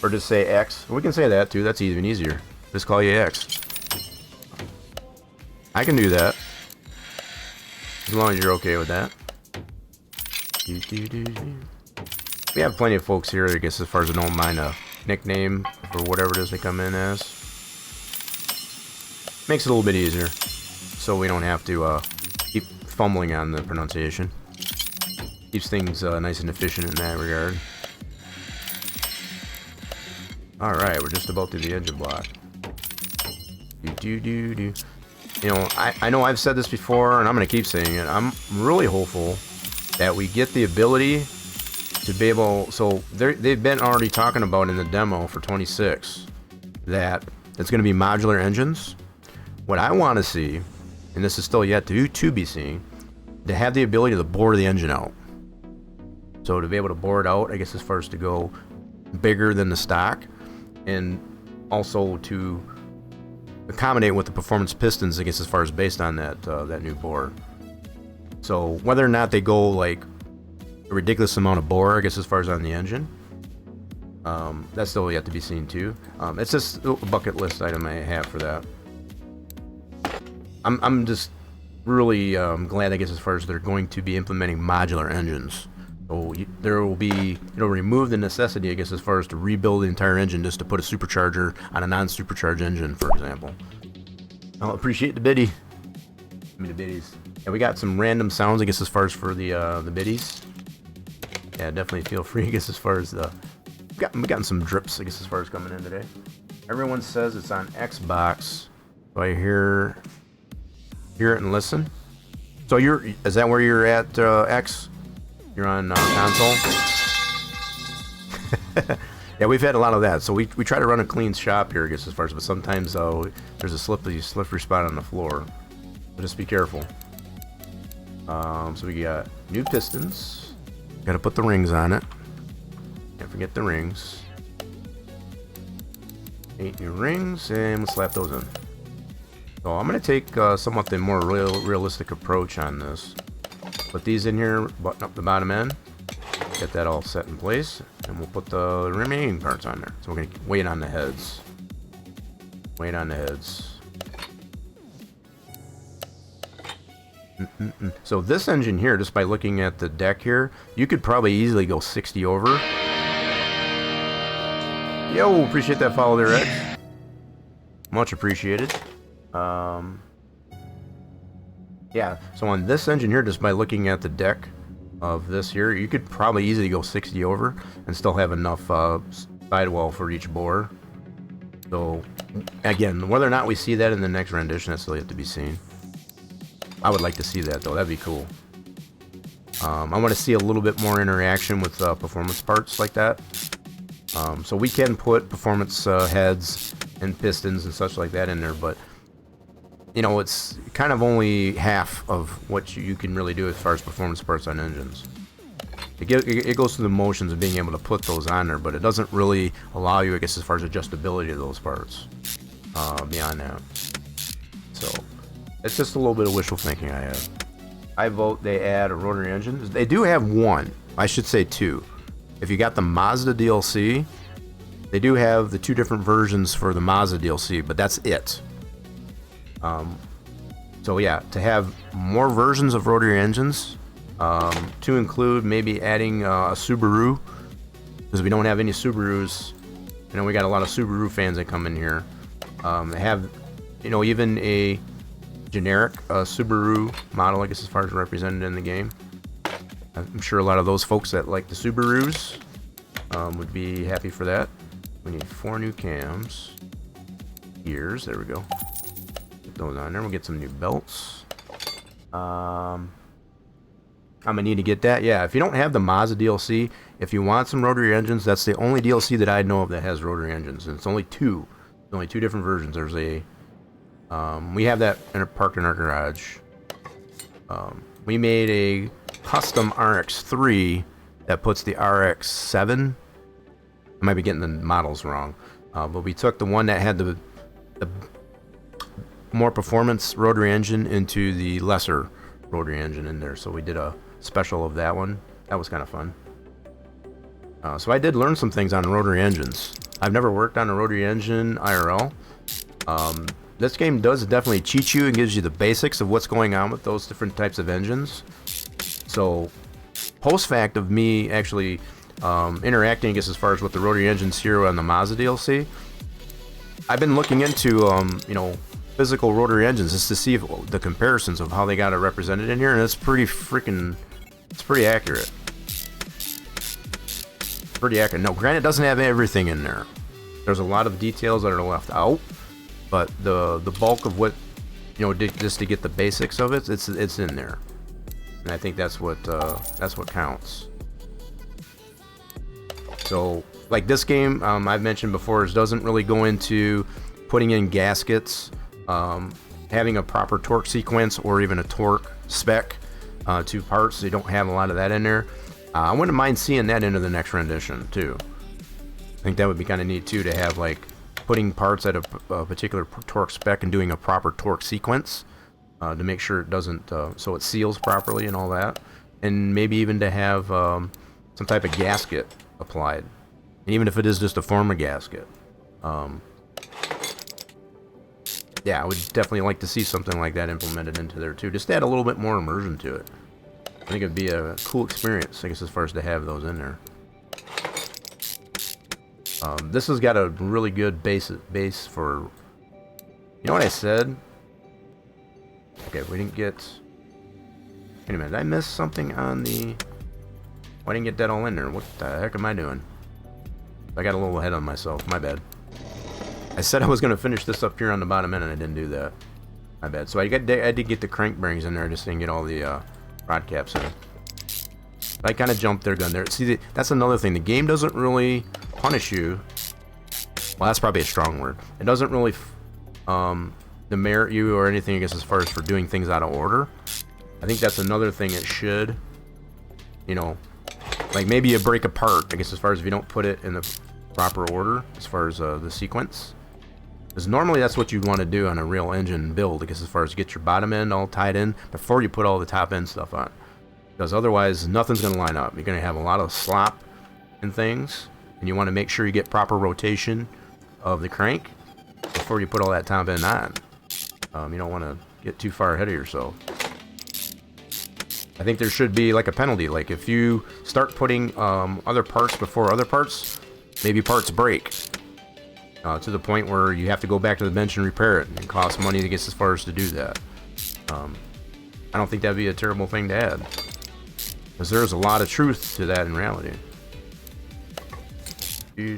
or just say X. We can say that too. That's even easier. Just call you X. I can do that as long as you're okay with that. We have plenty of folks here, I guess, as far as I don't mind a nickname for whatever it is they come in as. Makes it a little bit easier, so we don't have to keep fumbling on the pronunciation. Keeps things nice and efficient in that regard. Alright, we're just about to the engine block. You know, I know I've said this before, and I'm going to keep saying it. I'm really hopeful that we get the ability to be able... So, they've been already talking about in the demo for 26 that it's going to be modular engines. What I want to see, and this is still yet to be seen, to have the ability to bore the engine out. So to be able to bore it out, I guess, as far as to go bigger than the stock, and also to accommodate with the performance pistons, I guess, as far as based on that that new bore. So whether or not they go like a ridiculous amount of bore, I guess, as far as on the engine, that's still yet to be seen too. It's just a bucket list item I have for that. I'm just really glad, I guess, as far as they're going to be implementing modular engines. So there will be, it'll remove the necessity, I guess, as far as to rebuild the entire engine just to put a supercharger on a non-supercharged engine, for example. I'll appreciate the biddy. I mean, the biddies. Yeah, we got some random sounds, I guess, as far as for the biddies. Yeah, definitely feel free, I guess, as far as the... We've gotten some drips, I guess, as far as coming in today. Everyone says it's on Xbox. So I hear it and listen. So is that where you're at, X? You're on console? Yeah, we've had a lot of that. So we try to run a clean shop here, I guess, as far as, but sometimes there's a slippery spot on the floor. So just be careful. So we got new pistons. Gotta put the rings on it. Can't forget the rings. 8 new rings, and we'll slap those in. So I'm gonna take somewhat the more realistic approach on this. Put these in here, button up the bottom end, get that all set in place, and we'll put the remaining parts on there. So we're gonna wait on the heads. Wait on the heads. So this engine here, just by looking at the deck here, you could probably easily go 60 over. Yo, appreciate that follow there, Ed. Much appreciated. Yeah, so on this engine here, just by looking at the deck of this here, you could probably easily go 60 over and still have enough sidewall for each bore. So, again, whether or not we see that in the next rendition, that's still yet to be seen. I would like to see that, though. That'd be cool. I want to see a little bit more interaction with performance parts like that. So we can put performance heads and pistons and such like that in there, but you know, it's kind of only half of what you can really do as far as performance parts on engines. It goes through the motions of being able to put those on there, but it doesn't really allow you, I guess, as far as adjustability of those parts beyond that. So it's just a little bit of wishful thinking I have. I vote they add a rotary engine. They do have one, I should say two. If you got the Mazda DLC, they do have the 2 different versions for the Mazda DLC, but that's it. So yeah, to have more versions of rotary engines, to include maybe adding a Subaru, because we don't have any Subarus. You know, we got a lot of Subaru fans that come in here. Have, you know, even a generic Subaru model, I guess, as far as represented in the game. I'm sure a lot of those folks that like the Subarus would be happy for that. We need 4 new cams. Gears, there we go. Put those on there. We'll get some new belts. I'm gonna need to get that. Yeah, if you don't have the Mazda DLC, if you want some rotary engines, that's the only DLC that I know of that has rotary engines, and it's only 2. There's only 2 different versions. There's a we have that parked in our garage. We made a custom RX-3 that puts the RX-7. I might be getting the models wrong, but we took the one that had the more performance rotary engine into the lesser rotary engine in there. So we did a special of that one. That was kind of fun. So I did learn some things on rotary engines. I've never worked on a rotary engine IRL. This game does definitely cheat you and gives you the basics of what's going on with those different types of engines. So, post fact of me actually interacting, I guess, as far as with the rotary engines here on the Mazda DLC, I've been looking into, you know, physical rotary engines just to see if, the comparisons of how they got it represented in here, and it's pretty accurate. Pretty accurate. No, granted, it doesn't have everything in there. There's a lot of details that are left out, but the bulk of what, you know, just to get the basics of it, it's in there. And I think that's what counts. So, like this game, I've mentioned before, is doesn't really go into putting in gaskets, having a proper torque sequence, or even a torque spec to parts. They don't have a lot of that in there. I wouldn't mind seeing that into the next rendition too. I think that would be kind of neat too, to have like putting parts at a particular torque spec and doing a proper torque sequence. To make sure it doesn't, so it seals properly and all that, and maybe even to have some type of gasket applied, and even if it is just a form of gasket. Yeah, I would definitely like to see something like that implemented into there too, just to add a little bit more immersion to it. I think it'd be a cool experience, I guess, as far as to have those in there. This has got a really good base for, you know what I said? Okay, we didn't get... Wait a minute, did I miss something on the... Why didn't get that all in there? What the heck am I doing? I got a little ahead on myself, my bad. I said I was going to finish this up here on the bottom end, and I didn't do that. My bad. So I did get the crank bearings in there, I just didn't get all the rod caps in. I kind of jumped their gun there. See, that's another thing. The game doesn't really punish you. Well, that's probably a strong word. It doesn't really... demerit you or anything, I guess, as far as for doing things out of order. I think that's another thing it should, you know, like maybe you break apart, I guess, as far as if you don't put it in the proper order, as far as the sequence. Because normally that's what you want to do on a real engine build, I guess, as far as get your bottom end all tied in before you put all the top end stuff on. Because otherwise, nothing's going to line up. You're going to have a lot of slop and things, and you want to make sure you get proper rotation of the crank before you put all that top end on. You don't want to get too far ahead of yourself. I think there should be like a penalty. Like if you start putting other parts before other parts, maybe parts break to the point where you have to go back to the bench and repair it. And it costs money to get as far as to do that. I don't think that'd be a terrible thing to add, because there's a lot of truth to that in reality. Do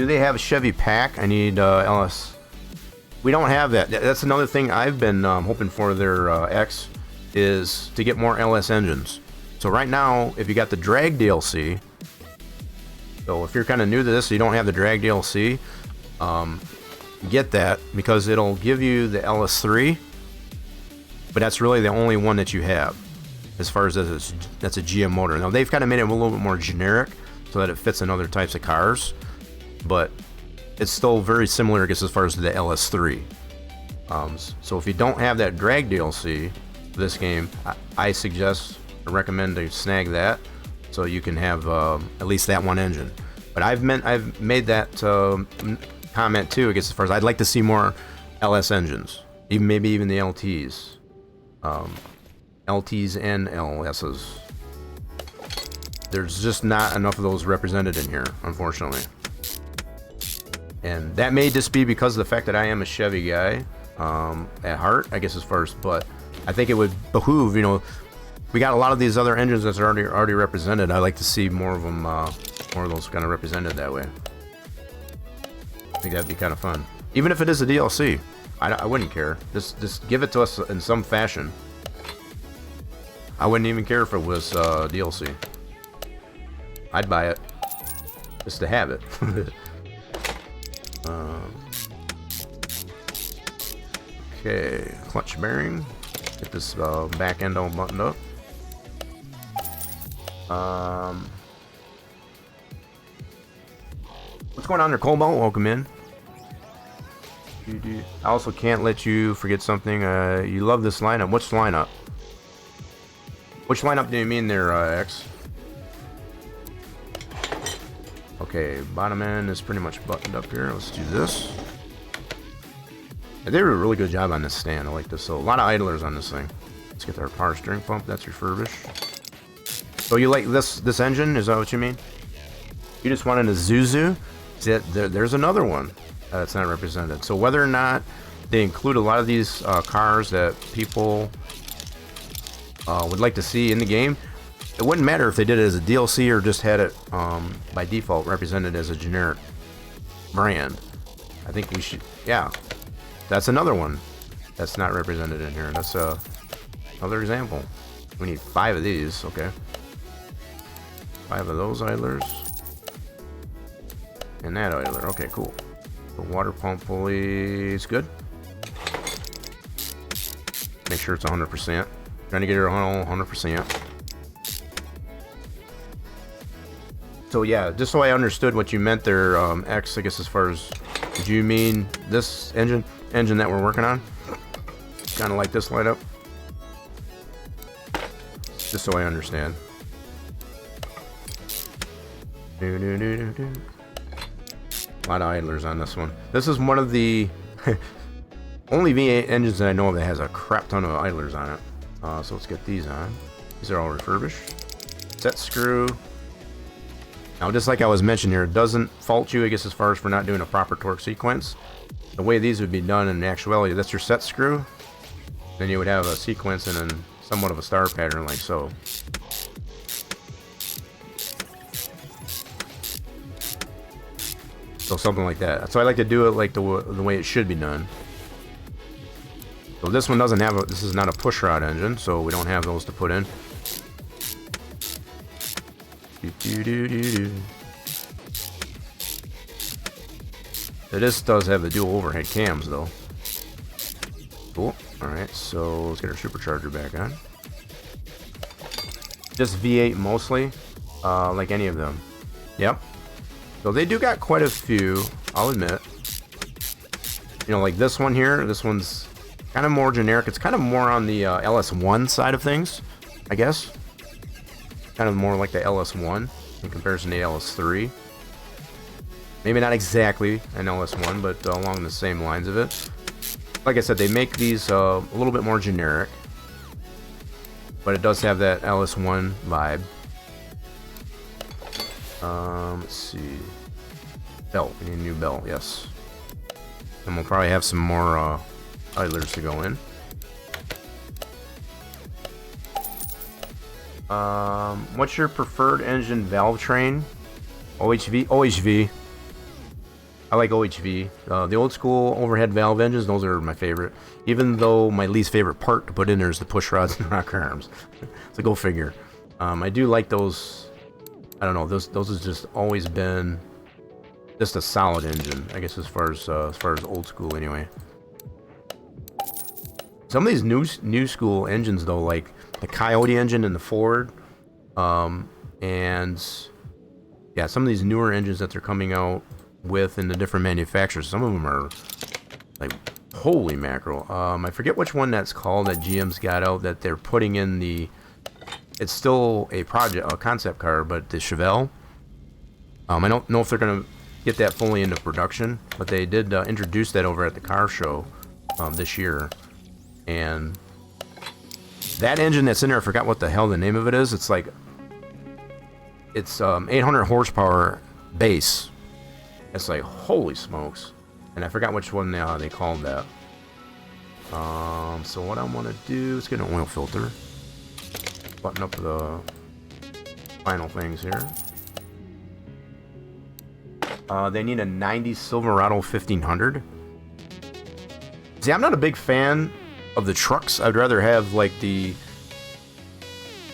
they have a Chevy pack? I need LS. We don't have that. That's another thing I've been hoping for their X, is to get more LS engines. So right now, if you got the drag DLC, so if you're kind of new to this, you don't have the drag DLC, get that, because it'll give you the LS3, but that's really the only one that you have, as far as that's a GM motor. Now they've kind of made it a little bit more generic so that it fits in other types of cars, but it's still very similar, I guess, as far as the LS3. So if you don't have that drag DLC for this game, I suggest or recommend to snag that, so you can have at least that one engine. But I've made that comment too, I guess, as far as I'd like to see more LS engines, maybe even the LTs, LTs and LSs. There's just not enough of those represented in here, unfortunately. And that may just be because of the fact that I am a Chevy guy at heart, I guess, as first. But I think it would behoove, we got a lot of these other engines that are already represented. I like to see more of them, more of those kind of represented that way. I think that'd be kind of fun, even if it is a DLC. I wouldn't care. Just give it to us in some fashion. I wouldn't even care if it was DLC. I'd buy it just to have it. Okay, clutch bearing. Get this back end all buttoned up. What's going on there, Cobalt? Welcome in. I also can't let you forget something. You love this lineup. Which lineup? Which lineup do you mean there, X? Okay, bottom end is pretty much buttoned up here. Let's do this. They did a really good job on this stand. I like this. So a lot of idlers on this thing. Let's get our power steering pump. That's refurbished. So you like this engine? Is that what you mean? You just wanted a Zuzu? See, there's another one that's not represented. So whether or not they include a lot of these cars that people would like to see in the game, it wouldn't matter if they did it as a DLC or just had it by default represented as a generic brand. I think we should, yeah. That's another one that's not represented in here. That's another example. We need 5 of these, okay. 5 of those idlers. And that idler, okay, cool. The water pump pulley is good. Make sure it's 100%. Trying to get it 100%. So yeah, just so I understood what you meant there, X, I guess, as far as, did you mean this engine that we're working on? Kind of like this light up? Just so I understand. A lot of idlers on this one. This is one of the only V8 engines that I know of that has a crap ton of idlers on it. So let's get these on. These are all refurbished. Set screw. Now, just like I was mentioning here, it doesn't fault you, I guess, as far as for not doing a proper torque sequence. The way these would be done in actuality, that's your set screw. Then you would have a sequence and then somewhat of a star pattern like so. So something like that. So I like to do it like the way it should be done. So this one doesn't have this is not a push rod engine, so we don't have those to put in. This does have the dual overhead cams though. Cool. Alright, so let's get our supercharger back on. Just V8 mostly, like any of them. Yep. So they do got quite a few, I'll admit. You know, like this one here, this one's kind of more generic. It's kind of more on the LS1 side of things, I guess. Kind of more like the LS1 in comparison to the LS3. Maybe not exactly an LS1, but along the same lines of it. Like I said, they make these a little bit more generic. But it does have that LS1 vibe. Let's see. Belt. We need a new belt, yes. And we'll probably have some more idlers to go in. What's your preferred engine valve train? OHV? OHV. I like OHV. The old school overhead valve engines, those are my favorite. Even though my least favorite part to put in there is the push rods and rocker arms. So go figure. I do like those. I don't know. Those has just always been just a solid engine, I guess, as far as old school anyway. Some of these new school engines though, like the Coyote engine and the Ford, and yeah, some of these newer engines that they're coming out with in the different manufacturers, some of them are like holy mackerel. I forget which one that's called that GM's got out that they're putting in the. It's still a concept car, but the Chevrolet. I don't know if they're gonna get that fully into production, but they did introduce that over at the car show this year, and that engine that's in there, I forgot what the hell the name of it is. It's like it's 800 horsepower base. It's like holy smokes, and I forgot which one they called that. So what I want to do is get an oil filter, button up the final things here. They need a 90 Silverado 1500. See, I'm not a big fan of the trucks. I'd rather have like the,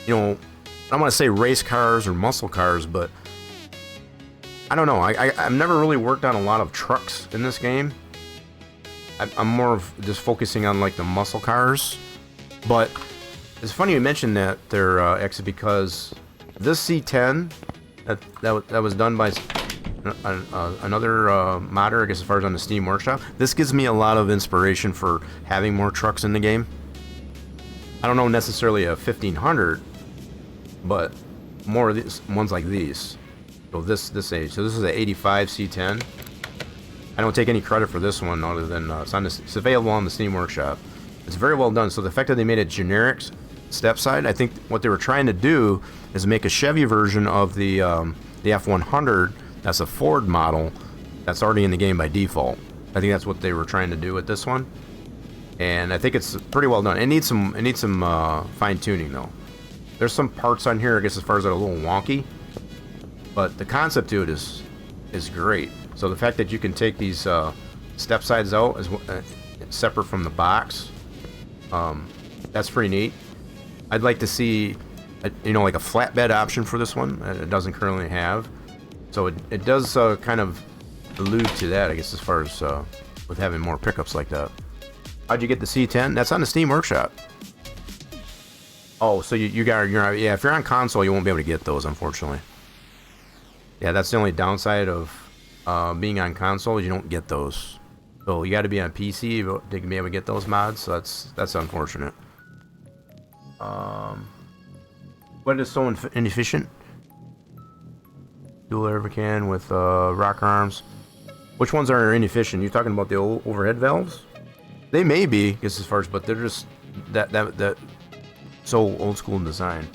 you know, I don't want to say race cars or muscle cars, but I don't know. I've never really worked on a lot of trucks in this game. I'm more of just focusing on like the muscle cars. But it's funny you mentioned that there, actually, because this C10 that was done by another modder, I guess, as far as on the Steam Workshop. This gives me a lot of inspiration for having more trucks in the game. I don't know necessarily a 1500, but more of these ones like these. So this age. So this is an 85 C10. I don't take any credit for this one other than it's available on the Steam Workshop. It's very well done. So the fact that they made it generic step side, I think what they were trying to do is make a Chevy version of the F100. That's a Ford model that's already in the game by default. I think that's what they were trying to do with this one, and I think it's pretty well done. It needs some fine tuning though. There's some parts on here, I guess, as far as that, are a little wonky, but the concept to it is great. So the fact that you can take these step sides out as separate from the box, that's pretty neat. I'd like to see, you know, like a flatbed option for this one. It doesn't currently have. So it does kind of allude to that, I guess, as far as with having more pickups like that. How'd you get the C10? That's on the Steam Workshop. Oh, so yeah, if you're on console, you won't be able to get those, unfortunately. Yeah, that's the only downside of being on console. You don't get those. So you got to be on PC to be able to get those mods. So that's unfortunate. But it is so inefficient. Dual air can with rocker arms. Which ones are inefficient? You talking about the old overhead valves? They may be, I guess, as far as, but they're just that so old school in design.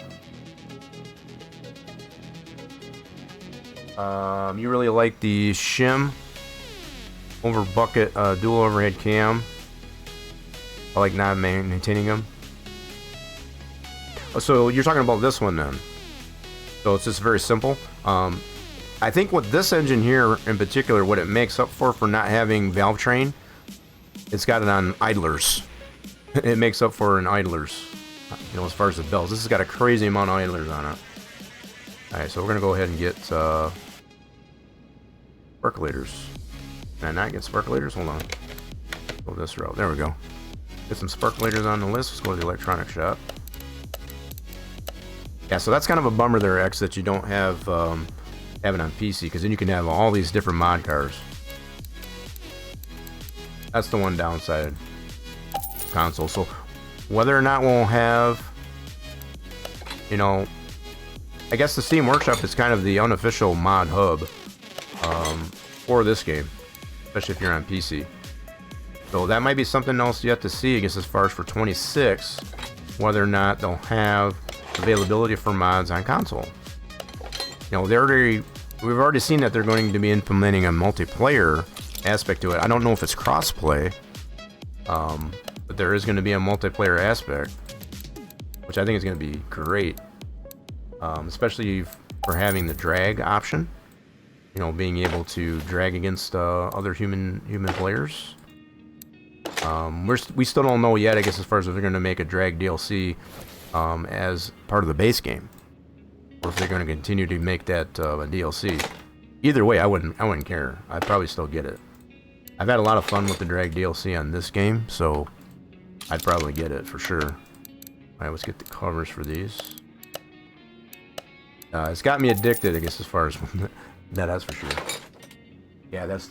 You really like the shim over bucket dual overhead cam. I like not maintaining them. So you're talking about this one then. So it's just very simple. I think with this engine here in particular, what it makes up for not having valve train, it's got it on idlers. It makes up for in idlers, you know, as far as the bells. This has got a crazy amount of idlers on it. Alright, so we're gonna go ahead and get sparkulators. Can I not get sparkulators? Hold on. Go this route. There we go. Get some sparkulators on the list. Let's go to the electronic shop. Yeah, so that's kind of a bummer there, X, that you don't have have it on PC, because then you can have all these different mod cars. That's the one downside console. So whether or not we'll have, you know, I guess the Steam Workshop is kind of the unofficial mod hub for this game, especially if you're on PC. So that might be something else yet to see, I guess, as far as for 26, whether or not they'll have availability for mods on console. You know, we've already seen that they're going to be implementing a multiplayer aspect to it. I don't know if it's crossplay, but there is going to be a multiplayer aspect, which I think is going to be great, especially for having the drag option. You know, being able to drag against other human players. We still don't know yet, I guess, as far as if they're going to make a drag DLC as part of the base game, or if they're going to continue to make that a DLC. Either way, I wouldn't care. I'd probably still get it. I've had a lot of fun with the drag DLC on this game, so I'd probably get it for sure. All right, let's get the covers for these. It's got me addicted, I guess, as far as that's for sure. Yeah, that's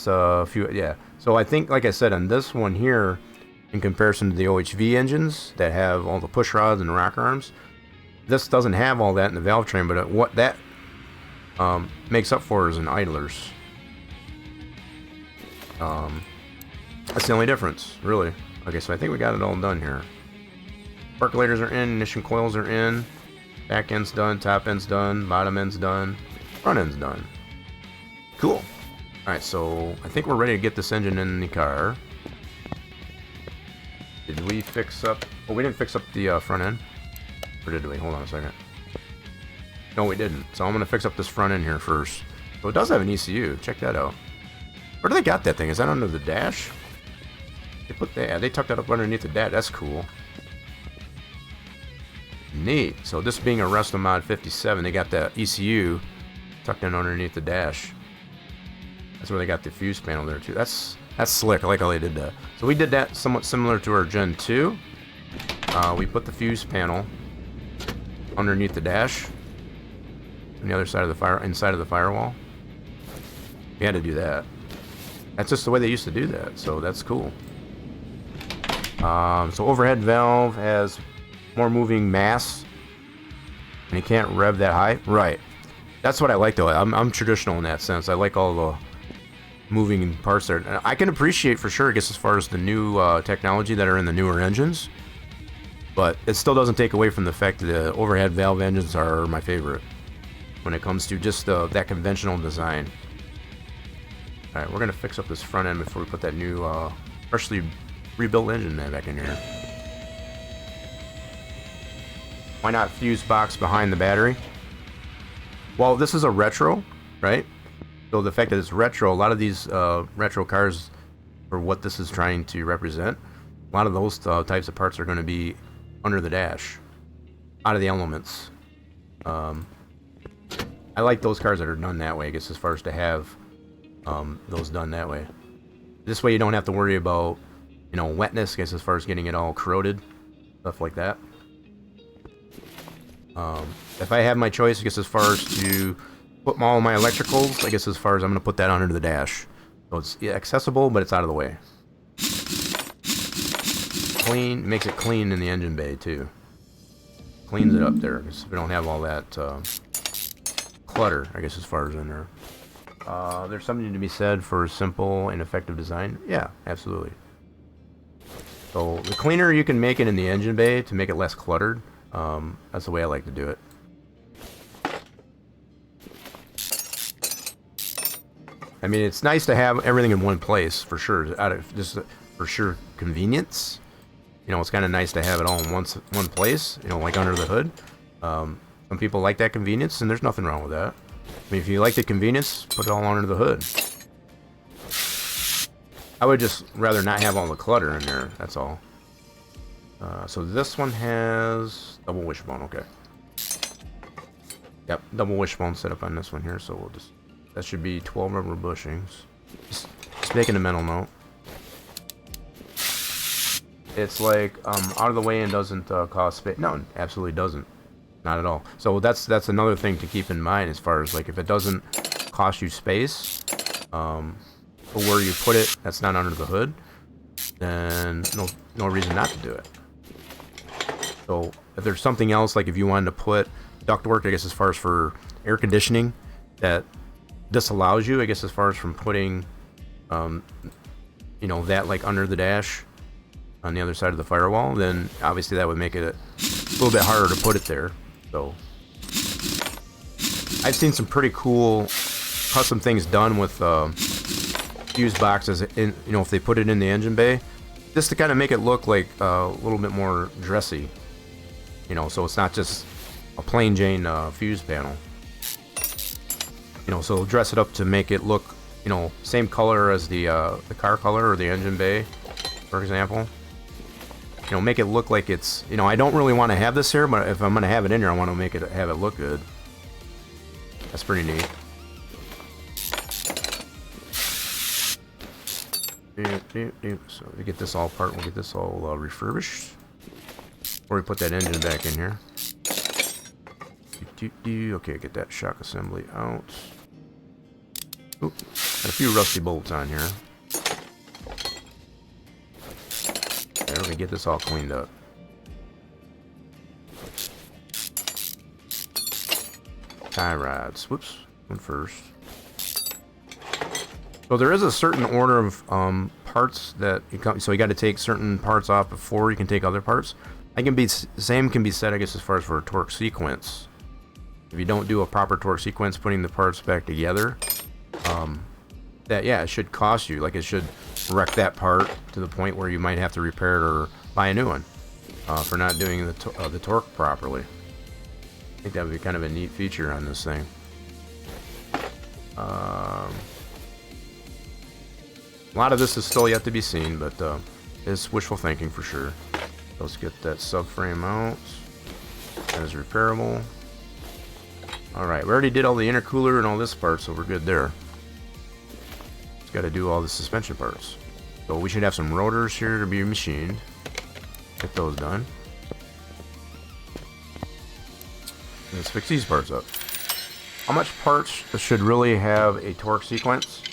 a few. Yeah. So I think, like I said, on this one here, in comparison to the OHV engines that have all the push rods and rocker arms, this doesn't have all that in the valve train, but what that makes up for is in idlers. That's the only difference, really. Okay, so I think we got it all done here. Percolators are in, ignition coils are in, back end's done, top end's done, bottom end's done, front end's done. Cool. Alright, so I think we're ready to get this engine in the car. Did we fix up... Oh, we didn't fix up the front end. Or did we? Hold on a second. No, we didn't. So I'm going to fix up this front end here first. So it does have an ECU. Check that out. Where do they got that thing? Is that under the dash? They put that... They tucked that up underneath the dash. That's cool. Neat. So this being a Restomod 57, they got that ECU tucked in underneath the dash. That's where they got the fuse panel there too. That's slick. I like how they did that. So we did that somewhat similar to our Gen 2. We put the fuse panel underneath the dash on the other side of the inside of the firewall. We had to do that. That's just the way they used to do that. So that's cool. So overhead valve has more moving mass, and you can't rev that high. Right. That's what I like though. I'm traditional in that sense. I like all the moving parts there. And I can appreciate for sure, I guess, as far as the new technology that are in the newer engines, but it still doesn't take away from the fact that the overhead valve engines are my favorite when it comes to just that conventional design. Alright, we're gonna fix up this front end before we put that new freshly rebuilt engine back in here. Why not fuse box behind the battery? Well, this is a retro, right? So the fact that it's retro, a lot of these retro cars, for what this is trying to represent, a lot of those types of parts are going to be under the dash, out of the elements. I like those cars that are done that way, I guess, as far as to have those done that way. This way you don't have to worry about, you know, wetness, I guess, as far as getting it all corroded, stuff like that. If I have my choice, I guess, as far as to put all my electricals, I guess, as far as I'm going to put that under the dash. So it's accessible, but it's out of the way. Clean, makes it clean in the engine bay, too. Cleans it up there, because we don't have all that clutter, I guess, as far as in there. There's something to be said for simple and effective design. Yeah, absolutely. So the cleaner you can make it in the engine bay to make it less cluttered, that's the way I like to do it. I mean, it's nice to have everything in one place, for sure. Out of just for sure convenience. You know, it's kind of nice to have it all in one place. You know, like under the hood. Some people like that convenience, and there's nothing wrong with that. I mean, if you like the convenience, put it all under the hood. I would just rather not have all the clutter in there. That's all. So this one has double wishbone. Okay. Yep, double wishbone set up on this one here. So we'll just. That should be 12 rubber bushings. Just making a mental note. it's like out of the way and doesn't cost space. No, absolutely doesn't. Not at all. So that's another thing to keep in mind as far as like if it doesn't cost you space for where you put it, that's not under the hood, then no reason not to do it. So if there's something else, like if you wanted to put ductwork, I guess as far as for air conditioning, that this allows you, I guess as far as from putting, you know, that like under the dash on the other side of the firewall, then obviously that would make it a little bit harder to put it there. So I've seen some pretty cool custom things done with fuse boxes in, you know, if they put it in the engine bay, just to kind of make it look like a little bit more dressy, you know, so it's not just a plain Jane fuse panel, you know, so dress it up to make it look, you know, same color as the car color or the engine bay, for example. You know, make it look like it's, you know, I don't really want to have this here, but if I'm going to have it in here, I want to make it, have it look good. That's pretty neat. So we get this all apart, we'll get this all refurbished. Before we put that engine back in here. Okay, get that shock assembly out. Oop, got a few rusty bolts on here. There, we're gonna get this all cleaned up. Tie rods. Whoops, one first. So there is a certain order of parts that you come. So you got to take certain parts off before you can take other parts. I can be same can be said, I guess, as far as for a torque sequence. If you don't do a proper torque sequence, putting the parts back together, that yeah, it should cost you. Like it should wreck that part to the point where you might have to repair it or buy a new one for not doing the torque properly. I think that would be kind of a neat feature on this thing. A lot of this is still yet to be seen, but it's wishful thinking for sure. Let's get that subframe out. That is repairable. Alright, we already did all the intercooler and all this part, so we're good there. Just got to do all the suspension parts. So we should have some rotors here to be machined. Get those done. Let's fix these parts up. How much parts should really have a torque sequence?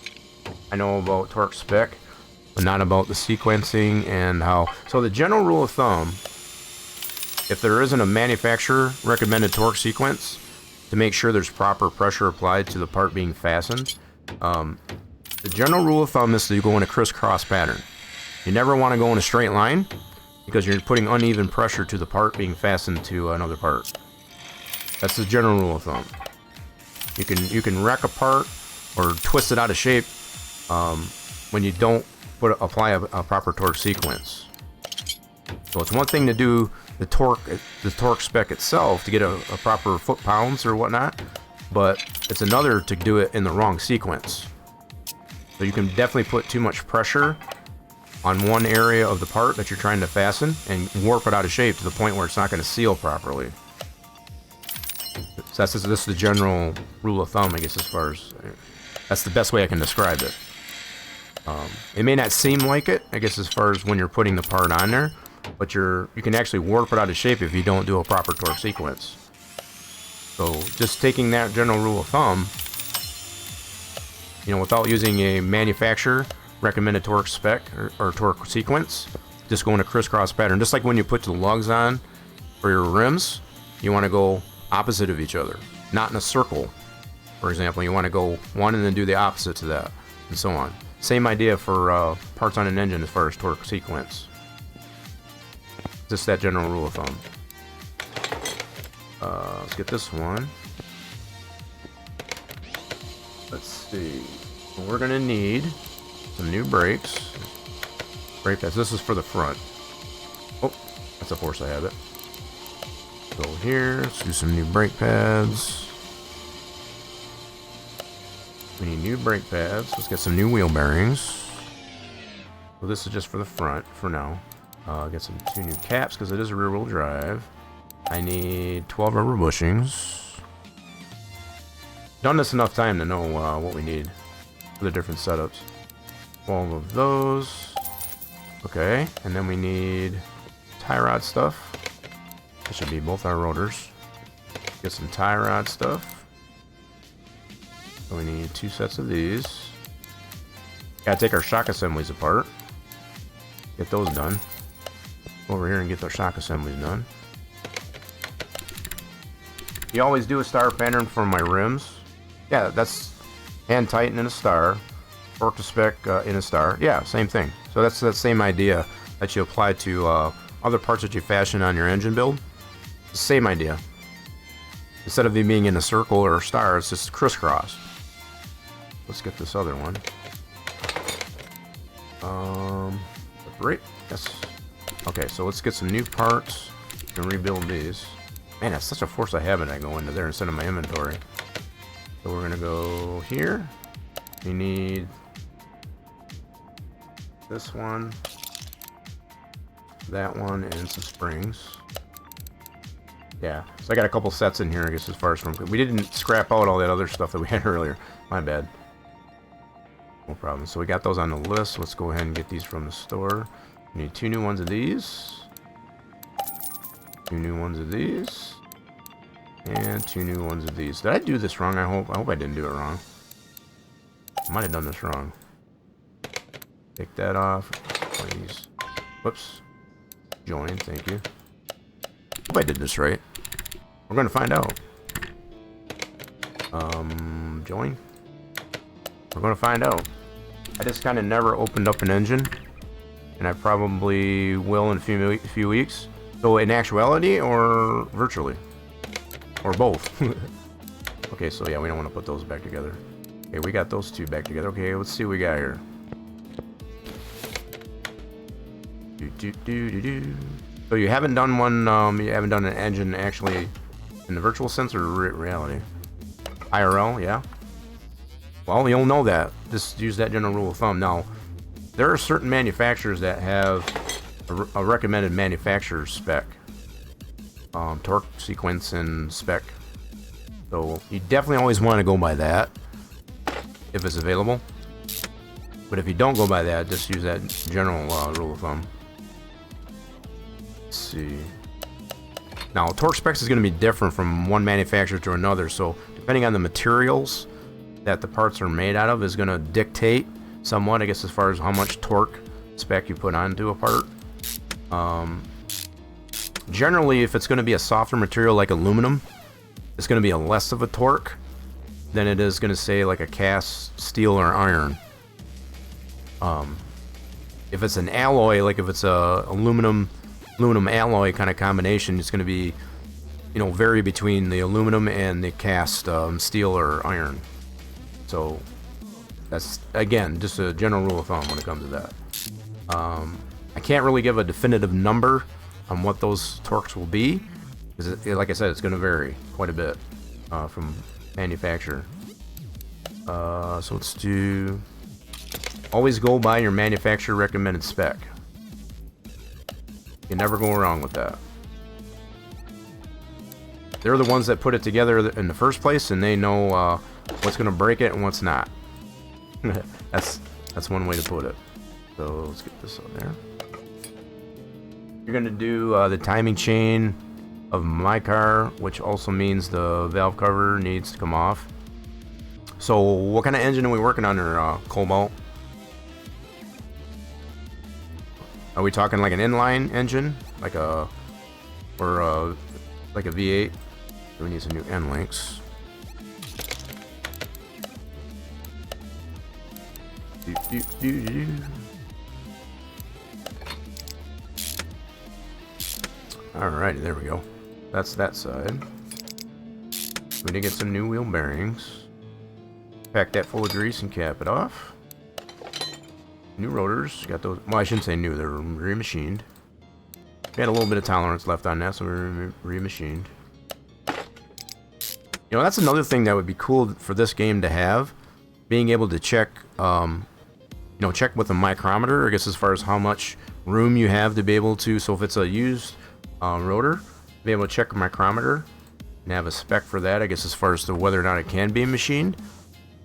I know about torque spec, but not about the sequencing and how. So the general rule of thumb, if there isn't a manufacturer recommended torque sequence to make sure there's proper pressure applied to the part being fastened, the general rule of thumb is to go in a crisscross pattern. You never want to go in a straight line because you're putting uneven pressure to the part being fastened to another part. That's the general rule of thumb. You can wreck a part or twist it out of shape when you don't apply a proper torque sequence. So it's one thing to do the torque spec itself to get a proper foot-pounds or whatnot, but it's another to do it in the wrong sequence. So you can definitely put too much pressure on one area of the part that you're trying to fasten and warp it out of shape to the point where it's not going to seal properly. So this is the general rule of thumb, I guess, as far as that's the best way I can describe it. It may not seem like it, I guess, as far as when you're putting the part on there, but you can actually warp it out of shape if you don't do a proper torque sequence. So just taking that general rule of thumb, you know, without using a manufacturer recommended torque spec or torque sequence, just go in a crisscross pattern. Just like when you put the lugs on for your rims, you want to go opposite of each other, not in a circle. For example, you want to go one and then do the opposite to that, and so on. Same idea for parts on an engine as far as torque sequence. Just that general rule of thumb. Let's get this one. Let's see. We're gonna need some new brakes. Brake pads. This is for the front. Oh, that's a force I have it. Go here. Let's do some new brake pads. We need new brake pads. Let's get some new wheel bearings. Well, this is just for the front for now. Get two new caps because it is a rear-wheel drive. I need 12 rubber bushings. Done this enough time to know what we need for the different setups. 12 of those. Okay, and then we need tie rod stuff. That should be both our rotors. Get some tie rod stuff. So we need 2 sets of these. Gotta take our shock assemblies apart. Get those done. Over here and get those shock assemblies done. You always do a star pattern for my rims. Yeah, that's hand tighten in a star. Torque to spec in a star. Yeah, same thing. So that's the same idea that you apply to other parts that you fashion on your engine build. Same idea. Instead of it being in a circle or a star, it's just crisscross. Let's get this other one. Right. Yes. Okay, so let's get some new parts and rebuild these. Man, that's such a force of habit. I go into there instead of my inventory. So we're gonna go here. We need this one, that one, and some springs. Yeah, so I got a couple sets in here, I guess, as far as from... We didn't scrap out all that other stuff that we had earlier. My bad. No problem. So we got those on the list. Let's go ahead and get these from the store. We need 2 new ones of these. 2 new ones of these. And 2 new ones of these. Did I do this wrong? I hope I didn't do it wrong. I might have done this wrong. Take that off. Please. Whoops. Join. Thank you. Hope I did this right. We're going to find out. Join. We're going to find out. I just kind of never opened up an engine. And I probably will in a few weeks. So in actuality or virtually? Or both? Okay, so yeah, we don't want to put those back together. Okay, we got those 2 back together. Okay, let's see what we got here. So you haven't done one, you haven't done an engine actually in the virtual sense or reality? IRL, yeah? Well, you'll know that. Just use that general rule of thumb. Now, there are certain manufacturers that have a recommended manufacturer spec. Torque sequence and spec. So you definitely always want to go by that if it's available. But if you don't go by that, just use that general rule of thumb. Let's see. Now, torque specs is going to be different from one manufacturer to another. So depending on the materials that the parts are made out of is going to dictate somewhat, I guess, as far as how much torque spec you put onto a part. Generally, if it's going to be a softer material like aluminum, it's going to be a less of a torque than it is going to say like a cast steel or iron. If it's an alloy, like if it's a aluminum alloy kind of combination, it's going to be, you know, vary between the aluminum and the cast steel or iron. So that's, again, just a general rule of thumb when it comes to that. I can't really give a definitive number on what those torques will be, because like I said, it's going to vary quite a bit from manufacturer. So let's do, always go by your manufacturer recommended spec. You never go wrong with that. They're the ones that put it together in the first place, and they know what's going to break it and what's not. That's one way to put it. So let's get this on there. You're going to do the timing chain of my car, which also means the valve cover needs to come off. So what kind of engine are we working on there, Cobalt? Are we talking like an inline engine, like a, or like a V8? We need some new end links. Alrighty, there we go. That's that side. We need to get some new wheel bearings. Pack that full of grease and cap it off. New rotors, got those. Well, I shouldn't say new, they're remachined. We had a little bit of tolerance left on that, so we're remachined. You know, that's another thing that would be cool for this game to have. Being able to check, you know, check with a micrometer, I guess, as far as how much room you have to be able to. So if it's a used rotor, be able to check a micrometer and have a spec for that, I guess, as far as to whether or not it can be machined.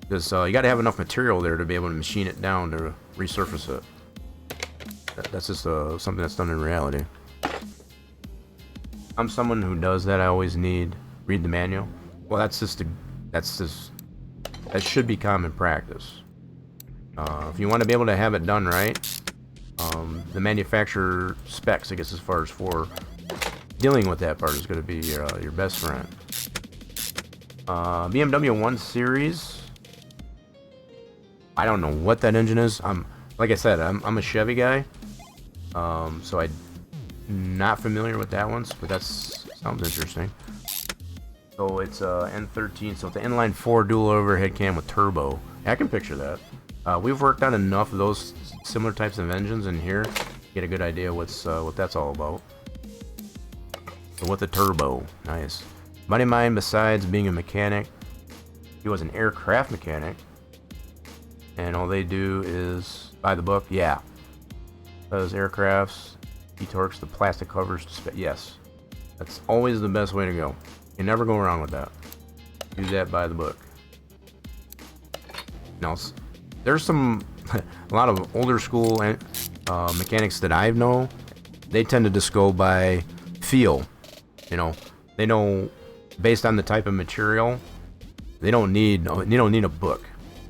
Because you got to have enough material there to be able to machine it down to resurface it. That's just something that's done in reality. I'm someone who does that. I always read the manual. Well, that should be common practice. If you want to be able to have it done right, the manufacturer specs, I guess, as far as for dealing with that part is going to be your best friend. BMW 1 Series. I don't know what that engine is. Like I said, I'm a Chevy guy, so I'm not familiar with that one, but sounds interesting. So it's N13, so it's an inline 4 dual overhead cam with turbo. I can picture that. We've worked on enough of those similar types of engines in here to get a good idea what that's all about. So with the turbo, nice. Buddy of mine, besides being a mechanic, he was an aircraft mechanic, and all they do is buy the book. Yeah, those aircrafts, he torques the plastic covers. Yes, that's always the best way to go. You never go wrong with that. Do that by the book. Now, there's a lot of older school mechanics that I know. They tend to just go by feel. You know, they know based on the type of material. You don't need a book.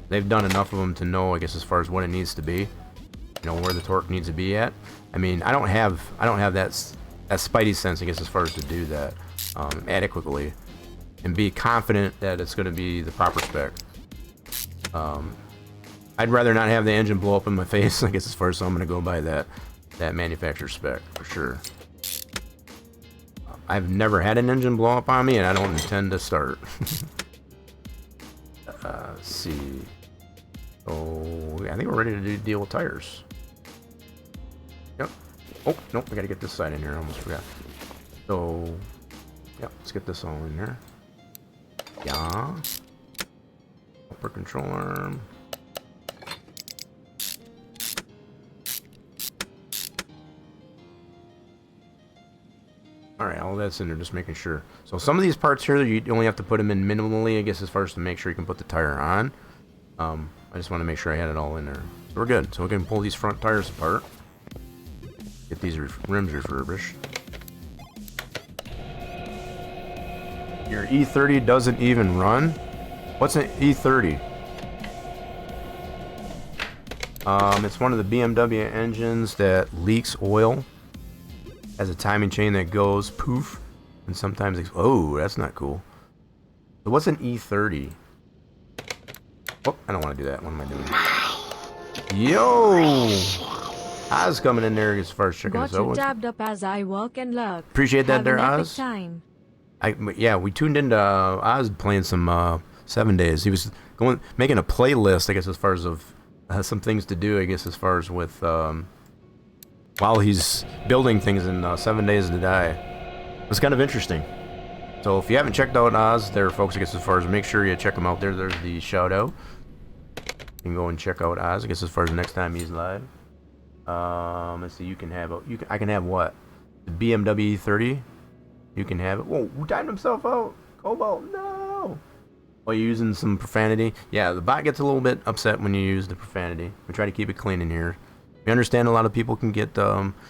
They've done enough of them to know, I guess, as far as what it needs to be. You know, where the torque needs to be at. I mean, I don't have that spidey sense, I guess, as far as to do that adequately and be confident that it's going to be the proper spec. I'd rather not have the engine blow up in my face, I guess, as far as, so I'm going to go by that manufacturer spec for sure. I've never had an engine blow up on me, and I don't intend to start. Let's see. Oh, I think we're ready to deal with tires. Yep. Oh, nope, I gotta get this side in here. I almost forgot. So, yep, let's get this all in there. Yeah. Upper control arm. Alright, all that's in there, just making sure. So some of these parts here, you only have to put them in minimally, I guess, as far as to make sure you can put the tire on. I just want to make sure I had it all in there. So we're good. So we can pull these front tires apart. Get these rims refurbished. Your E30 doesn't even run? What's an E30? It's one of the BMW engines that leaks oil. Has a timing chain that goes poof, and sometimes oh, that's not cool. So what's an E30? Oh, I don't want to do that. What am I doing? Yo! Oz coming in there as far as checking us out. Tabbed up as I work and lurk. Appreciate that there, Oz. Time. Yeah, we tuned into Oz playing some 7 days. He was making a playlist, I guess, as far as of some things to do, I guess, as far as with while he's building things in 7 Days to Die. It was kind of interesting. So if you haven't checked out Oz there, folks, I guess, as far as make sure you check him out there. There's the shout out. You can go and check out Oz, I guess, as far as the next time he's live. Let's see, I can have what? The BMW 30? You can have it. Whoa, who timed himself out? Cobalt, no! Oh, you're using some profanity? Yeah, the bot gets a little bit upset when you use the profanity. We try to keep it clean in here. We understand a lot of people can get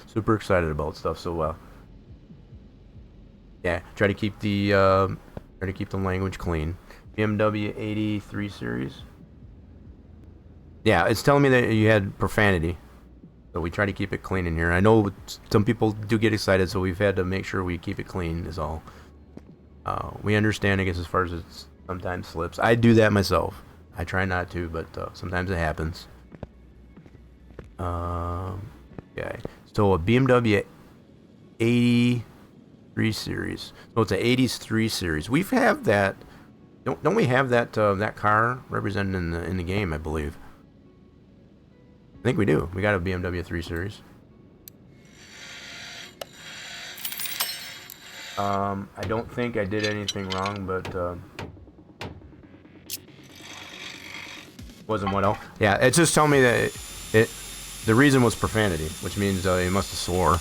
super excited about stuff, so yeah, try to keep the language clean. BMW 83 series. Yeah, it's telling me that you had profanity, so we try to keep it clean in here. I know some people do get excited, so we've had to make sure we keep it clean. Is all. We understand, I guess, as far as it sometimes slips. I do that myself. I try not to, but sometimes it happens. Okay, so a BMW 83 series. So it's an 83 series. We have that. Don't we have that that car represented in the game? I believe. I think we do. We got a BMW 3 Series. I don't think I did anything wrong, but wasn't what else? Yeah, it's just telling me that the reason was profanity, which means he must have swore.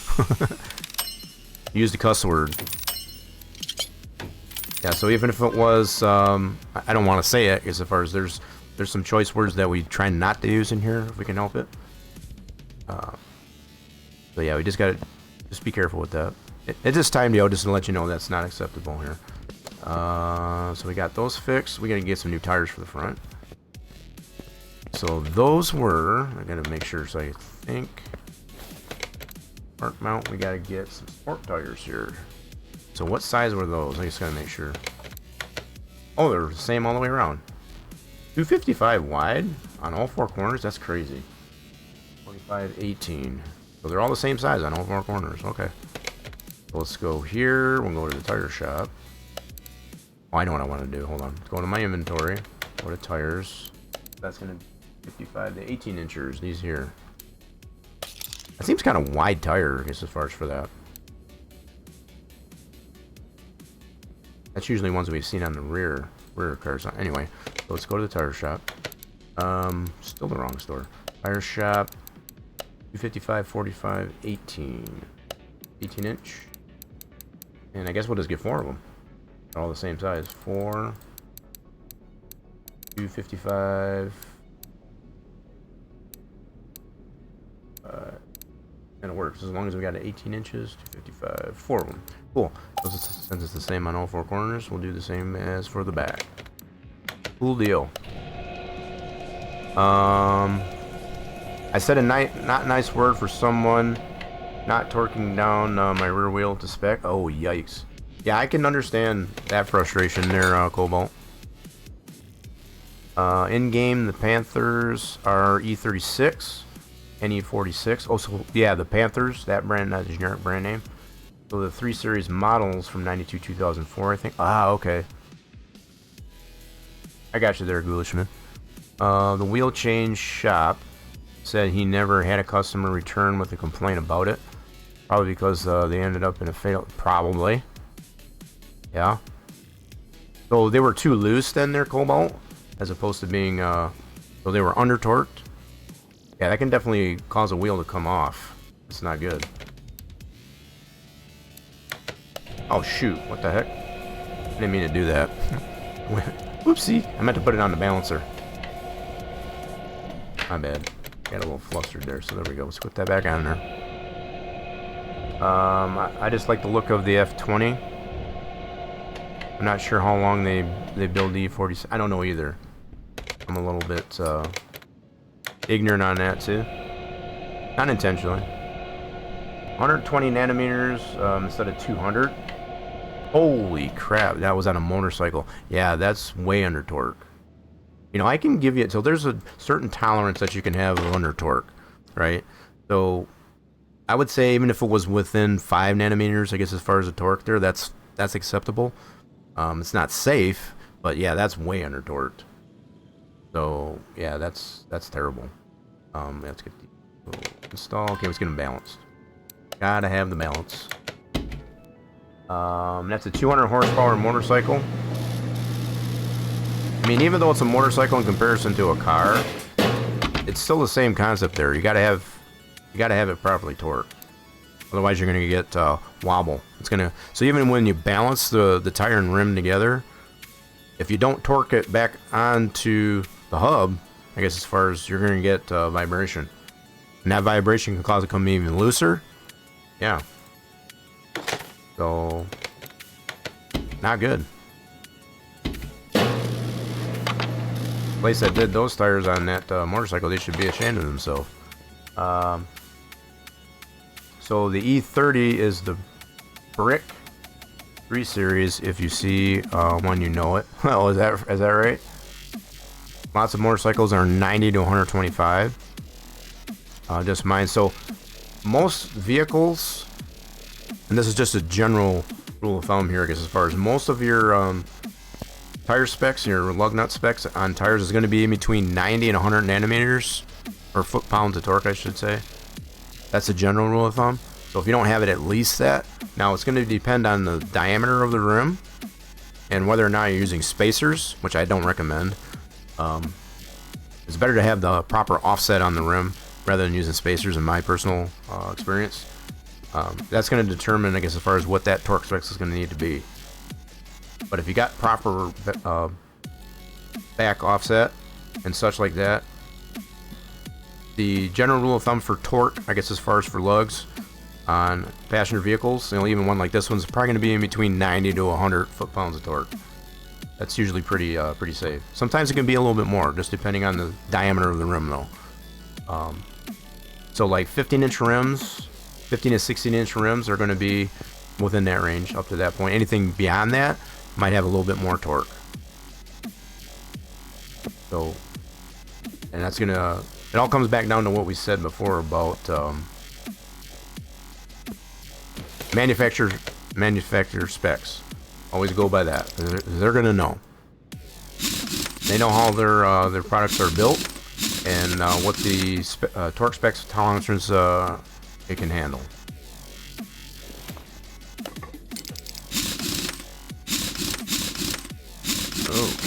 Used a cuss word. Yeah, so even if it was, I don't want to say it, as far as there's some choice words that we try not to use in here if we can help it. So yeah, we just got to just be careful with that. It just timed out just to let you know that's not acceptable here. So we got those fixed. We got to get some new tires for the front. So those were, I got to make sure, so I think front mount, we got to get some sport tires here. So what size were those? I just got to make sure. Oh, they're the same all the way around. 255 wide on all four corners. That's crazy. 25, 18. So they're all the same size on all four corners. Okay. So let's go here. We'll go to the tire shop. Oh, I know what I want to do. Hold on. Let's go to my inventory. Go to tires. That's going to be 55 to 18 inches. These here. That seems kind of wide tire, I guess, as far as for that. That's usually ones we've seen on the rear cars. Anyway, so let's go to the tire shop. Still the wrong store. Tire shop. 255, 45, 18. 18 inch. And I guess we'll just get 4 of them. They're all the same size. 4. 255. And it works as long as we got 18 inches. 255. 4 of them. Cool. Since it's the same on all four corners, we'll do the same as for the back. Cool deal. I said a not nice word for someone not torquing down my rear wheel to spec. Oh, yikes. Yeah, I can understand that frustration there, Cobalt. In game, the Panthers are E36 and E46. Oh, so yeah, the Panthers, that brand, that generic brand name. So the 3 Series models from 92, 2004, I think. Ah, okay. I got you there, Ghoulishman. The wheel change shop said he never had a customer return with a complaint about it. Probably because they ended up in a fatal... Probably. Yeah. So they were too loose then, their Cobalt, as opposed to being... so they were under-torqued. Yeah, that can definitely cause a wheel to come off. It's not good. Oh, shoot. What the heck? I didn't mean to do that. Whoopsie. I meant to put it on the balancer. My bad. Got a little flustered there, so there we go. Let's put that back on there. I just like the look of the F20. I'm not sure how long they build the E40. I don't know either. I'm a little bit ignorant on that too. Not intentionally. 120 nanometers instead of 200. Holy crap, that was on a motorcycle. Yeah, that's way under torque. You know, I can give you... So there's a certain tolerance that you can have of under torque, right? So I would say even if it was within 5 nanometers, I guess as far as the torque there, that's acceptable. It's not safe, but yeah, that's way under torqued. So yeah, that's terrible. Let's get the install. Okay, let's get them balanced. Gotta have the balance. That's a 200 horsepower motorcycle. I mean, even though it's a motorcycle in comparison to a car, it's still the same concept there. You gotta have it properly torqued. Otherwise, you're gonna get wobble. It's gonna... So even when you balance the tire and rim together, if you don't torque it back onto the hub, I guess as far as you're gonna get vibration, and that vibration can cause it to come even looser. Yeah. So not good. Place that did those tires on that motorcycle, they should be ashamed of themselves. So the E30 is the brick 3 Series. If you see one, you know it. Well, is that right? Lots of motorcycles are 90 to 125. Just mine. So most vehicles, and this is just a general rule of thumb here, I guess, as far as most of your tire specs, your lug nut specs on tires is going to be in between 90 and 100 nanometers, or foot-pounds of torque, I should say. That's a general rule of thumb. So if you don't have it at least that, now it's going to depend on the diameter of the rim and whether or not you're using spacers, which I don't recommend. It's better to have the proper offset on the rim rather than using spacers, in my personal experience. That's going to determine, I guess, as far as what that torque specs is going to need to be. But if you got proper back offset and such like that, the general rule of thumb for torque, I guess as far as for lugs, on passenger vehicles. You know, even one like this one's probably going to be in between 90 to 100 foot-pounds of torque. That's usually pretty safe. Sometimes it can be a little bit more, just depending on the diameter of the rim, though. So like 15-inch rims, 15 to 16-inch rims are going to be within that range up to that point. Anything beyond that might have a little bit more torque. So, and that's gonna. It all comes back down to what we said before about manufacturer specs. Always go by that. They're gonna know. They know how their products are built and what the torque specs tolerances it can handle.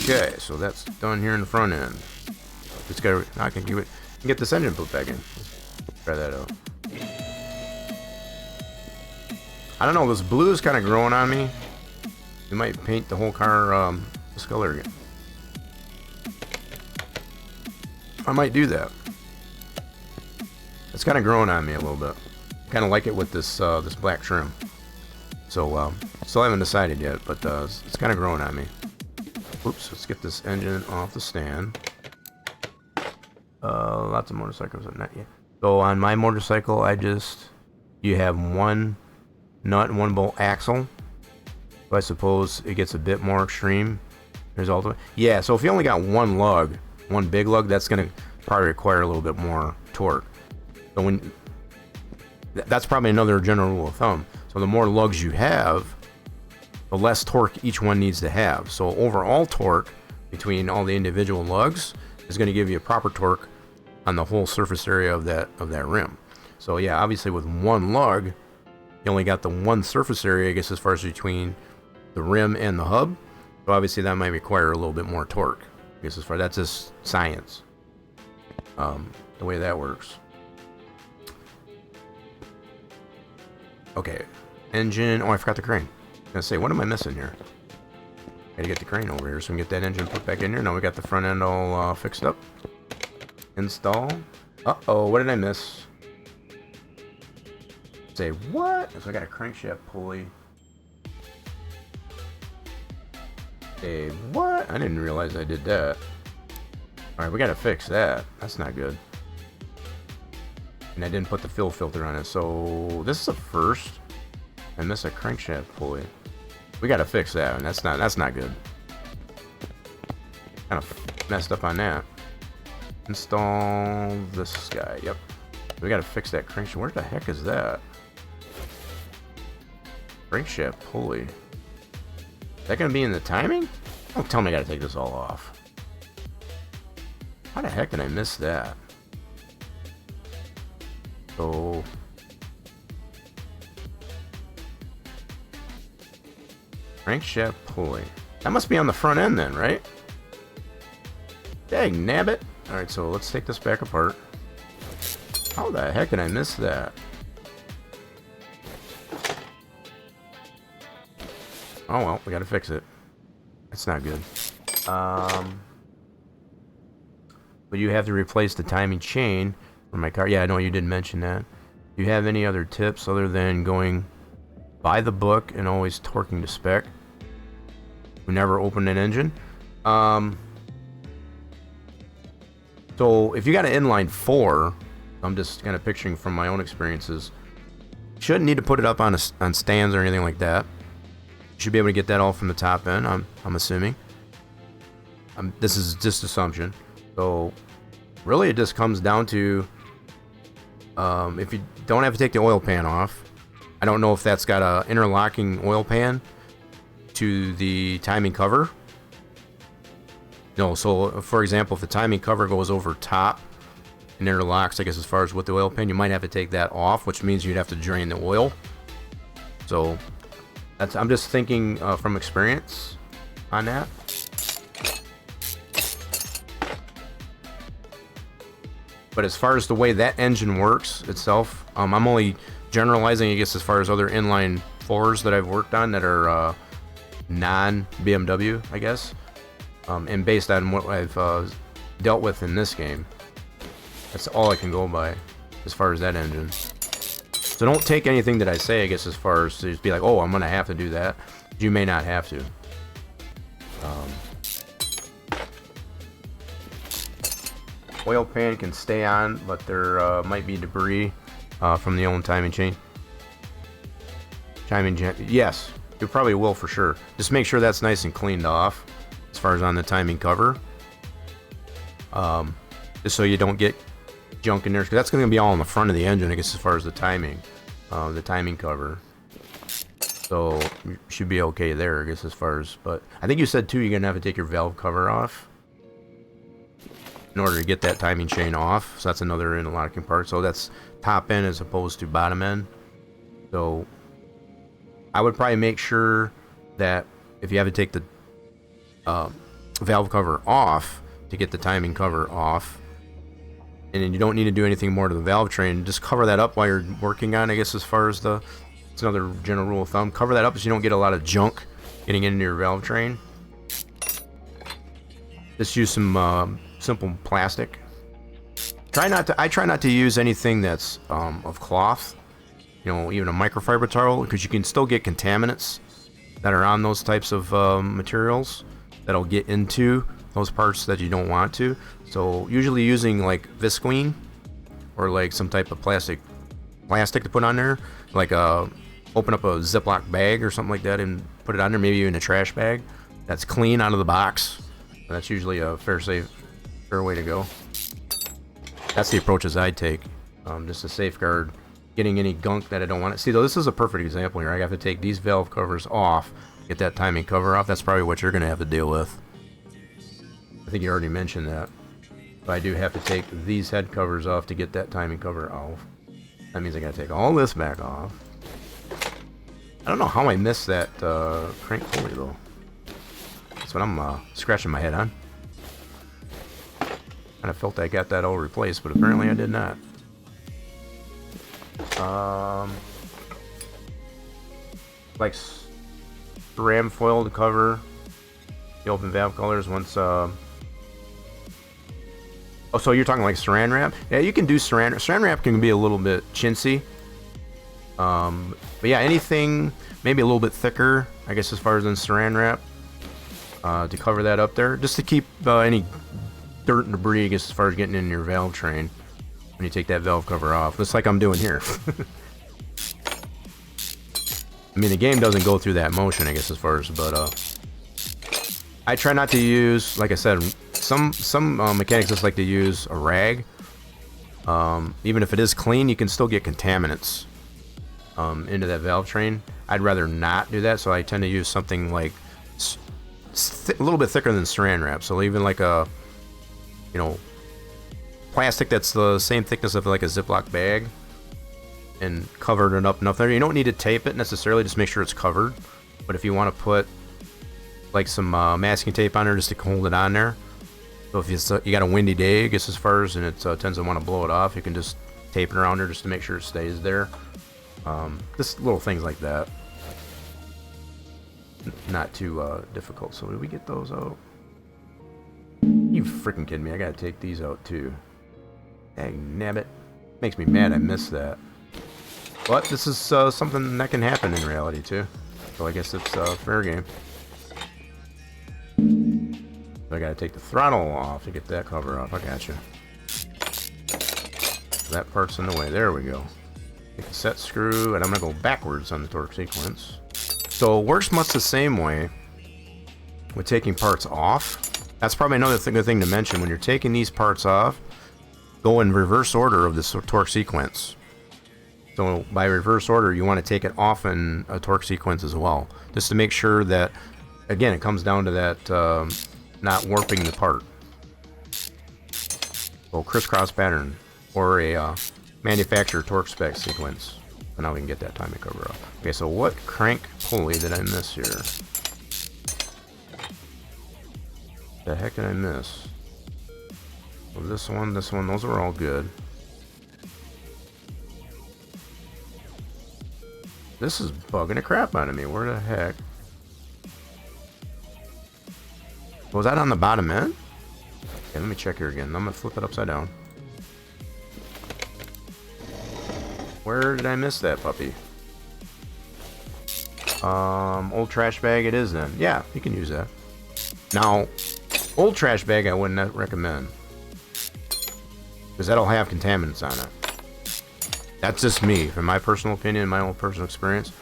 Okay, so that's done here in the front end. Just gotta. I can get this engine put back in. Let's try that out. I don't know. This blue is kind of growing on me. We might paint the whole car this color again. I might do that. It's kind of growing on me a little bit. Kind of like it with this this black trim. So still haven't decided yet, but it's kind of growing on me. Oops, let's get this engine off the stand. Lots of motorcycles, not yet. So on my motorcycle, you have one nut and one bolt axle. So I suppose it gets a bit more extreme. There's all the way. Yeah, so if you only got one lug, one big lug, that's going to probably require a little bit more torque. So that's probably another general rule of thumb. So the more lugs you have, the less torque each one needs to have. So overall torque between all the individual lugs is going to give you a proper torque on the whole surface area of that rim. So yeah, obviously with one lug, you only got the one surface area, I guess, as far as between the rim and the hub. So obviously that might require a little bit more torque. I guess as far that's just science. The way that works. Okay, engine. Oh, I forgot the crane. I was gonna say, what am I missing here? Gotta get the crane over here so we can get that engine put back in here. Now we got the front end all fixed up. Install. Uh-oh, what did I miss? Say what? So I got a crankshaft pulley. Say what? I didn't realize I did that. Alright, we gotta fix that. That's not good. And I didn't put the fill filter on it. So this is a first. I missed a crankshaft pulley. We gotta fix that, and that's not good. Kind of messed up on that. Install this guy. Yep. We gotta fix that crankshaft. Where the heck is that? Crankshaft pulley. Is that gonna be in the timing? Don't tell me I gotta take this all off. How the heck did I miss that? So crankshaft pulley. That must be on the front end then, right? Dang nabbit. Alright, so let's take this back apart. How the heck did I miss that? Oh well, we gotta fix it. That's not good. But you have to replace the timing chain for my car. Yeah, I know you didn't mention that. Do you have any other tips other than going by the book and always torquing to spec? We never open an engine. So if you got an inline 4, I'm just kind of picturing from my own experiences, you shouldn't need to put it up on stands or anything like that. You should be able to get that all from the top end, I'm assuming. This is just assumption. So really it just comes down to if you don't have to take the oil pan off. I don't know if that's got a interlocking oil pan to the timing cover. No, so for example, if the timing cover goes over top and interlocks, I guess as far as with the oil pan, you might have to take that off, which means you'd have to drain the oil. So I'm just thinking from experience on that. But as far as the way that engine works itself, I'm only generalizing, I guess, as far as other inline 4s that I've worked on that are non-BMW, I guess. And based on what I've dealt with in this game, that's all I can go by as far as that engine. So don't take anything that I say, I guess, as far as to just be like, oh, I'm going to have to do that. You may not have to. Oil pan can stay on, but there might be debris from the old timing chain. Yes, you probably will for sure. Just make sure that's nice and cleaned off as far as on the timing cover. Just so you don't get junk in there, because that's going to be all in the front of the engine, I guess, as far as the timing cover. So you should be okay there, I guess, as far as. But I think you said too, you're going to have to take your valve cover off in order to get that timing chain off. So that's another interlocking part. So that's top end as opposed to bottom end. So I would probably make sure that if you have to take the valve cover off to get the timing cover off, and then you don't need to do anything more to the valve train, just cover that up while you're working on, I guess, as far as it's another general rule of thumb. Cover that up so you don't get a lot of junk getting into your valve train. Just use some simple plastic. I try not to use anything that's of cloth, you know, even a microfiber towel, because you can still get contaminants that are on those types of materials that'll get into those parts that you don't want to. So usually using like Visqueen or like some type of plastic to put on there, like open up a Ziploc bag or something like that and put it on there, maybe even a trash bag that's clean out of the box. That's usually a fair way to go. That's the approaches I take, just to safeguard getting any gunk that I don't want to see. Though this is a perfect example here. I have to take these valve covers off, get that timing cover off. That's probably what you're going to have to deal with. I think you already mentioned that. But I do have to take these head covers off to get that timing cover off. That means I got to take all this back off. I don't know how I missed that crank pulley though. That's what I'm scratching my head on. Kind of felt I got that all replaced, but apparently I did not. Like ram foil to cover the open valve colors once. Oh, so you're talking like saran wrap? Yeah, you can do saran. Saran wrap can be a little bit chintzy. But yeah, anything maybe a little bit thicker, I guess, as far as in saran wrap to cover that up there, just to keep any dirt and debris, I guess, as far as getting in your valve train when you take that valve cover off, just like I'm doing here. I mean, the game doesn't go through that motion, I guess, as far as, but I try not to use, like I said, some mechanics just like to use a rag. Even if it is clean, you can still get contaminants into that valve train. I'd rather not do that, so I tend to use something like a little bit thicker than saran wrap. So even like a, you know, plastic that's the same thickness of like a Ziploc bag, and covered it up enough there. You don't need to tape it necessarily, just make sure it's covered. But if you want to put like some masking tape on there just to hold it on there, so if you got a windy day, I guess, as far as, and it tends to want to blow it off, you can just tape it around there just to make sure it stays there. Just little things like that. Not too difficult. So did we get those out? You freaking kidding me? I gotta take these out too. Dang nabbit. Makes me mad I missed that. But this is something that can happen in reality too. So I guess it's fair game. So I gotta take the throttle off to get that cover off. I got you. That part's in the way. There we go. Take the set screw, and I'm gonna go backwards on the torque sequence. So it works much the same way with taking parts off. That's probably another good thing to mention. When you're taking these parts off, go in reverse order of the torque sequence. So by reverse order, you want to take it off in a torque sequence as well, just to make sure that, again, it comes down to that not warping the part. So crisscross pattern, or a manufacturer torque spec sequence. So now we can get that timing cover off. Okay, so what crank pulley did I miss here? The heck did I miss? Well, this one, those are all good. This is bugging the crap out of me. Where the heck? Was that on the bottom end? Okay, let me check here again. I'm gonna flip it upside down. Where did I miss that puppy? Old trash bag it is then. Yeah, you can use that. Now, old trash bag I wouldn't recommend. Because that'll have contaminants on it. That's just me, from my personal opinion, my own personal experience.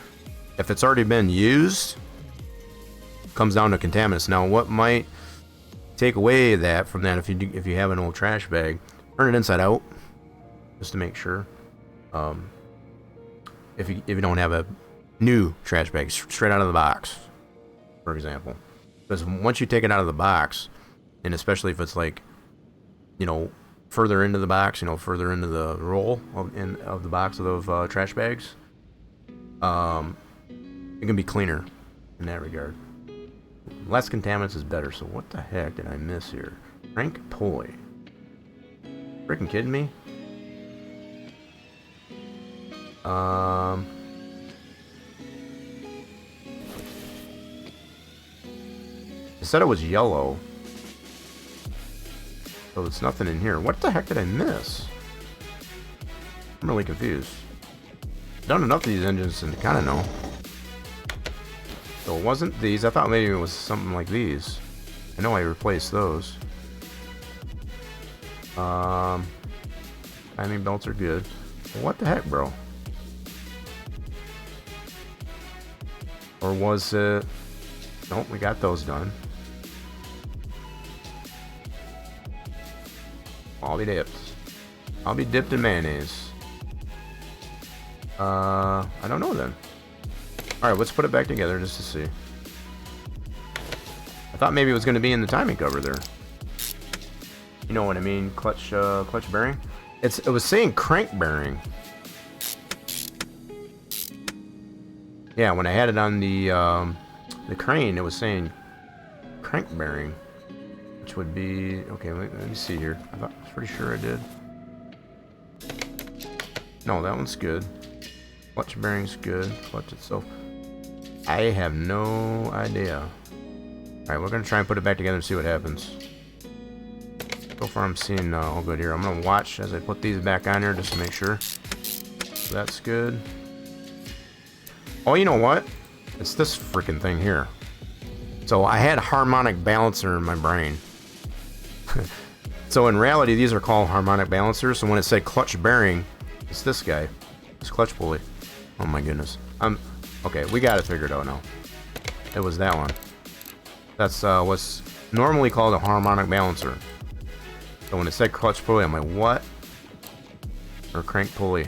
If it's already been used, it comes down to contaminants. Now, what might take away that from that, if you have an old trash bag, turn it inside out, just to make sure. If you don't have a new trash bag, straight out of the box, for example. Because once you take it out of the box, and especially if it's like, you know, further into the box, you know, further into the roll of the box of those trash bags, it can be cleaner in that regard. Less contaminants is better. So what the heck did I miss here? Crank pulley. Freaking kidding me? It said it was yellow. So it's nothing in here. What the heck did I miss? I'm really confused. I've done enough of these engines to kind of know. So it wasn't these. I thought maybe it was something like these. I know I replaced those. Timing belts are good. What the heck, bro? Or was it... Nope, we got those done. I'll be dipped. I'll be dipped in mayonnaise. I don't know then. Alright, let's put it back together just to see. I thought maybe it was going to be in the timing cover there. You know what I mean? Clutch bearing? It was saying crank bearing. Yeah, when I had it on the crane, it was saying crank bearing. Which would be... Okay, let me see here. I was pretty sure I did. No, that one's good. Clutch bearing's good. Clutch itself. I have no idea. Alright, we're going to try and put it back together and see what happens. So far I'm seeing all good here. I'm going to watch as I put these back on here just to make sure. So that's good. Oh, you know what? It's this freaking thing here. So I had harmonic balancer in my brain. So in reality, these are called harmonic balancers. So when it said clutch bearing, it's this guy. This clutch pulley. Oh my goodness. Okay, we got it figured out now. It was that one. That's what's normally called a harmonic balancer. So when it said clutch pulley, I'm like, what? Or crank pulley.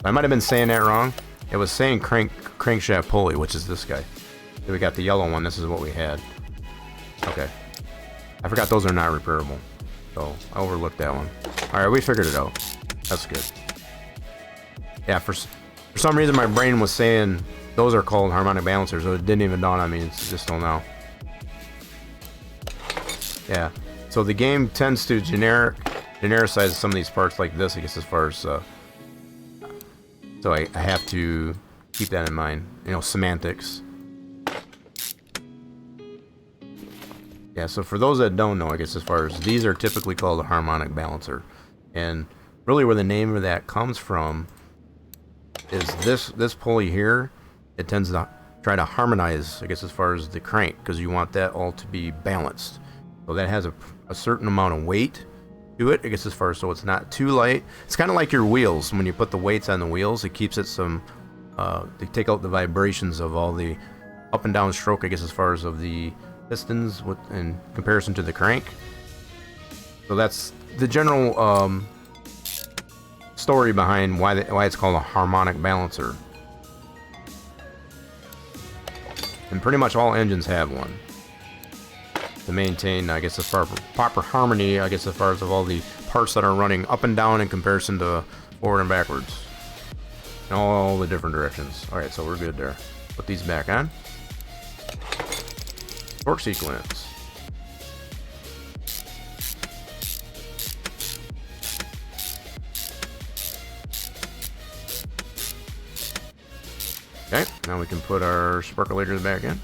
I might have been saying that wrong. It was saying crankshaft pulley, which is this guy. Then we got the yellow one. This is what we had. Okay. I forgot those are not repairable. So I overlooked that one. Alright, we figured it out. That's good. Yeah, for some reason my brain was saying those are called harmonic balancers, so it didn't even dawn on me. It's just till now. Yeah. So the game tends to genericize some of these parts like this, I guess, as far as... so I have to keep that in mind. You know, semantics. Yeah, so for those that don't know, I guess as far as these are typically called a harmonic balancer. And really where the name of that comes from is this pulley here. It tends to try to harmonize, I guess, as far as the crank, because you want that all to be balanced. So that has a certain amount of weight to it, I guess, as far as so it's not too light. It's kind of like your wheels. When you put the weights on the wheels, it keeps it some, they take out the vibrations of all the up and down stroke, I guess, as far as of the pistons in comparison to the crank. So that's the general story behind why it's called a harmonic balancer. And pretty much all engines have one to maintain, I guess, as far as proper harmony, I guess, as far as of all the parts that are running up and down in comparison to forward and backwards in all the different directions. Alright, so we're good there. Put these back on. Torque sequence. Okay, now we can put our sparkulators back in.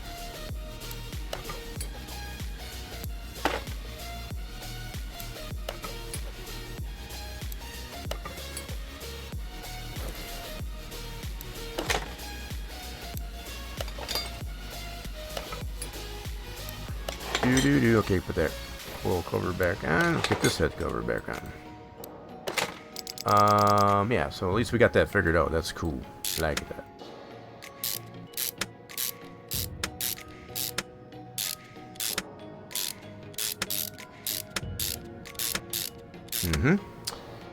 Okay, put that full cover back on. Let's get this head cover back on. Yeah, so at least we got that figured out. That's cool. Like that.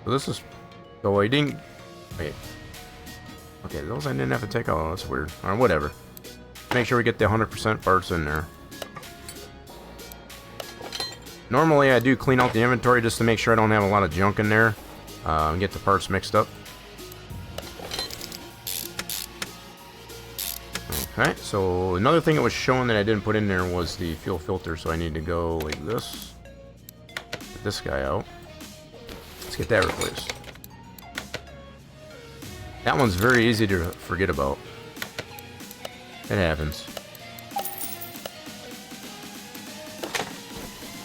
So this is... So I didn't... Wait. Okay, those I didn't have to take out. Oh, that's weird. Alright, whatever. Make sure we get the 100% parts in there. Normally I do clean out the inventory just to make sure I don't have a lot of junk in there. And get the parts mixed up. Okay, so another thing that was showing that I didn't put in there was the fuel filter, so I need to go like this. Get this guy out. Let's get that replaced. That one's very easy to forget about. It happens.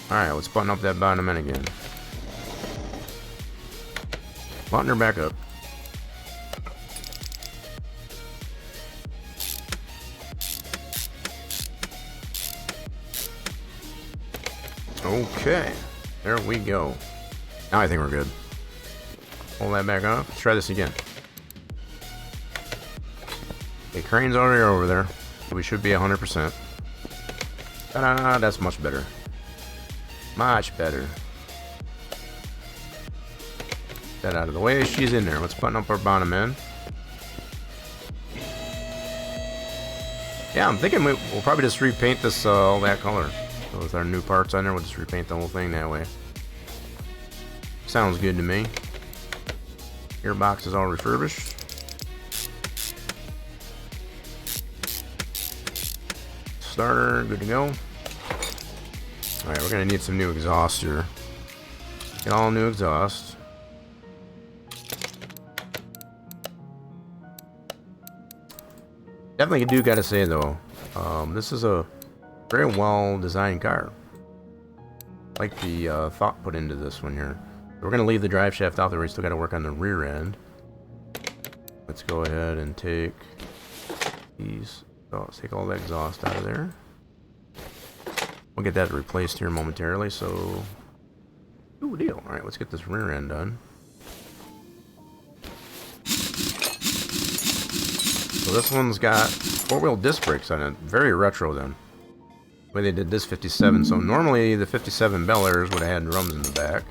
Alright, let's button up that bottom end again. Button her back up. Okay, there we go. Now I think we're good. Hold that back up. Let's try this again. Okay, crane's already over there. So we should be 100%. Ta-da! That's much better. Much better. Get that out of the way. She's in there. Let's button up our bottom end. Yeah, I'm thinking we'll probably just repaint this all that color. So with our new parts on there, we'll just repaint the whole thing that way. Sounds good to me. Gearbox is all refurbished. Starter, good to go. Alright, we're gonna need some new exhaust here. Get all new exhaust. Definitely do gotta say though, this is a very well designed car. I like the thought put into this one here. We're gonna leave the drive shaft out there. We still gotta work on the rear end. Let's go ahead and take these. So let's take all that exhaust out of there. We'll get that replaced here momentarily. So, ooh, deal. All right, let's get this rear end done. So this one's got four-wheel disc brakes on it. Very retro then. The way they did this 57. So normally the 57 Bel Airs would have had drums in the back.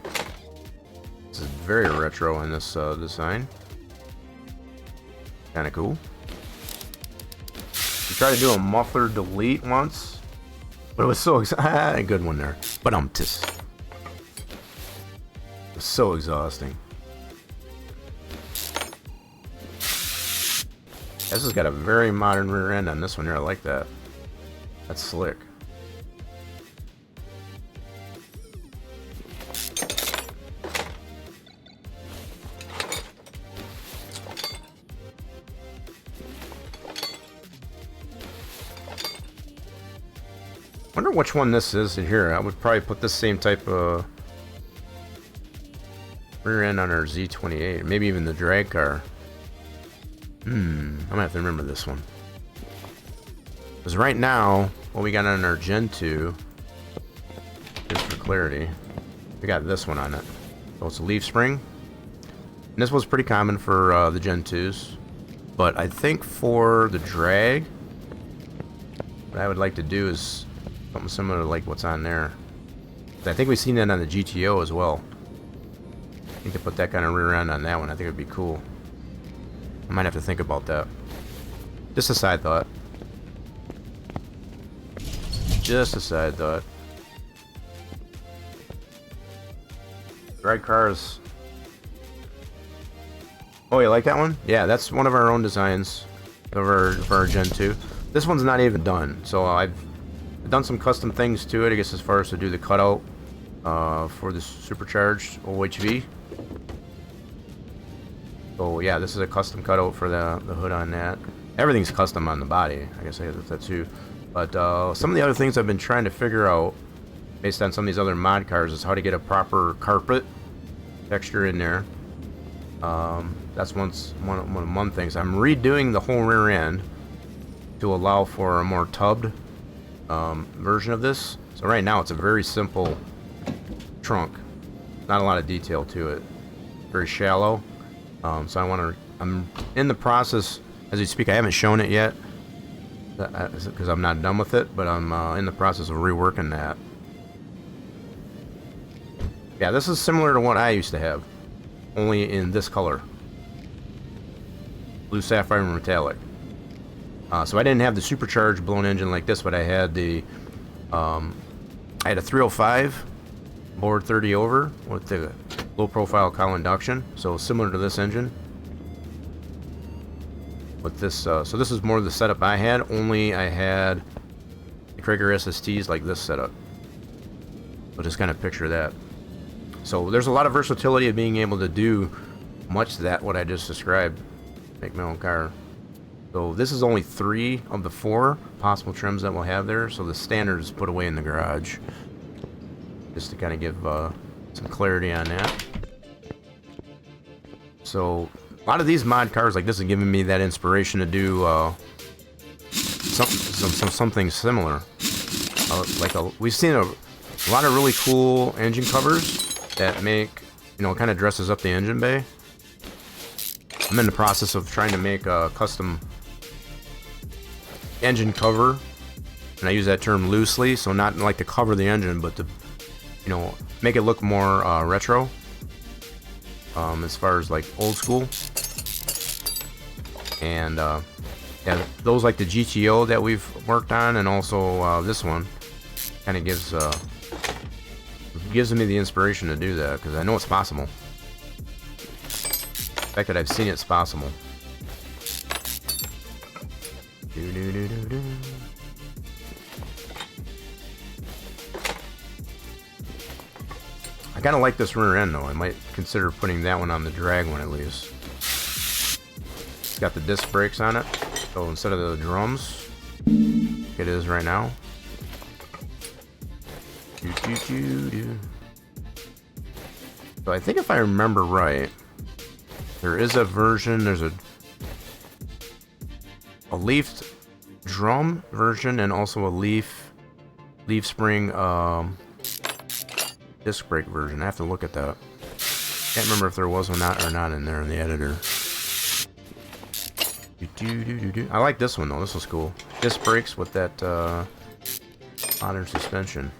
This is very retro in this design. Kind of cool. We tried to do a muffler delete once, but it was so a good one there. But it was so exhausting. This has got a very modern rear end on this one here. I like that. That's slick. Wonder which one this is in here. I would probably put this same type of rear end on our Z28. Maybe even the drag car. I'm gonna have to remember this one. Because right now, what we got on our Gen 2, just for clarity, we got this one on it. So it's a leaf spring. And this was pretty common for the Gen 2s. But I think for the drag, what I would like to do is something similar to like what's on there. I think we've seen that on the GTO as well. I think to put that kind of rear end on that one, I think it would be cool. I might have to think about that. Just a side thought. Just a side thought. Drag cars. Oh, you like that one? Yeah, that's one of our own designs for our Gen 2. This one's not even done, so I've done some custom things to it, I guess, as far as to do the cutout for the supercharged OHV. So yeah, this is a custom cutout for the hood on that. Everything's custom on the body, I guess I have that too. But some of the other things I've been trying to figure out, based on some of these other mod cars, is how to get a proper carpet texture in there. That's one of the things. I'm redoing the whole rear end to allow for a more tubbed version of this. So right now it's a very simple trunk. Not a lot of detail to it. Very shallow. So I'm in the process, as we speak. I haven't shown it yet because I'm not done with it, but I'm in the process of reworking that. Yeah, this is similar to what I used to have, only in this color. Blue sapphire and metallic. So I didn't have the supercharged blown engine like this, but I had the I had a 305 board 30 over with the low profile cowl induction, so similar to this engine. With this, so this is more the setup I had. Only I had the Krager SSTs like this setup. So just kind of picture that. So there's a lot of versatility of being able to do much of that what I just described. Make my own car. So this is only 3 of the 4 possible trims that we'll have there. So the standard is put away in the garage, just to kind of give some clarity on that. So a lot of these mod cars like this are giving me that inspiration to do something similar. We've seen a lot of really cool engine covers that make, you know, kind of dresses up the engine bay. I'm in the process of trying to make a custom engine cover, and I use that term loosely, so not like to cover the engine, but to, you know, make it look more retro, as far as like old school. And yeah, those like the GTO that we've worked on, and also this one kind of gives me the inspiration to do that, because I know it's possible. The fact that I've seen it's possible. I kind of like this rear end though. I might consider putting that one on the drag one at least. It's got the disc brakes on it, so instead of the drums, it is right now. So I think if I remember right, there is a version, there's a leafed drum version, and also a leaf spring disc brake version. I have to look at that. Can't remember if there was one or not in there in the editor. I like this one though. This was cool. Disc brakes with that modern suspension.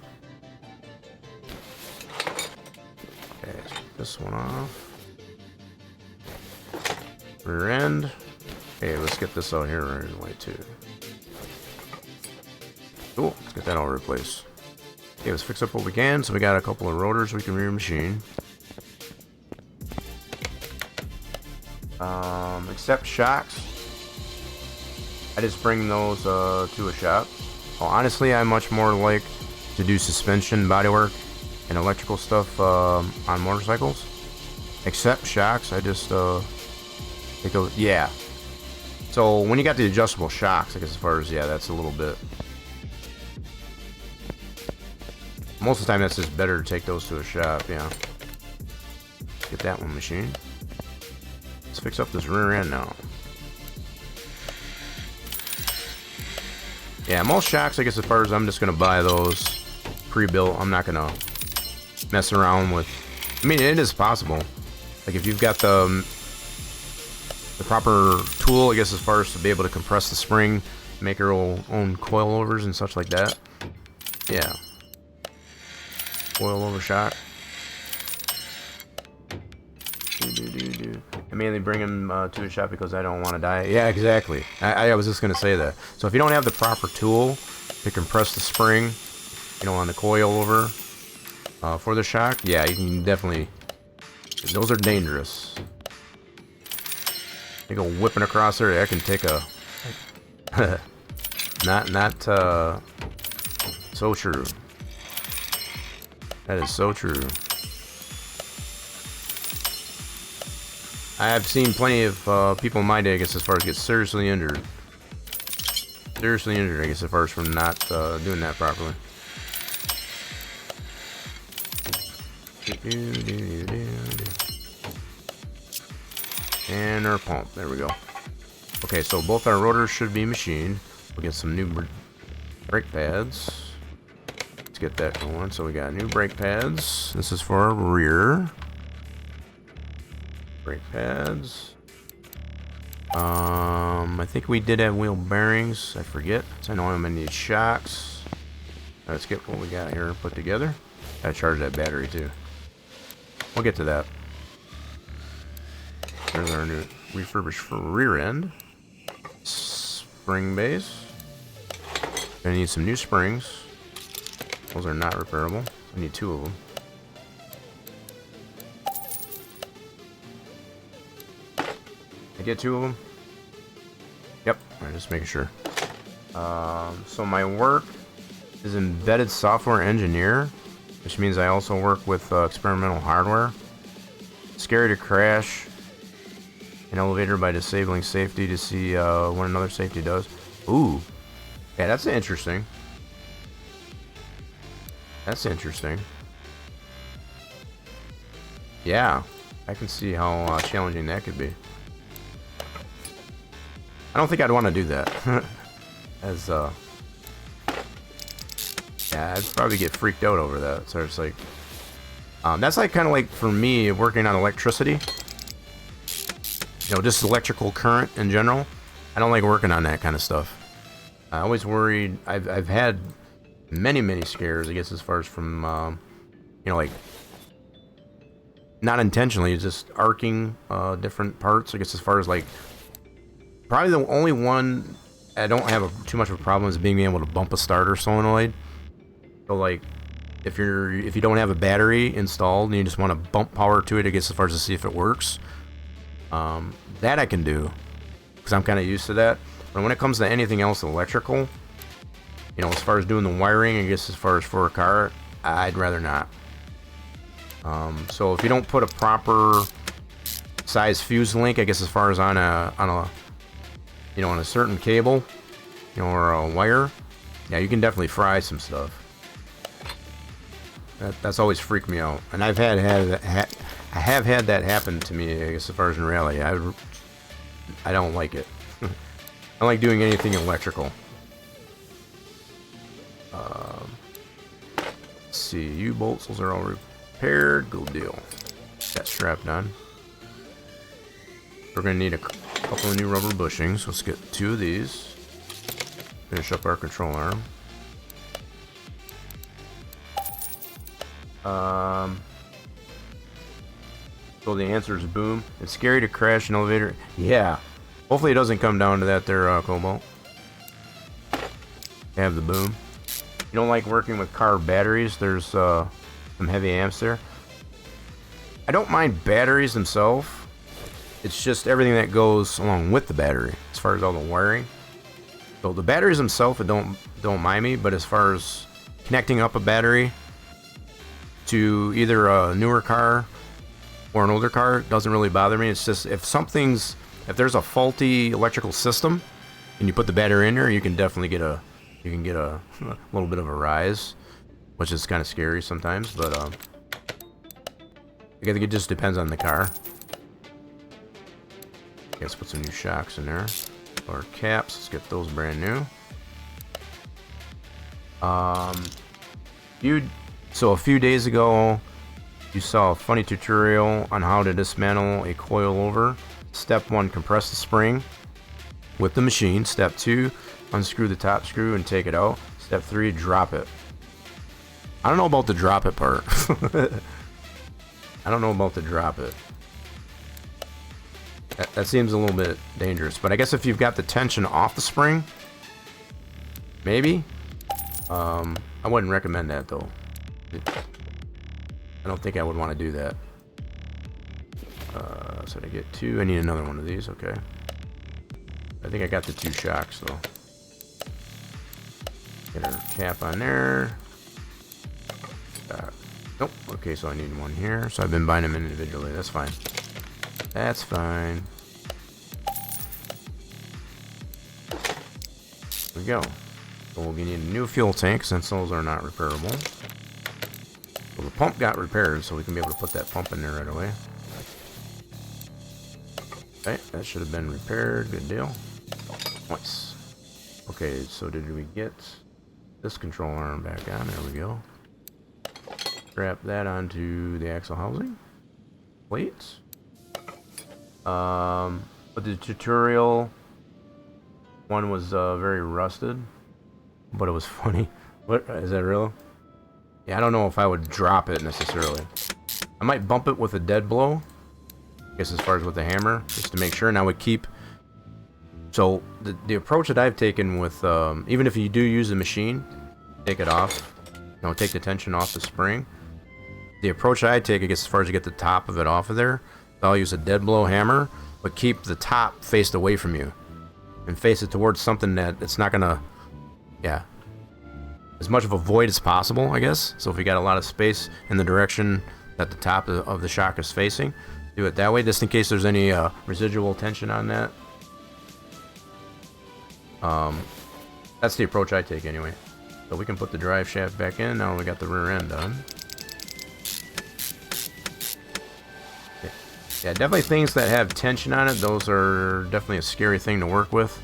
Okay, let's get this one off. Rear end. Okay, let's get this out here right away too. Cool, let's get that all replaced. Okay, let's fix up what we can. So we got a couple of rotors we can rear machine. Except shocks. I just bring those to a shop. Well, honestly, I much more like to do suspension, bodywork, and electrical stuff on motorcycles. Except shocks, I just take those. Yeah. So when you got the adjustable shocks, I guess as far as, yeah, that's a little bit. Most of the time, that's just better to take those to a shop. Yeah. Get that one machine. Let's fix up this rear end now. Yeah, most shocks, I guess as far as I'm just going to buy those pre-built. I'm not going to mess around with... I mean, it is possible. Like, if you've got the proper tool, I guess, as far as to be able to compress the spring, make your own coilovers and such like that. Yeah. Coilover shock. I mainly bring them to a shop because I don't want to die. Yeah, exactly. I was just going to say that. So if you don't have the proper tool to compress the spring, you know, on the coilover for the shock, yeah, you can definitely... Those are dangerous. They go whipping across there. I can take a... not so true. That is so true. I have seen plenty of people in my day, I guess, as far as get seriously injured. Seriously injured, I guess, as far as from not doing that properly. And our pump, there we go. Okay, so both our rotors should be machined. We'll get some new brake pads. Let's get that going. So we got new brake pads. This is for our rear. Brake pads. I think we did have wheel bearings. I forget. So I know I'm gonna need shocks. Let's get what we got here put together. Gotta charge that battery too. We'll get to that. There's our new refurbished for rear end. Spring base. Gonna need some new springs. Those are not repairable. I need 2 of them. I get 2 of them? Yep, I'm just making sure. So my work is embedded software engineer, which means I also work with experimental hardware. Scary to crash an elevator by disabling safety to see what another safety does. Ooh, yeah, that's interesting. That's interesting. Yeah, I can see how challenging that could be. I don't think I'd want to do that. As yeah, I'd probably get freaked out over that. So it's like, that's like kind of like for me working on electricity. You know, just electrical current in general. I don't like working on that kind of stuff. I always worried. I've had many scares. I guess as far as from you know, like not intentionally, just arcing different parts. I guess as far as like probably the only one I don't have too much of a problem is being able to bump a starter solenoid. So like if you don't have a battery installed and you just want to bump power to it, I guess as far as to see if it works. That I can do because I'm kind of used to that. But when it comes to anything else electrical, you know, as far as doing the wiring, I guess as far as for a car, I'd rather not. So if you don't put a proper size fuse link, I guess as far as on a you know, on a certain cable, you know, or a wire, yeah, you can definitely fry some stuff. That's always freaked me out, and I have had that happen to me. I guess as far as in reality, I don't like it. I don't like doing anything electrical. Let's see, U-bolts, those are all repaired. Good deal. Got strapped on. We're gonna need a couple of new rubber bushings. Let's get 2 of these. Finish up our control arm. So the answer is boom. It's scary to crash an elevator. Yeah. Hopefully it doesn't come down to that there, Cobalt. Have the boom. You don't like working with car batteries. There's some heavy amps there. I don't mind batteries themselves. It's just everything that goes along with the battery, as far as all the wiring. So the batteries themselves don't mind me, but as far as connecting up a battery to either a newer car or an older car, it doesn't really bother me. It's just if there's a faulty electrical system and you put the battery in there, you can definitely get a little bit of a rise, which is kind of scary sometimes. But I think it just depends on the car. Let's put some new shocks in there. Or caps. Let's get those brand new. So a few days ago, you saw a funny tutorial on how to dismantle a coilover. Step 1, compress the spring with the machine. Step 2, unscrew the top screw and take it out. Step 3, drop it. I don't know about the drop it part. I don't know about the drop it. That seems a little bit dangerous, but I guess if you've got the tension off the spring, maybe. I wouldn't recommend that though. I don't think I would want to do that. So to get 2, I need another one of these. Okay. I think I got the 2 shocks though. Get our cap on there. Nope. Okay, so I need one here. So I've been buying them individually. That's fine. That's fine. There we go. So we'll need a new fuel tank since those are not repairable. Well, the pump got repaired, so we can be able to put that pump in there right away. Okay, that should have been repaired. Good deal. Nice. Okay, so did we get this control arm back on. There we go. Strap that onto the axle housing. Plates. But the tutorial one was very rusted, but it was funny. What is that real? Yeah, I don't know if I would drop it necessarily. I might bump it with a dead blow. I guess as far as with the hammer, just to make sure. And I would keep. So the approach that I've taken with even if you do use the machine, take it off. You know, take the tension off the spring. The approach I take, I guess, as far as you get the top of it off of there, I'll use a dead blow hammer, but keep the top faced away from you, and face it towards something that it's not gonna, yeah, as much of a void as possible, I guess. So if you got a lot of space in the direction that the top of the shock is facing, do it that way, just in case there's any residual tension on that. That's the approach I take anyway. So we can put the drive shaft back in. Now we got the rear end done. Yeah, definitely things that have tension on it, those are definitely a scary thing to work with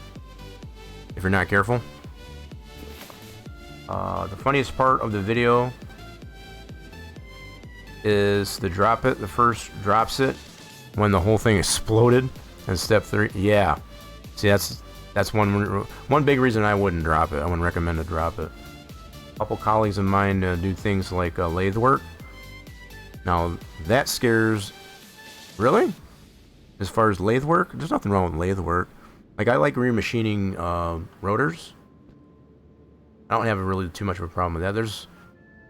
if you're not careful. The funniest part of the video is the drop it. The first drops it when the whole thing exploded in step 3. Yeah, see, that's one big reason I wouldn't drop it. I wouldn't recommend to drop it. A couple colleagues of mine do things like lathe work. Now that scares. Really? As far as lathe work, there's nothing wrong with lathe work. Like, I like remachining rotors. I don't have really too much of a problem with that.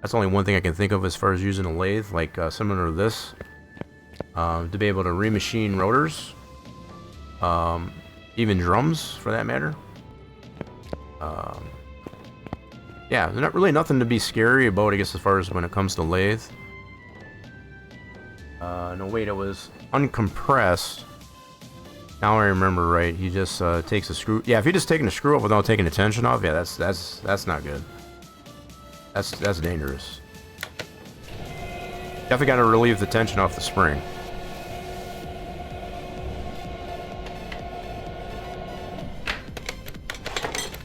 That's only one thing I can think of as far as using a lathe, like similar to this, to be able to remachine rotors, even drums for that matter. Yeah, there's not really nothing to be scary about, I guess, as far as when it comes to lathe. No, wait, it was uncompressed. Now I remember right. He just takes a screw. Yeah, if you're just taking a screw off without taking the tension off, yeah, that's not good. That's dangerous. Definitely got to relieve the tension off the spring.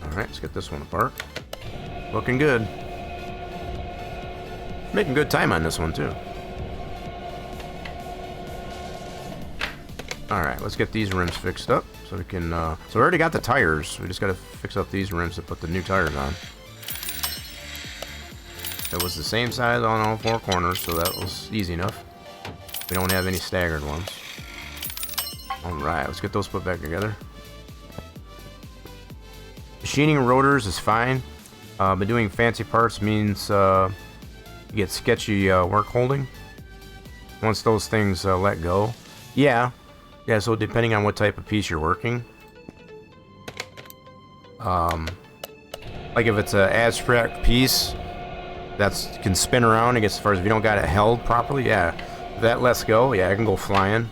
All right, let's get this one apart. Looking good. Making good time on this one too. Alright, let's get these rims fixed up so we can, so we already got the tires. We just gotta fix up these rims to put the new tires on. It was the same size on all 4 corners, so that was easy enough. We don't have any staggered ones. Alright, let's get those put back together. Machining rotors is fine, but doing fancy parts means you get sketchy work holding. Once those things let go. Yeah, so depending on what type of piece you're working. Like if it's an abstract piece that can spin around, I guess, as far as if you don't got it held properly, yeah. If that lets go, yeah, it can go flying.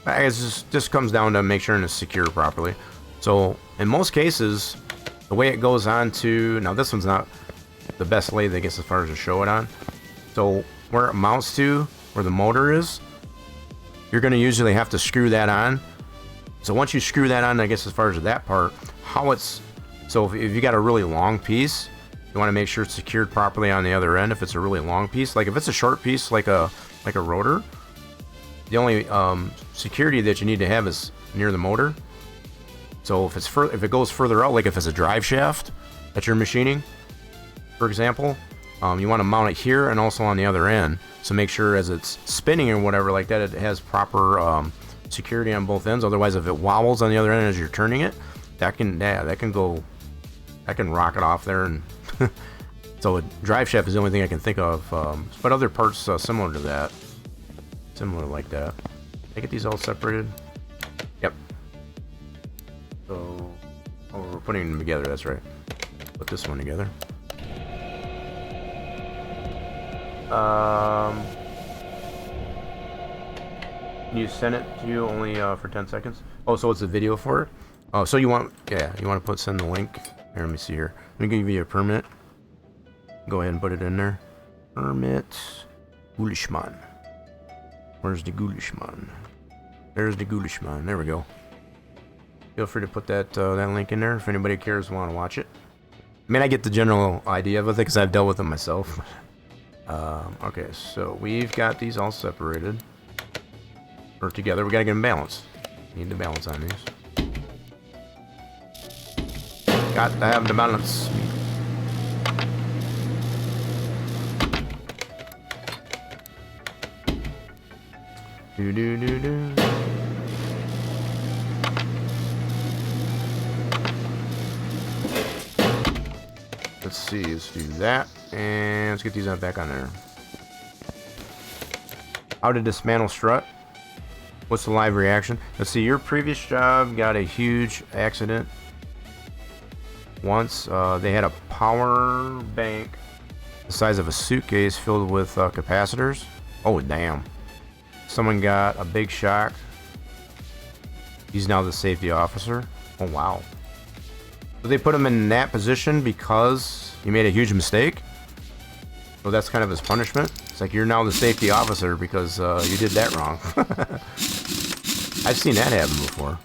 I guess it just comes down to make sure it's secure properly. So in most cases, the way it goes on to, now this one's not the best lathe, I guess, as far as to show it on. So where it mounts to, where the motor is, you're going to usually have to screw that on. So once you screw that on, I guess as far as that part, how it's, so if you got a really long piece, you want to make sure it's secured properly on the other end. If it's a really long piece, like if it's a short piece, like a rotor, the only security that you need to have is near the motor. So if it goes further out, like if it's a drive shaft that you're machining, for example, you want to mount it here and also on the other end. So make sure as it's spinning or whatever like that, it has proper security on both ends. Otherwise, if it wobbles on the other end as you're turning it, that can rock it off there. And so a drive shaft is the only thing I can think of. But other parts similar to that, similar like that. Can I get these all separated? Yep. So, oh, we're putting them together. That's right. Put this one together. Can you send it to you only for 10 seconds? Oh, so it's a video for it? Oh, so you want, yeah, you want to send the link? Here, let me see here. Let me give you a permit. Go ahead and put it in there. Permit. Gulishman. Where's the Gulishman? There's the Gulishman. There we go. feel free to put that that link in there if anybody cares want to watch it. I mean, I get the general idea of it because I've dealt with them myself. Okay, so we've got these all separated. Or together, we gotta get them balanced. Need the balance on these. Got to have the balance. Do do do do. Let's see, let's do that. And let's get these back on there. How to dismantle strut. What's the live reaction? Let's see, your previous job got a huge accident. Once, they had a power bank the size of a suitcase filled with capacitors. Oh, damn. Someone got a big shock. He's now the safety officer. Oh, wow. So they put him in that position because he made a huge mistake. So that's kind of his punishment. It's like you're now the safety officer because you did that wrong. I've seen that happen before.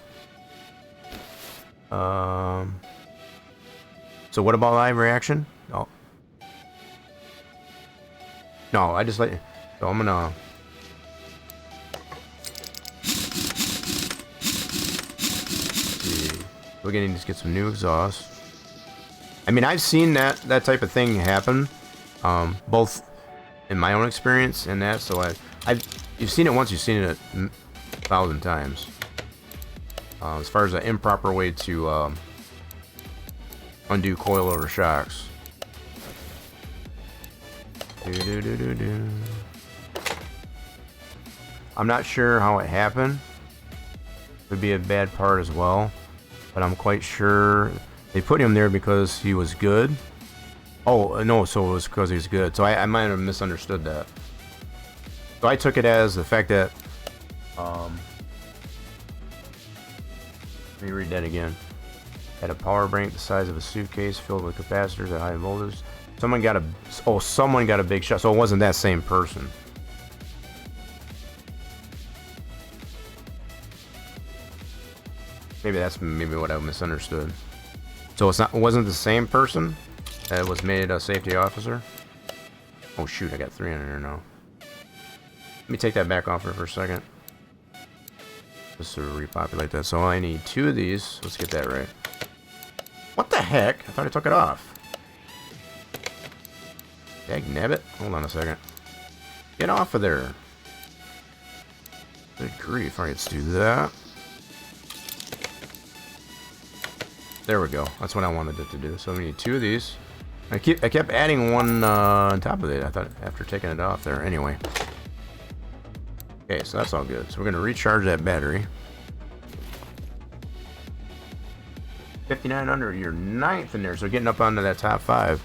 So what about live reaction? Oh. No, I just let. So I'm gonna. We're gonna need to get some new exhaust. I mean, I've seen that type of thing happen, both in my own experience and that. So you've seen it once, you've seen it 1,000 times. As far as an improper way to undo coilover shocks. I'm not sure how it happened. Would be a bad part as well, but I'm quite sure they put him there because he was good. Oh no, so it was because he was good. So I might have misunderstood that. So I took it as the fact that let me read that again. Had a power bank the size of a suitcase filled with capacitors at high voltage. Someone got a big shot. So it wasn't that same person. Maybe that's what I misunderstood. So it wasn't the same person that was made a safety officer. Oh shoot, I got 300 here now. Let me take that back off for a second. Just to repopulate that. So I need 2 of these. Let's get that right. What the heck? I thought I took it off. Dagnabbit. Hold on a second. Get off of there. Good grief. Alright, let's do that. There we go. That's what I wanted it to do. So we need 2 of these. I kept adding one on top of it. I thought after taking it off there. Anyway. Okay, so that's all good. So we're gonna recharge that battery. 59 under your 9th in there. So getting up onto that top 5.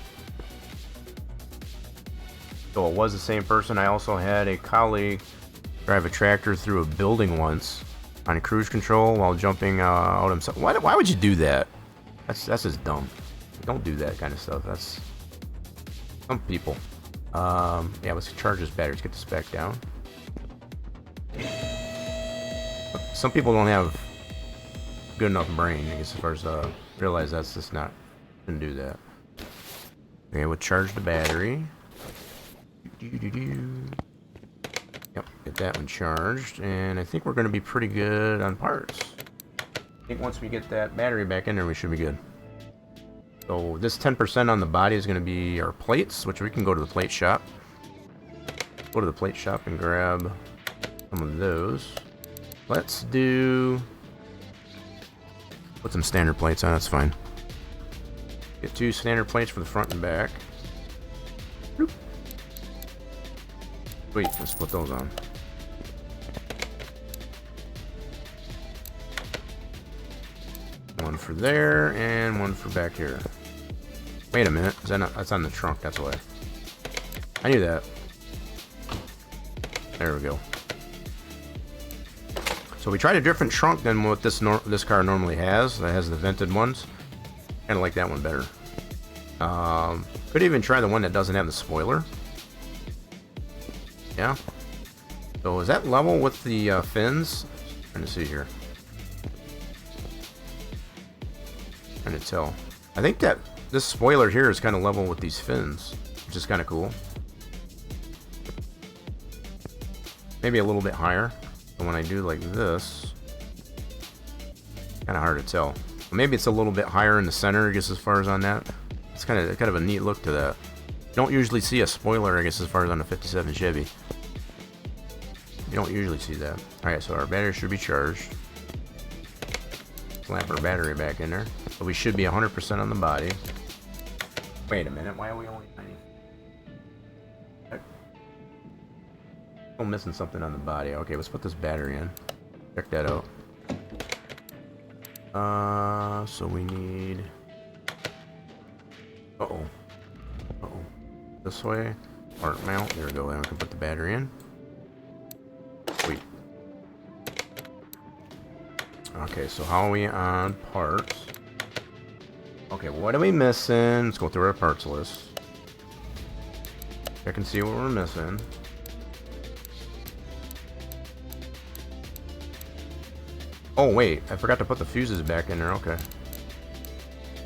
So it was the same person. I also had a colleague drive a tractor through a building once on cruise control while jumping out himself. Why would you do that? That's just dumb. Don't do that kind of stuff. That's some people. Yeah, let's charge this battery. Let's get this back down. Some people don't have good enough brain, I guess, as far as realize that's just not. Shouldn't do that. Okay, we'll charge the battery. Yep, get that one charged, and I think we're going to be pretty good on parts. I think once we get that battery back in there, we should be good. So this 10% on the body is going to be our plates, which we can go to the plate shop. Go to the plate shop and grab some of those. Let's put some standard plates on, that's fine. Get 2 standard plates for the front and back. Bloop. Sweet, let's put those on. One for there and one for back here. Wait a minute, is that not, that's on the trunk, that's why. I knew that. There we go. So we tried a different trunk than what this car normally has. That has the vented ones. Kind of like that one better. Could even try the one that doesn't have the spoiler. Yeah. So is that level with the fins? Trying to see here. Trying to tell. I think that this spoiler here is kind of level with these fins, which is kind of cool. Maybe a little bit higher. And when I do like this, kind of hard to tell. Maybe it's a little bit higher in the center, I guess, as far as on that. It's kind of a neat look to that. You don't usually see a spoiler, I guess, as far as on a 57 Chevy. You don't usually see that. Alright, so our battery should be charged. Slap our battery back in there. So we should be 100% on the body. Wait a minute, why are we only 90? I'm missing something on the body. Okay, let's put this battery in. Check that out. So we need... Uh-oh. Uh-oh. This way. Part mount. There we go. Then we can put the battery in. Sweet. Okay, so how are we on parts? Okay, what are we missing? Let's go through our parts list. Check and see what we're missing. Oh, wait. I forgot to put the fuses back in there. Okay.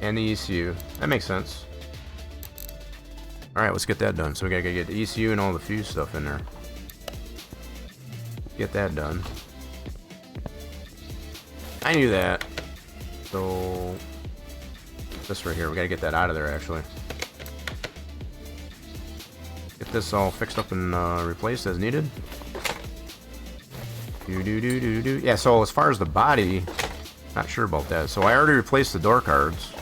And the ECU. That makes sense. Alright, let's get that done. So we gotta get the ECU and all the fuse stuff in there. Get that done. I knew that. So... this right here. We gotta get that out of there, actually. Get this all fixed up and replaced as needed. Yeah, so as far as the body, not sure about that. So I already replaced the door cards.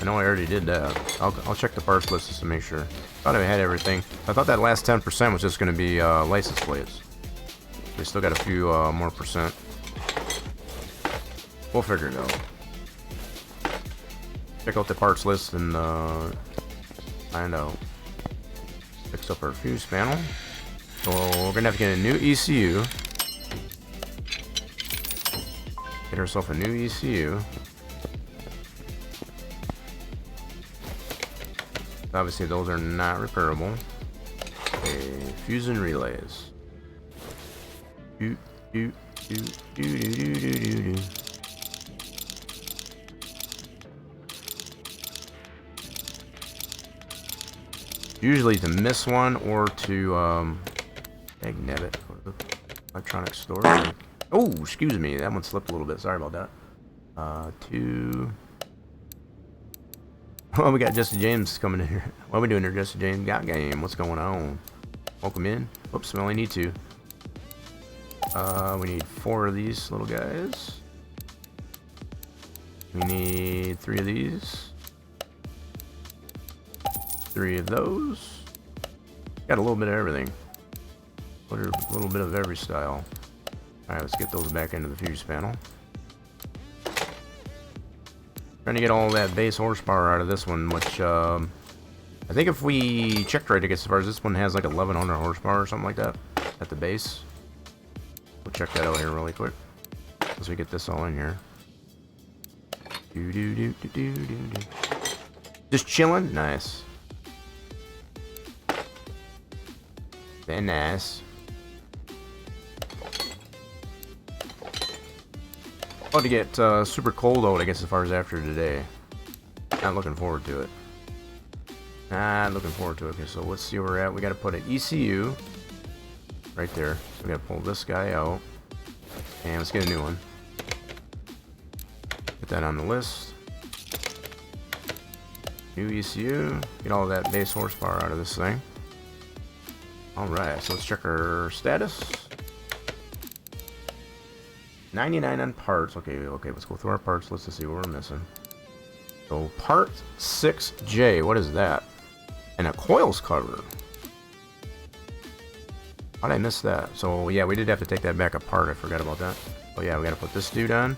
I know I already did that. I'll check the parts list just to make sure. Thought I had everything. I thought that last 10% was just going to be license plates. We still got a few more percent. We'll figure it out. Check out the parts list and find out. Fix up our fuse panel. So we're gonna have to get a new ECU. Get ourselves a new ECU. Obviously those are not repairable. Okay, fuse and relays. Do do do do do do do do. Usually to miss one or to magnet it. Go to the electronics store. Oh, excuse me, that one slipped a little bit. Sorry about that. Oh, we got Jesse James coming in here. What are we doing here, Jesse James? Got game. What's going on? Welcome in. Oops, we only need 2. We need 4 of these little guys. We need 3 of these. 3 of those. Got a little bit of everything. A little bit of every style. Alright, let's get those back into the fuse panel. Trying to get all that base horsepower out of this one, which I think if we checked right, I guess as far as this one has like 1100 horsepower or something like that at the base. We'll check that out here really quick as we get this all in here. Just chilling, nice. Very nice. About to get super cold out, I guess, as far as after today. Not looking forward to it. Not looking forward to it. Okay, so let's see where we're at. We got to put an ECU right there. So we got to pull this guy out. And let's get a new one. Put that on the list. New ECU. Get all that base horsepower out of this thing. Alright, so let's check our status. 99 on parts. Okay, let's go through our parts list to see what we're missing. So, part 6J, what is that? And a coils cover. How'd I miss that? So, yeah, we did have to take that back apart. I forgot about that. Oh, yeah, we gotta put this dude on.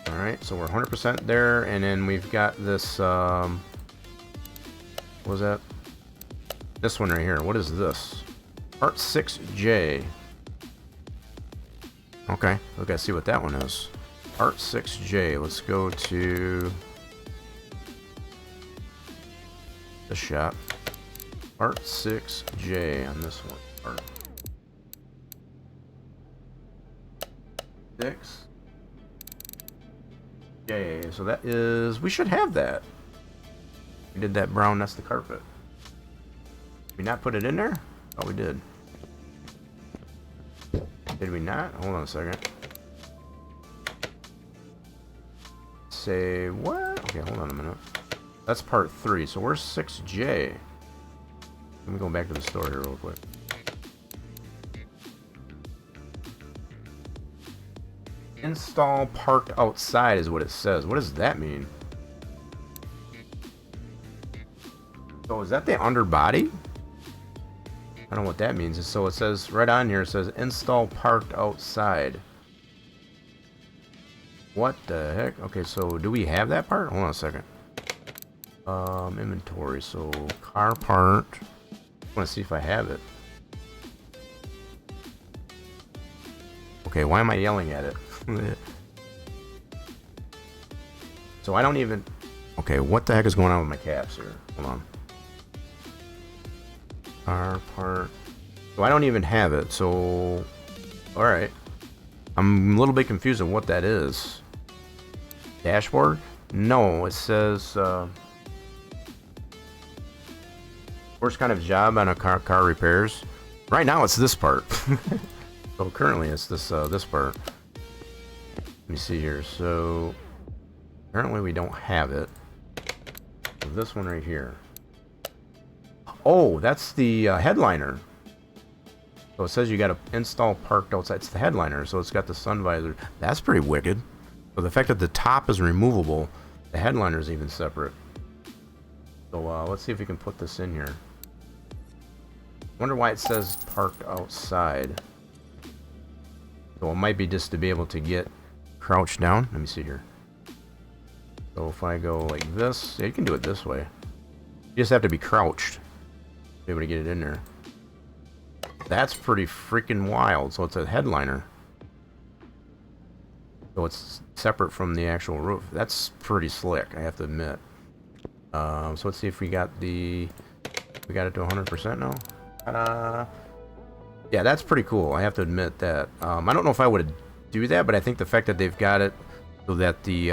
Alright, so we're 100% there, and then we've got this, what was that? This one right here. What is this? Part 6J. Okay, we gotta see what that one is. Part 6J. Let's go to the shop. Part 6J on this one. Part 6. Yeah. So that is, we should have that. We did that brown, that's the carpet. Did we not put it in there? Oh, we did. Did we not? Hold on a second. Say what? Okay, hold on a minute. That's part 3. So where's 6J? Let me go back to the store here real quick. Install parked outside is what it says. What does that mean? So is that the underbody? I don't know what that means. So it says right on here, it says install parked outside. What the heck? Okay, so do we have that part? Hold on a second. Inventory. So car part. I want to see if I have it. Okay, why am I yelling at it? So I don't even... Okay, what the heck is going on with my caps here? Hold on. Car part. So I don't even have it, so... Alright. I'm a little bit confused on what that is. Dashboard? No, it says... Worst kind of job on a car repairs. Right now it's this part. So currently it's this this part. Let me see here. So apparently we don't have it. So this one right here. Oh, that's the headliner. So it says you got to install parked outside. It's the headliner, so it's got the sun visor. That's pretty wicked. So the fact that the top is removable, the headliner is even separate. So let's see if we can put this in here. Wonder why it says parked outside. So it might be just to be able to get crouched down. Let me see here. So if I go like this, yeah, you can do it this way. You just have to be crouched to be able to get it in there. That's pretty freaking wild. So it's a headliner. So it's separate from the actual roof. That's pretty slick, I have to admit. So let's see if we got the... We got it to 100% now? Yeah, that's pretty cool. I have to admit that. I don't know if I would do that, but I think the fact that they've got it so that the...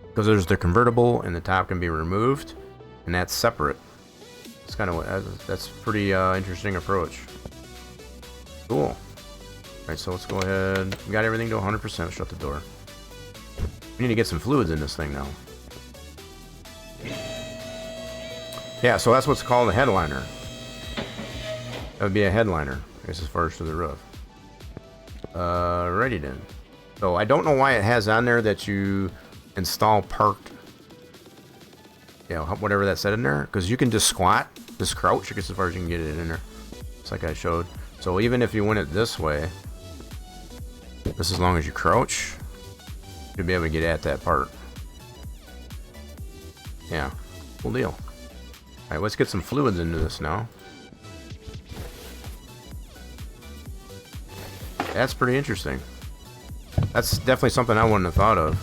because there's the convertible and the top can be removed, and that's separate. It's kind of... That's pretty interesting approach. Cool. Alright, so let's go ahead. We got everything to 100%. Shut the door. We need to get some fluids in this thing now. Yeah, so that's what's called a headliner. That would be a headliner, I guess, as far as to the roof. Righty then. So I don't know why it has on there that you install parked, you know, whatever that said in there, because you can just squat, just crouch, I guess, as far as you can get it in there. It's like I showed. So even if you went it this way, just as long as you crouch, you'll be able to get at that part. Yeah, cool deal. Alright, let's get some fluids into this now. That's pretty interesting. That's definitely something I wouldn't have thought of.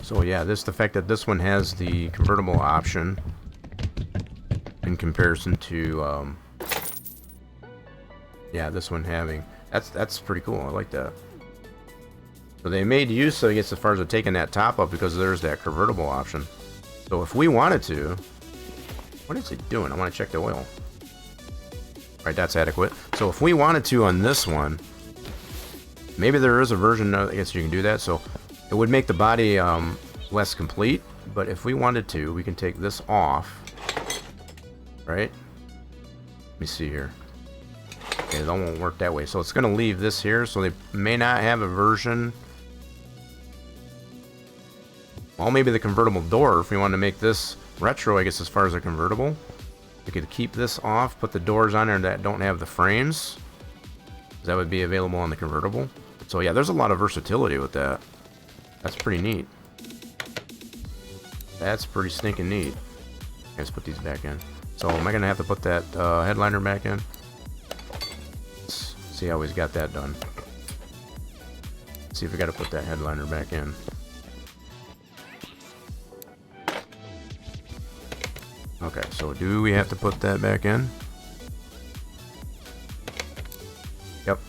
So yeah, the fact that this one has the convertible option in comparison to yeah, this one having, that's pretty cool. I like that. So they made use, I guess, as far as taking that top up, because there's that convertible option. So if we wanted to, what is it doing? I want to check the oil. Right, that's adequate. So if we wanted to on this one, maybe there is a version, I guess you can do that. So it would make the body less complete. But if we wanted to, we can take this off. Right? Let me see here. Okay, that won't work that way. So it's going to leave this here. So they may not have a version. Well, maybe the convertible door, if we want to make this retro, I guess, as far as a convertible. We could keep this off, put the doors on there that don't have the frames. That would be available on the convertible. So yeah, there's a lot of versatility with that. That's pretty neat. That's pretty stinking neat. Let's put these back in. So am I going to have to put that headliner back in? Let's see how he's got that done. Let's see if we got to put that headliner back in. Okay, so do we have to put that back in? Yep.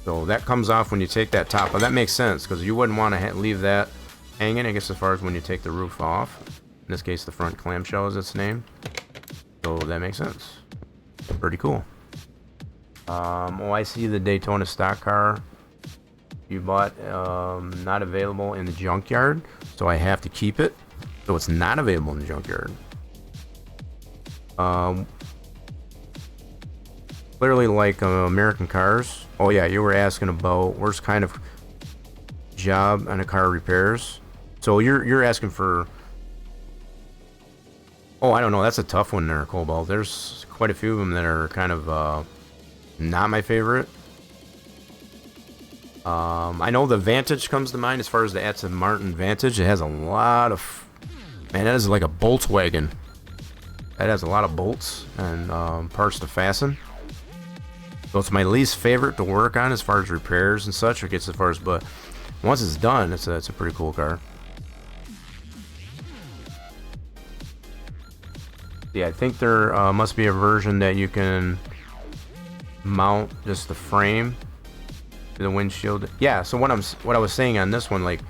So that comes off when you take that top. But that makes sense because you wouldn't want to leave that hanging, I guess, as far as when you take the roof off. In this case, the front clamshell is its name. So that makes sense. Pretty cool. Oh, I see the Daytona stock car you bought, not available in the junkyard, so I have to keep it. So it's not available in the junkyard. Clearly, like American cars. Oh yeah, you were asking about worst kind of job on a car repairs. So you're asking for. Oh, I don't know. That's a tough one there, Cobalt. There's quite a few of them that are kind of not my favorite. I know the Vantage comes to mind as far as the Aston Martin Vantage. It has a lot of... Man, that is like a Volkswagen. That has a lot of bolts and parts to fasten. So it's my least favorite to work on as far as repairs and such. It gets as far as... But once it's done, it's a pretty cool car. Yeah, I think there must be a version that you can mount just the frame to the windshield. Yeah, so what I was saying on this one, like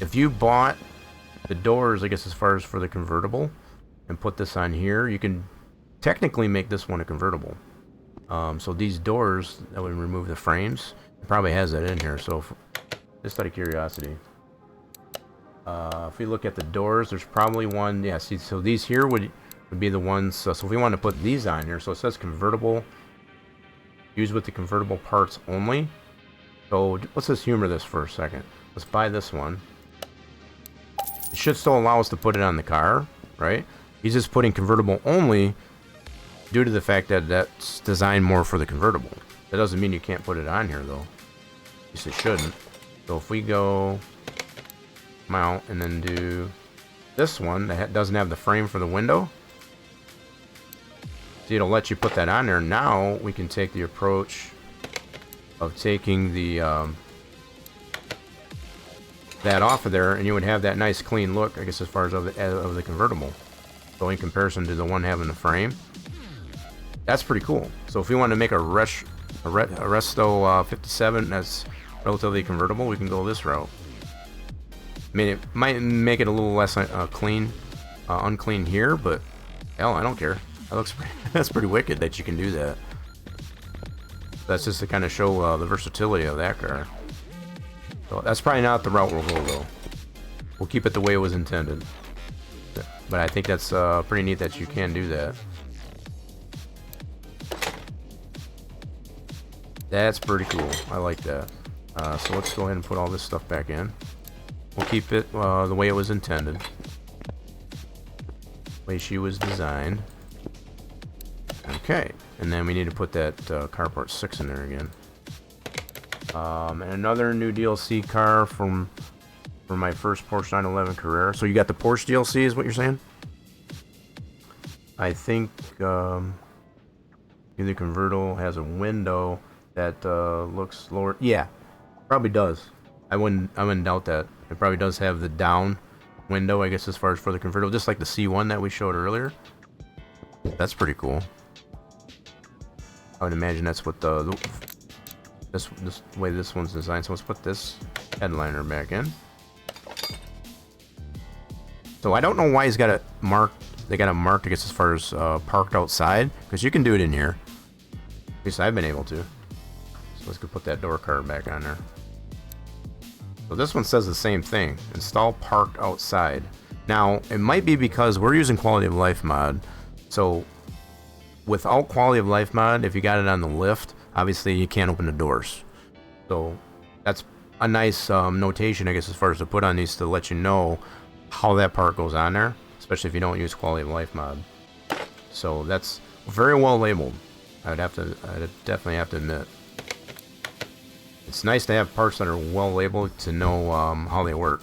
if you bought the doors, I guess as far as for the convertible, and put this on here, you can technically make this one a convertible. So these doors that would remove the frames, it probably has that in here. So just out of curiosity, if we look at the doors, there's probably one. Yeah, see, so these here would be the ones. So if we want to put these on here, so it says convertible, used with the convertible parts only. So let's just humor this for a second. Let's buy this one. It should still allow us to put it on the car, right? He's just putting convertible only due to the fact that that's designed more for the convertible. That doesn't mean you can't put it on here, though. At least it shouldn't. So if we go mount and then do this one that doesn't have the frame for the window, see, it'll let you put that on there. Now we can take the approach of taking the that off of there, and you would have that nice clean look, I guess, as far as of the convertible. So in comparison to the one having the frame, that's pretty cool. So if we want to make a Resto 57 that's relatively convertible, we can go this route. I mean, it might make it a little less unclean here, but hell, I don't care. That looks pretty, that's pretty wicked that you can do that. That's just to kind of show the versatility of that car. So that's probably not the route we'll go, though. We'll keep it the way it was intended. But I think that's pretty neat that you can do that. That's pretty cool. I like that. So let's go ahead and put all this stuff back in. We'll keep it the way it was intended. The way she was designed. Okay, and then we need to put that carport 6 in there again. And another new DLC car for my first Porsche 911 Carrera. So you got the Porsche DLC, is what you're saying? I think the convertible has a window that looks lower. Yeah, probably does. I wouldn't doubt that. It probably does have the down window, I guess, as far as for the convertible, just like the C1 that we showed earlier. That's pretty cool. I would imagine that's what this way this one's designed. So let's put this headliner back in. So I don't know why he's got it marked. They got it marked, I guess, as far as parked outside, because you can do it in here. At least I've been able to. So let's go put that door card back on there. So this one says the same thing. Install parked outside. Now it might be because we're using quality of life mod. So without quality of life mod, if you got it on the lift, obviously you can't open the doors. So that's a nice notation, I guess, as far as to put on these to let you know how that part goes on there, especially if you don't use quality of life mod. So that's very well labeled. I'd definitely have to admit. It's nice to have parts that are well labeled to know how they work.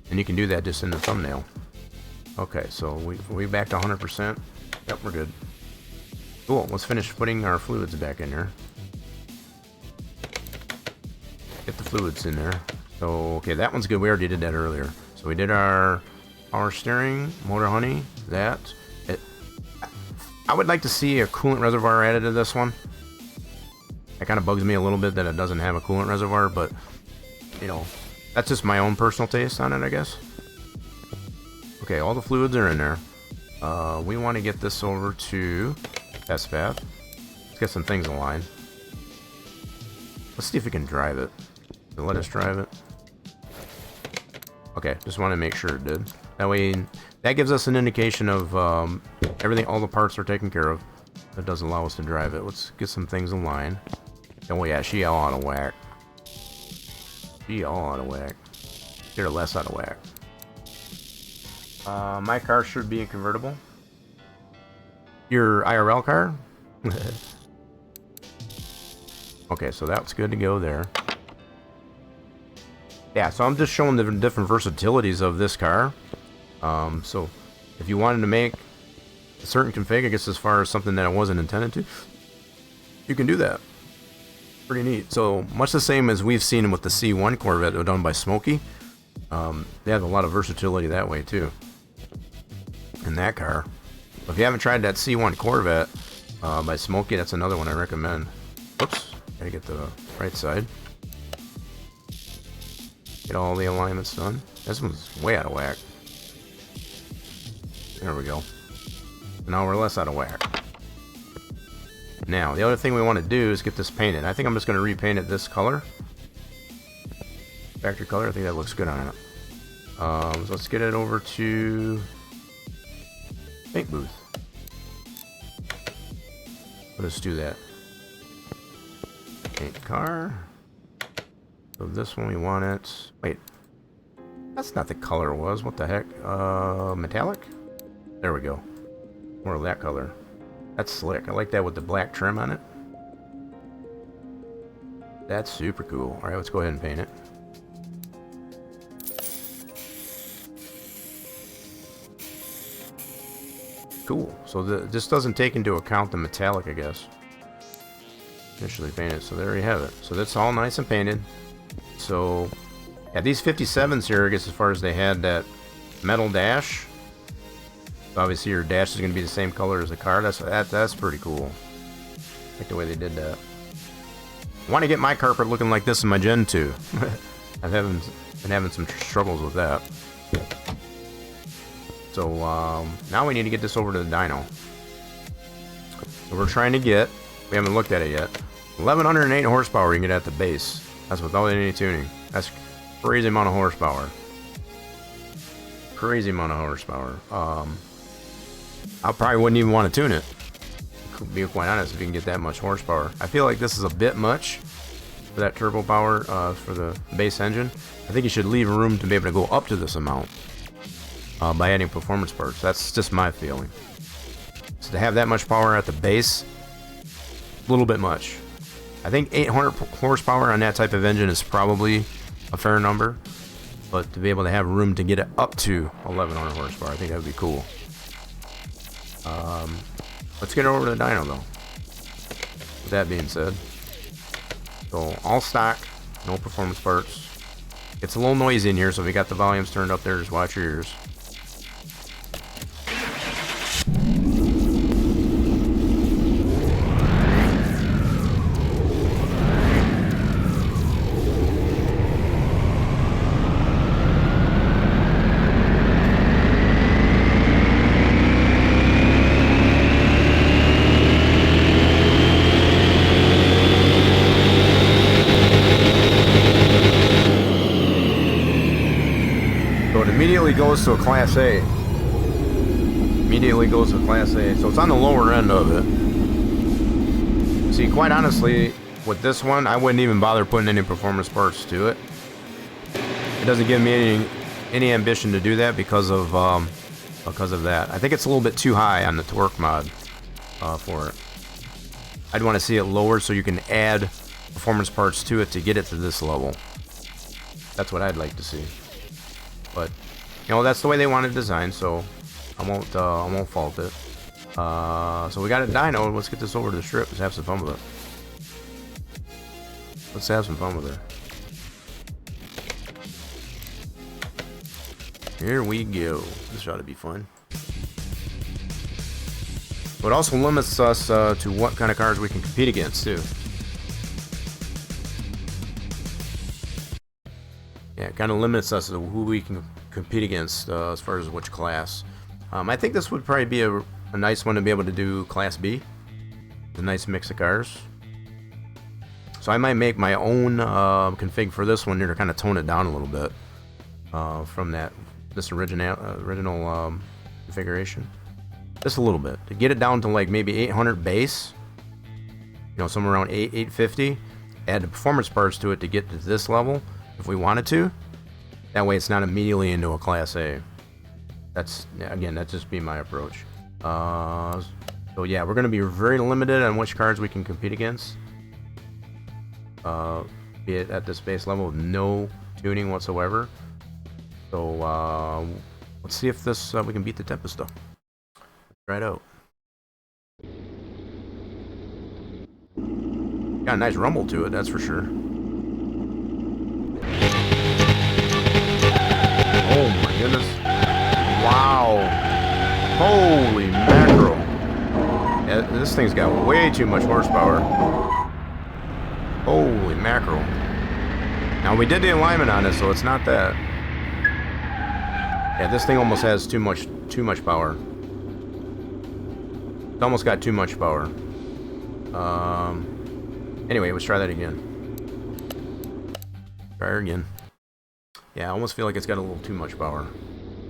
And you can do that just in the thumbnail. Okay, so we back to 100%. Yep, we're good. Cool, let's finish putting our fluids back in there. Get the fluids in there. So, okay, that one's good. We already did that earlier. So we did our power steering, motor honey, that. I would like to see a coolant reservoir added to this one. It kind of bugs me a little bit that it doesn't have a coolant reservoir, but you know, that's just my own personal taste on it, I guess. Okay, all the fluids are in there. We want to get this over to test path. Let's get some things aligned. Let's see if we can drive it. Will it let us drive it? Okay, just want to make sure it did. That way, that gives us an indication of everything, all the parts are taken care of. That does allow us to drive it. Let's get some things aligned. Oh yeah, she all out of whack. She all out of whack. Get her less out of whack. My car should be a convertible. Your IRL car? Okay, so that's good to go there. Yeah, so I'm just showing the different versatilities of this car. So if you wanted to make a certain config, I guess as far as something that it wasn't intended to, you can do that. Pretty neat. So much the same as we've seen with the C1 Corvette done by Smokey. They have a lot of versatility that way too. In that car. If you haven't tried that C1 Corvette by Smokey, that's another one I recommend. Oops, gotta get the right side. Get all the alignments done. This one's way out of whack. There we go. Now we're less out of whack. Now, the other thing we want to do is get this painted. I think I'm just going to repaint it this color. Factory color. I think that looks good on it. So let's get it over to paint booth. Let's do that. Paint car. So this one we want it. Wait. That's not the color it was. What the heck? Metallic? There we go. More of that color. That's slick. I like that with the black trim on it. That's super cool. Alright, let's go ahead and paint it. Cool. So this doesn't take into account the metallic, I guess. Initially painted. So there you have it. So that's all nice and painted. So, yeah, these 57s here, I guess as far as they had that metal dash. Obviously your dash is going to be the same color as the car. That's pretty cool. I like the way they did that. I want to get my carpet looking like this in my Gen 2. I've been having some struggles with that. So now we need to get this over to the dyno. So we're trying to get, we haven't looked at it yet, 1108 horsepower you can get at the base. That's without any tuning. That's crazy amount of horsepower. Crazy amount of horsepower. I probably wouldn't even want to tune it. To be quite honest, if you can get that much horsepower. I feel like this is a bit much for that turbo power for the base engine. I think you should leave room to be able to go up to this amount by adding performance parts. That's just my feeling. So to have that much power at the base, a little bit much. I think 800 horsepower on that type of engine is probably a fair number. But to be able to have room to get it up to 1100 horsepower, I think that would be cool. Let's get over to the dyno though. With that being said, so all stock, no performance parts. It's a little noisy in here, so if you got the volumes turned up there, just watch your ears. Immediately goes to a Class A. Immediately goes to a Class A. So it's on the lower end of it. See, quite honestly, with this one, I wouldn't even bother putting any performance parts to it. It doesn't give me any ambition to do that because of that. I think it's a little bit too high on the torque mod for it. I'd want to see it lower so you can add performance parts to it to get it to this level. That's what I'd like to see. But you know, that's the way they want it designed, so I won't fault it. So we got it dynoed. Let's get this over to the strip. Let's have some fun with it. Let's have some fun with it. Here we go. This ought to be fun. But it also limits us to what kind of cars we can compete against too. kind of limits us to who we can compete against as far as which class. I think this would probably be a nice one to be able to do Class B. A nice mix of cars. So I might make my own config for this one here to kind of tone it down a little bit from this original configuration. Just a little bit to get it down to like maybe 800 base. You know, somewhere around 850. Add the performance parts to it to get to this level if we wanted to. That way it's not immediately into a Class A. That's just be my approach. So yeah, we're going to be very limited on which cars we can compete against. Be it at this base level with no tuning whatsoever. So let's see if this we can beat the Tempesta. Try it out. Got a nice rumble to it, that's for sure. Oh my goodness. Wow. Holy mackerel. Yeah, this thing's got way too much horsepower. Holy mackerel. Now we did the alignment on it, so it's not that. Yeah, this thing almost has too much power. It's almost got too much power. Anyway, let's try that again. Try her again. Yeah, I almost feel like it's got a little too much power.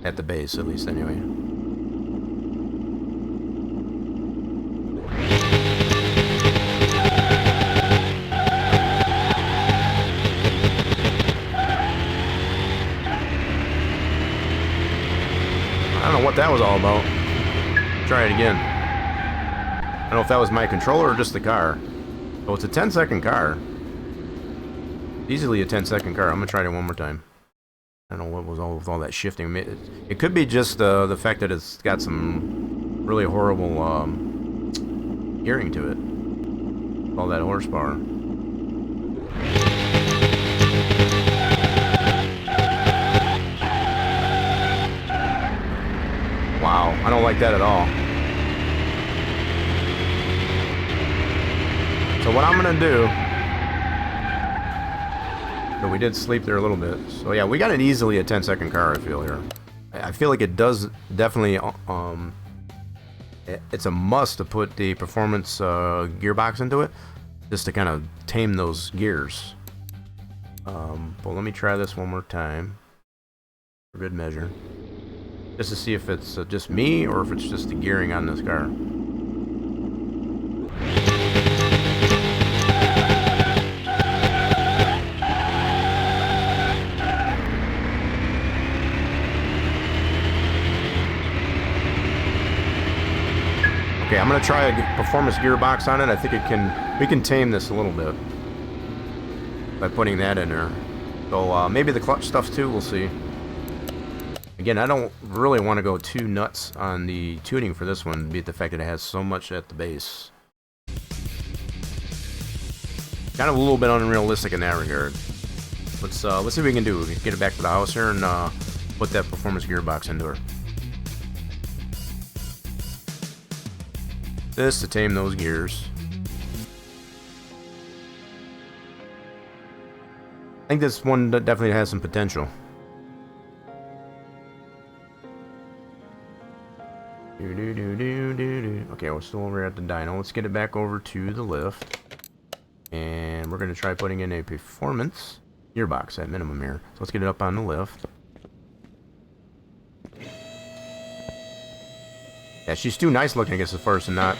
At the base, at least, anyway. I don't know what that was all about. Try it again. I don't know if that was my controller or just the car. Oh, it's a 10-second car. Easily a 10-second car. I'm gonna try it one more time. I don't know what was with all that shifting. It could be just the fact that it's got some really horrible gearing to it. All that horsepower. Wow, I don't like that at all. So what I'm gonna do, but we did sleep there a little bit. So yeah, we got it easily a 10-second car, I feel here. I feel like it does definitely, it's a must to put the performance gearbox into it, just to kind of tame those gears. But let me try this one more time, for good measure. Just to see if it's just me, or if it's just the gearing on this car. Okay, I'm gonna try a performance gearbox on it. I think we can tame this a little bit by putting that in there. So maybe the clutch stuff too, we'll see. Again, I don't really want to go too nuts on the tuning for this one, be it the fact that it has so much at the base. Kind of a little bit unrealistic in that regard. Let's see what we can do. We can get it back to the house here and put that performance gearbox into her. This to tame those gears. I think this one definitely has some potential. Okay, we're still over at the dyno. Let's get it back over to the lift. And we're going to try putting in a performance gearbox at minimum here. So let's get it up on the lift. Yeah, she's too nice looking, I guess, at first, and not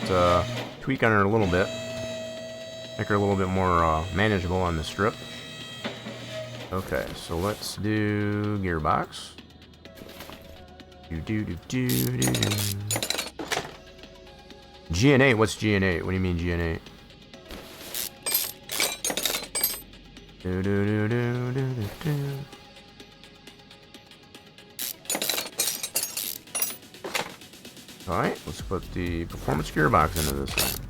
tweak on her a little bit. Make her a little bit more manageable on the strip. Okay, so let's do gearbox. GN8, what's GN8? What do you mean GN8? Alright, let's put the performance gearbox into this thing.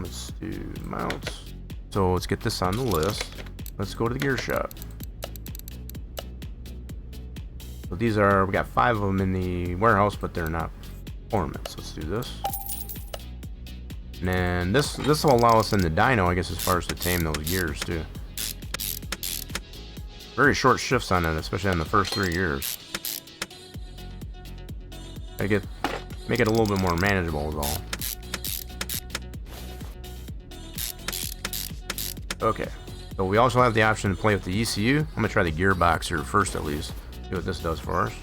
Let's do mounts. So let's get this on the list. Let's go to the gear shop. So these are, we got 5 of them in the warehouse, but they're not performance. Let's do this. And then this will allow us in the dyno, I guess, as far as to tame those gears too. Very short shifts on it, especially on the first 3 gears. Make it a little bit more manageable is all. Okay, so we also have the option to play with the ECU. I'm gonna try the gearbox here first, at least. See what this does for us.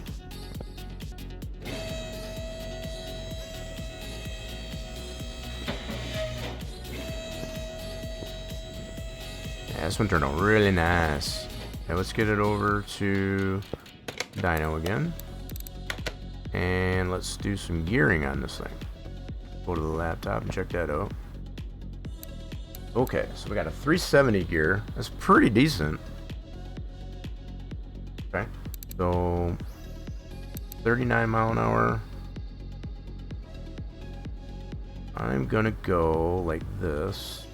Yeah, this one turned out really nice. Okay, let's get it over to dyno again. And let's do some gearing on this thing. Go to the laptop and check that out. Okay, so we got a 370 gear. That's pretty decent. Okay, so 39 mile an hour. I'm gonna go like this.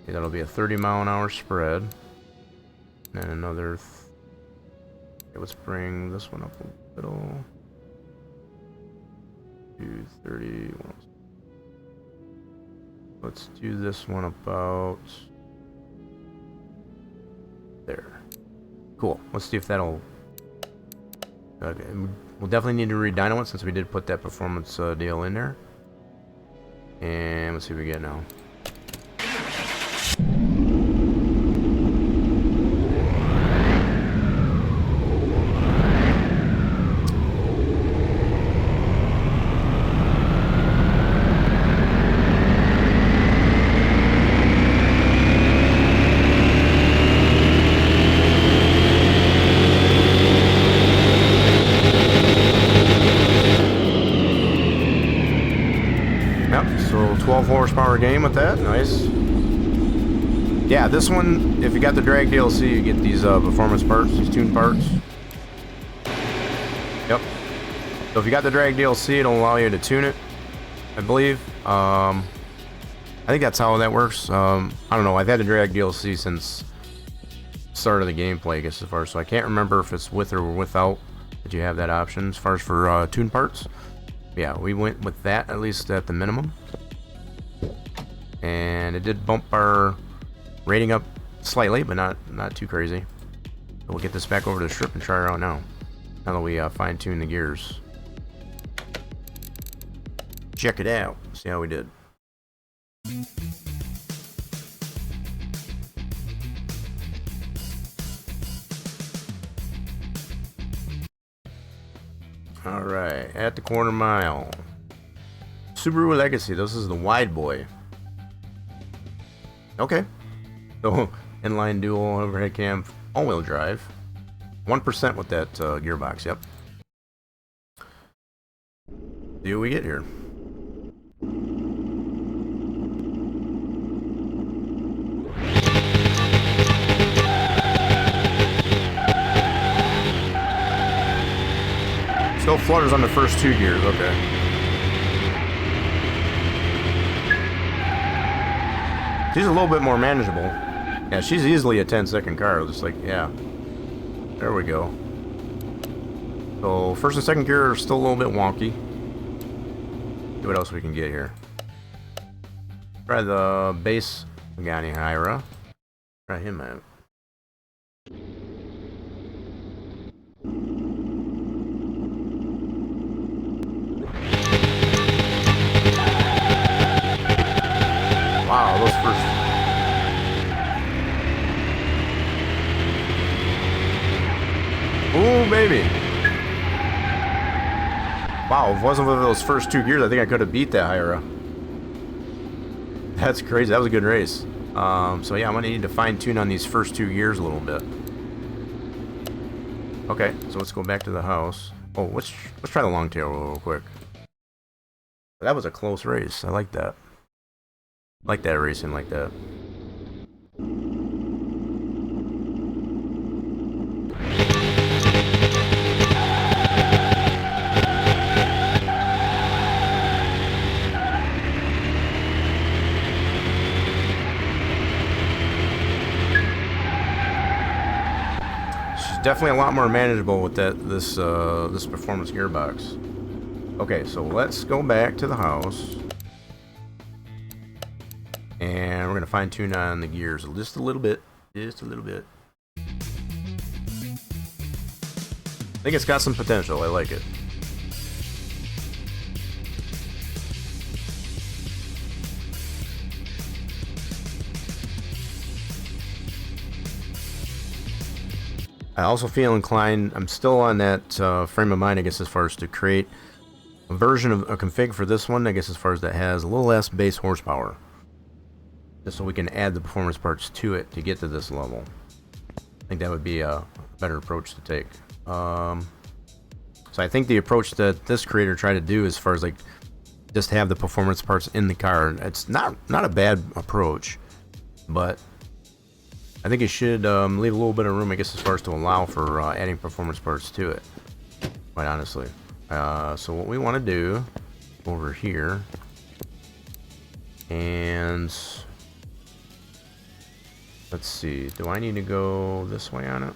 Okay, that'll be a 30 mile an hour spread. And another. Okay, let's bring this one up a little. 230. Let's do this one about there. Cool. Let's see if that'll. Okay, we'll definitely need to redyno it since we did put that performance deal in there. And let's see what we get now. So 12 horsepower game with that, nice. Yeah, this one, if you got the drag DLC, you get these performance parts, these tune parts. Yep. So if you got the drag DLC, it'll allow you to tune it, I believe. I think that's how that works. I don't know, I've had the drag DLC since the start of the gameplay, I guess, as far as, so I can't remember if it's with or without that you have that option as far as for tune parts. Yeah, we went with that, at least at the minimum. And it did bump our rating up slightly, but not too crazy. So we'll get this back over to the strip and try her out now. Now that we fine-tune the gears. Check it out. See how we did. Alright, at the quarter mile. Subaru Legacy, this is the wide boy. Okay. So, inline dual overhead cam, all-wheel drive. 1% with that gearbox, yep. See what we get here. Still flutters on the first 2 gears, okay. She's a little bit more manageable. Yeah, she's easily a 10-second car. Just like, yeah. There we go. So, first and second gear are still a little bit wonky. See what else we can get here. Try the base Pagani Hyra. Try him out. Wow, those first. Ooh, baby. Wow, if it wasn't for those first 2 gears, I think I could have beat that Hyra. That's crazy. That was a good race. So yeah, I'm gonna need to fine tune on these first 2 gears a little bit. Okay, so let's go back to the house. Oh, let's try the long tail real quick. That was a close race. I like that. Like that racing like that. She's definitely a lot more manageable with this performance gearbox. Okay, so let's go back to the house. And we're going to fine tune on the gears just a little bit. Just a little bit. I think it's got some potential. I like it. I also feel inclined, I'm still on that frame of mind, I guess, as far as to create a version of a config for this one, I guess, as far as that has a little less base horsepower. Just so we can add the performance parts to it to get to this level. I think that would be a better approach to take. So I think the approach that this creator tried to do, as far as like just have the performance parts in the car, it's not a bad approach, but I think it should leave a little bit of room, I guess, as far as to allow for adding performance parts to it, quite honestly. So what we want to do over here, and let's see, do I need to go this way on it?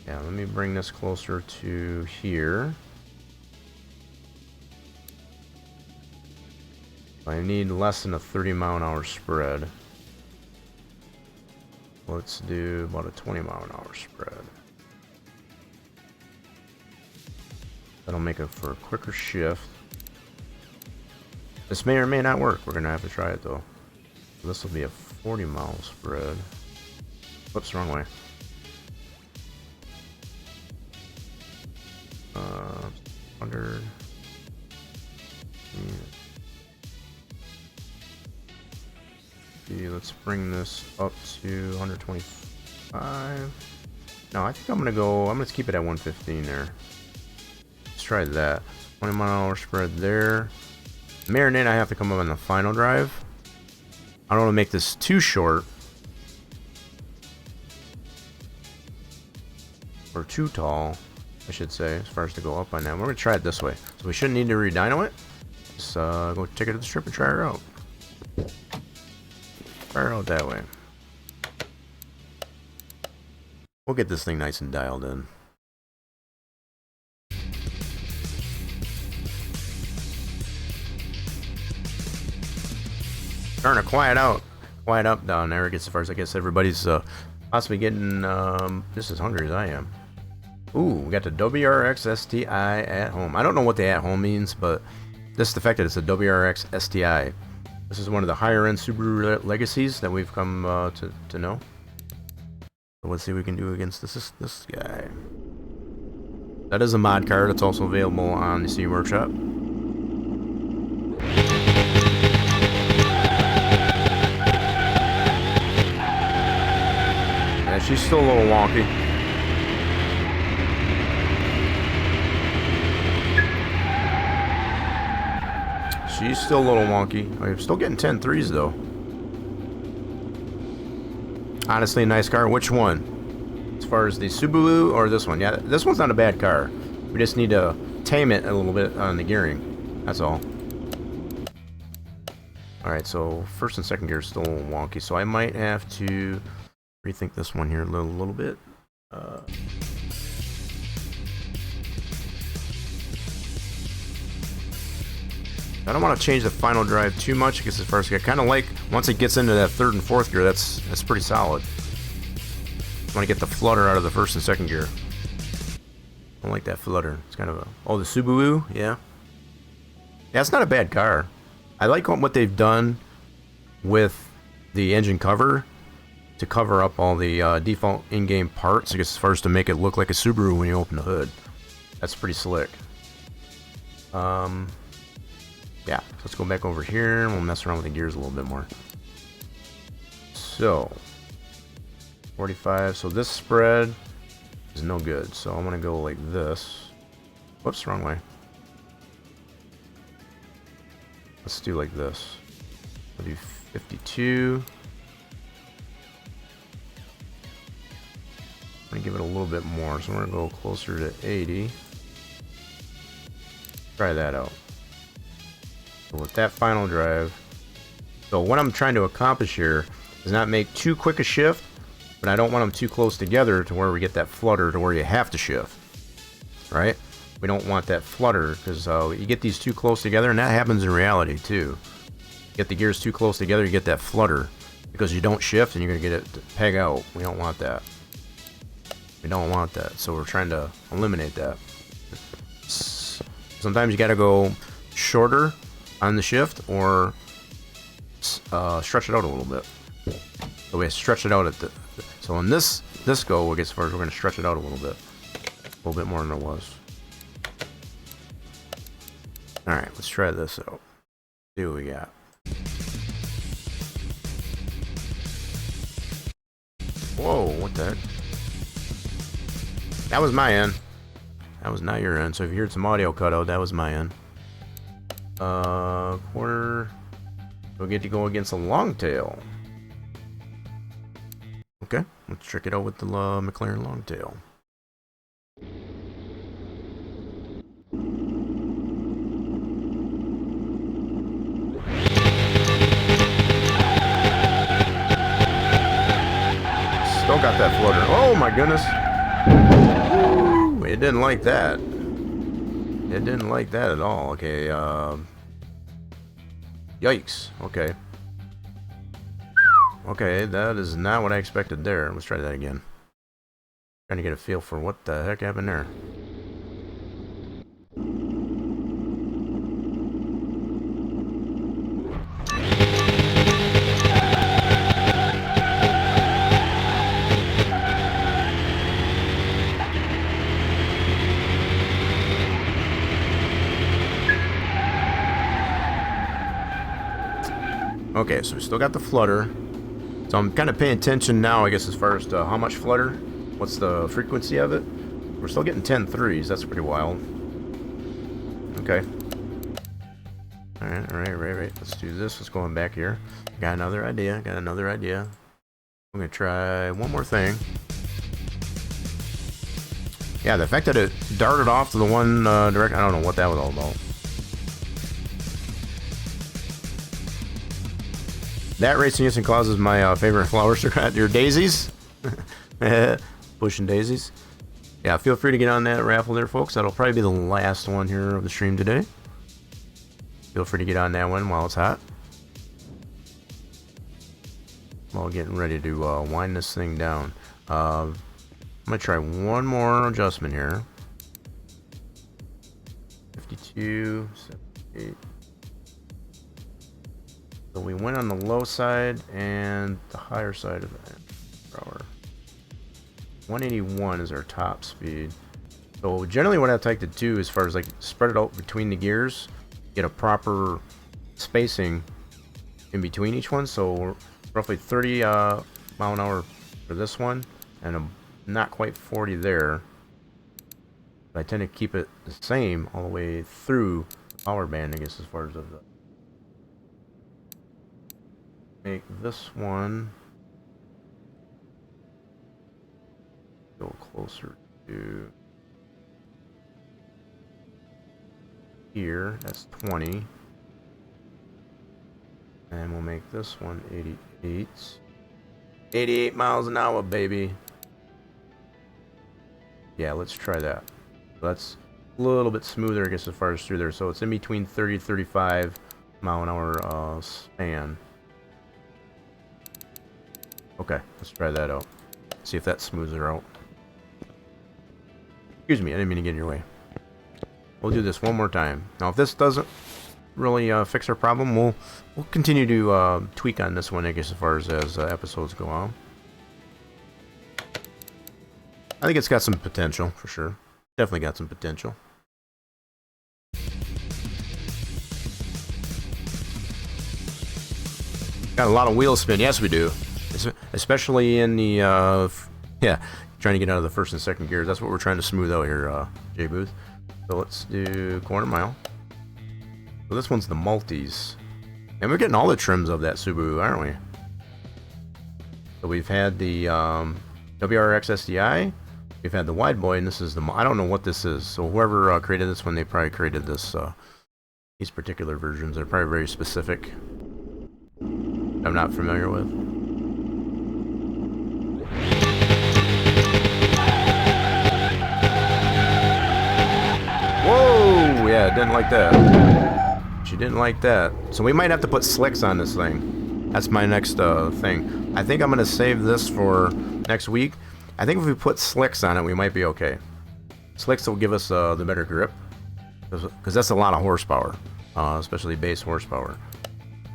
Yeah, let me bring this closer to here. I need less than a 30-mile-an-hour spread. Let's do about a 20-mile-an-hour spread. That'll make it for a quicker shift. This may or may not work. We're gonna have to try it though. This will be a 40-mile spread. Whoops, wrong way. 100. Let's bring this up to 125. No, I think I'm gonna keep it at 115 there. Let's try that. 20-mile-an-hour spread there. Marinate, I have to come up on the final drive. I don't want to make this too short or too tall, I should say, as far as to go up on that. We're gonna try it this way, so we shouldn't need to re-dyno it. Just go take it to the strip and try her out. Try her out that way. We'll get this thing nice and dialed in. Starting to quiet up down there, as far as I guess everybody's possibly getting just as hungry as I am. Ooh, we got the WRX STI at home. I don't know what the at home means, but just the fact that it's a WRX STI. This is one of the higher end Subaru legacies that we've come to know. So let's see what we can do against this guy. That is a mod card. It's also available on the C Workshop. Yeah, she's still a little wonky. She's still a little wonky. I'm still getting 10.3s though. Honestly, a nice car. Which one? As far as the Subaru or this one? Yeah, this one's not a bad car. We just need to tame it a little bit on the gearing. That's all. Alright, so first and second gear is still a little wonky, so I might have to rethink this one here a little bit. I don't want to change the final drive too much because as far as I kind of like once it gets into that third and fourth gear, that's pretty solid. I want to get the flutter out of the first and second gear. I don't like that flutter. It's kind of a the Subaru, yeah. Yeah, it's not a bad car. I like what they've done with the engine cover to cover up all the default in-game parts, I guess, as far as to make it look like a Subaru when you open the hood. That's pretty slick. Yeah, so let's go back over here and we'll mess around with the gears a little bit more. So 45, so this spread is no good, so I'm gonna go like this. Whoops, wrong way. Let's do like this. I'll do 52. I'm gonna give it a little bit more, so we're gonna go closer to 80. Try that out. So with that final drive, so what I'm trying to accomplish here is not make too quick a shift, but I don't want them too close together to where we get that flutter to where you have to shift, right? we don't want that flutter, because you get these too close together, and that happens in reality too. Get the gears too close together, you get that flutter, because you don't shift and you're going to get it to peg out. We don't want that. We don't want that, so we're trying to eliminate that. Sometimes you got to go shorter on the shift, or stretch it out a little bit. So we stretch it out at the. So in this go, I guess first we're going to stretch it out a little bit more than it was. All right, let's try this out. See what we got. Whoa, what the heck? That was my end. That was not your end. So if you heard some audio cutout, that was my end. Quarter. We'll get to go against a long tail. Okay, let's check it out with the McLaren long tail. Still got that flutter. Oh my goodness. Ooh, it didn't like that. It didn't like that at all. Okay, yikes. Okay. Okay, that is not what I expected there. Let's try that again. Trying to get a feel for what the heck happened there. Okay, so we still got the flutter. So I'm kind of paying attention now, I guess, as far as to how much flutter, what's the frequency of it. We're still getting 10 threes. That's pretty wild. Okay. All right. Let's do this. Let's go on back here. Got another idea. I'm gonna try one more thing. Yeah, the fact that it darted off to the one direction, I don't know what that was all about. That racing instant causes my favorite flowers to cut your daisies. Pushing daisies. Yeah, feel free to get on that raffle there, folks. That'll probably be the last one here of the stream today. Feel free to get on that one while it's hot. While getting ready to wind this thing down. I'm going to try one more adjustment here. 52, 78. So we went on the low side and the higher side of the power. 181 is our top speed. So generally what I like to do as far as like spread it out between the gears, get a proper spacing in between each one. So roughly 30 mile an hour for this one, and not quite 40 there. But I tend to keep it the same all the way through the power band, I guess, as far as of the. Make this one go closer to here. That's 20. And we'll make this one 88. 88 miles an hour, baby. Yeah, let's try that. That's a little bit smoother, I guess, as far as through there. So it's in between 30 to 35 mile an hour span. Okay, let's try that out. See if that smooths her out. Excuse me, I didn't mean to get in your way. We'll do this one more time. Now, if this doesn't really fix our problem, we'll continue to tweak on this one, I guess, as far as episodes go on. I think it's got some potential, for sure. Definitely got some potential. Got a lot of wheel spin. Yes, we do. Especially in the, yeah, trying to get out of the first and second gears. That's what we're trying to smooth out here, J Booth. So let's do quarter mile. So this one's the multis. And we're getting all the trims of that Subaru, aren't we? So we've had the WRX SDI. We've had the wide boy, and this is the, I don't know what this is. So whoever created this one, they probably created this, these particular versions. They're probably very specific. I'm not familiar with. Yeah, didn't like that. She didn't like that. So we might have to put slicks on this thing. That's my next thing. I think I'm going to save this for next week. I think if we put slicks on it, we might be okay. Slicks will give us the better grip. Because that's a lot of horsepower. Especially base horsepower.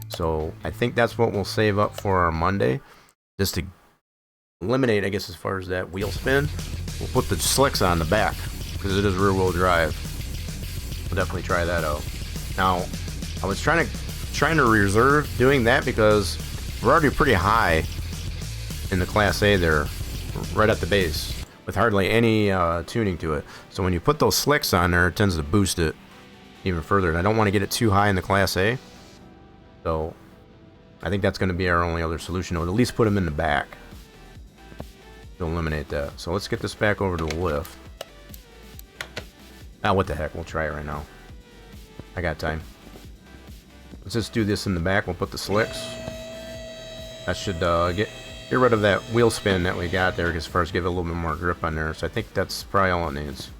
So I think that's what we'll save up for our Monday. Just to eliminate, I guess, as far as that wheel spin. We'll put the slicks on the back. Because it is rear wheel drive. We'll definitely try that out. Now, I was trying to reserve doing that because we're already pretty high in the Class A there, right at the base, with hardly any tuning to it. So when you put those slicks on there, it tends to boost it even further. And I don't want to get it too high in the Class A. So I think that's going to be our only other solution. Or at least put them in the back to eliminate that. So let's get this back over to the lift. Ah, what the heck? We'll try it right now. I got time. Let's just do this in the back. We'll put the slicks. That should get rid of that wheel spin that we got there, as far as give it a little bit more grip on there. So I think that's probably all it needs.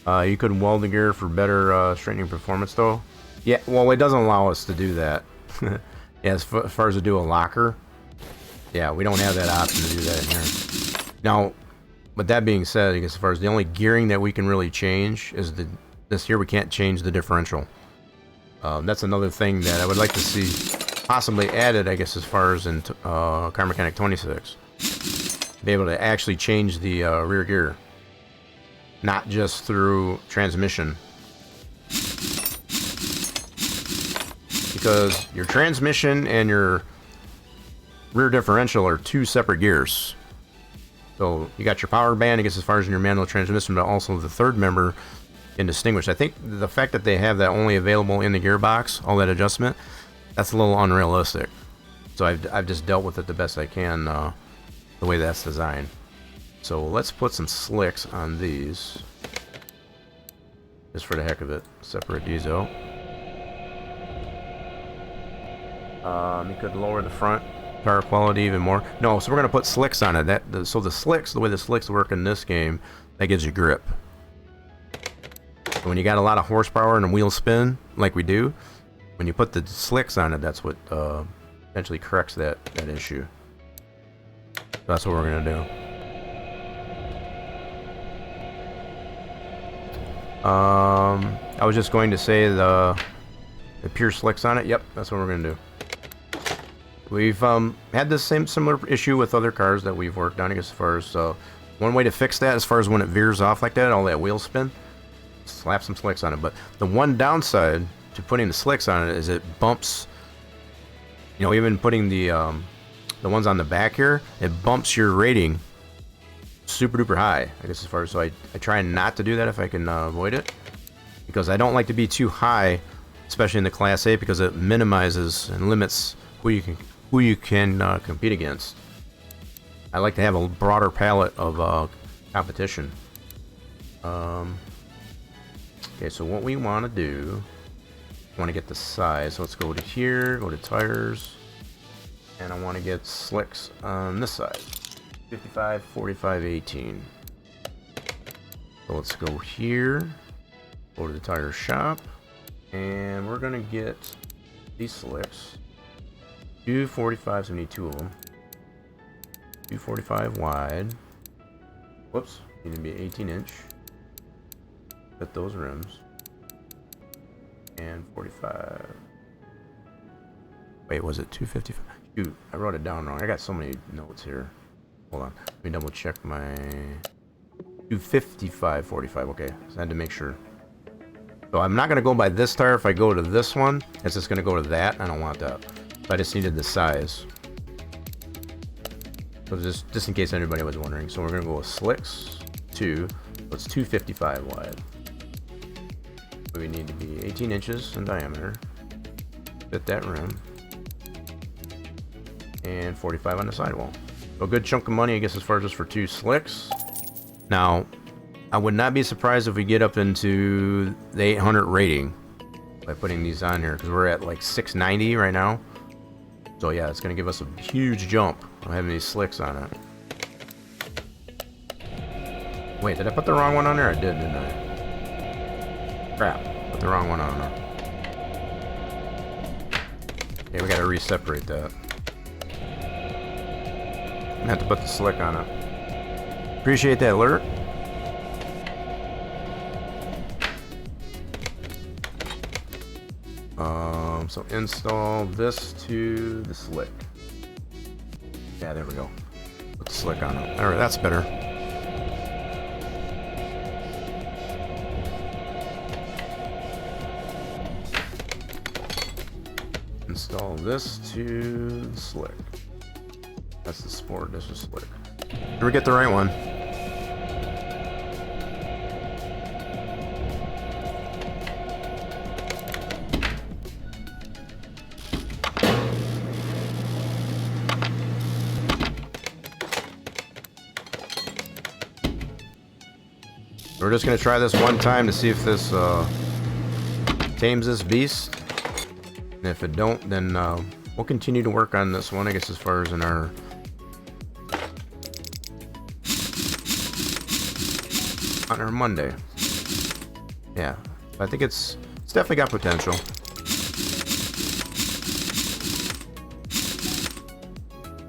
You could weld the gear for better straightening performance, though. Yeah, well, it doesn't allow us to do that. Yeah, as far as to do a locker. Yeah, we don't have that option to do that in here. Now, but that being said, I guess as far as the only gearing that we can really change is this here. We can't change the differential. That's another thing that I would like to see possibly added, I guess, as far as in Car Mechanic 26. Be able to actually change the rear gear. Not just through transmission. Because your transmission and your rear differential are two separate gears. So you got your power band, I guess, as far as in your manual transmission, but also the third member can distinguish. I think the fact that they have that only available in the gearbox, all that adjustment, that's a little unrealistic. So I've just dealt with it the best I can, the way that's designed. So let's put some slicks on these, just for the heck of it. Separate these out. You could lower the front tire quality even more. No, so we're gonna put slicks on it. So the slicks, the way the slicks work in this game, that gives you grip. So when you got a lot of horsepower and a wheel spin, like we do, when you put the slicks on it, that's what eventually corrects that issue. So that's what we're gonna do. I was just going to say the pure slicks on it. Yep, that's what we're gonna do. We've had the similar issue with other cars that we've worked on, I guess, as far as one way to fix that, as far as when it veers off like that, all that wheel spin, slap some slicks on it. But the one downside to putting the slicks on it is it bumps, you know, even putting the ones on the back here, it bumps your rating super duper high, I guess, as far as, so I try not to do that if I can avoid it, because I don't like to be too high, especially in the Class A, because it minimizes and limits who you can compete against. I like to have a broader palette of competition. Okay, so what we want to do, I want to get the size. So let's go to here, go to tires, and I want to get slicks on this side. 55, 45, 18. So let's go here, go to the tire shop, and we're gonna get these slicks. 245s, we need two of them. 245 wide. Whoops, need to be 18-inch. Fit those rims. And 45. Wait, was it 255? Shoot, I wrote it down wrong. I got so many notes here. Hold on, let me double check my 255, 45. Okay, so I had to make sure. So I'm not gonna go by this tire. If I go to this one, it's just gonna go to that. I don't want that. So I just needed the size. So just in case anybody was wondering. So we're gonna go with slicks 2. So it's 255 wide. So we need to be 18 inches in diameter. Fit that rim. And 45 on the sidewall. So a good chunk of money, I guess, as far as just for 2 slicks. Now, I would not be surprised if we get up into the 800 rating by putting these on here, because we're at like 690 right now. So yeah, it's going to give us a huge jump of having these slicks on it. Wait, did I put the wrong one on there? I did, didn't I? Crap. Put the wrong one on there. Okay, we gotta re-separate that. I have to put the slick on it. Appreciate that alert. So install this to the slick. Yeah, there we go. Put the slick on it. Alright, that's better. Install this to the slick. That's the sport, this is slick. Did we get the right one? We're just gonna try this one time to see if this tames this beast. And if it don't, then we'll continue to work on this one, I guess, as far as in our Monday. Yeah, I think it's definitely got potential.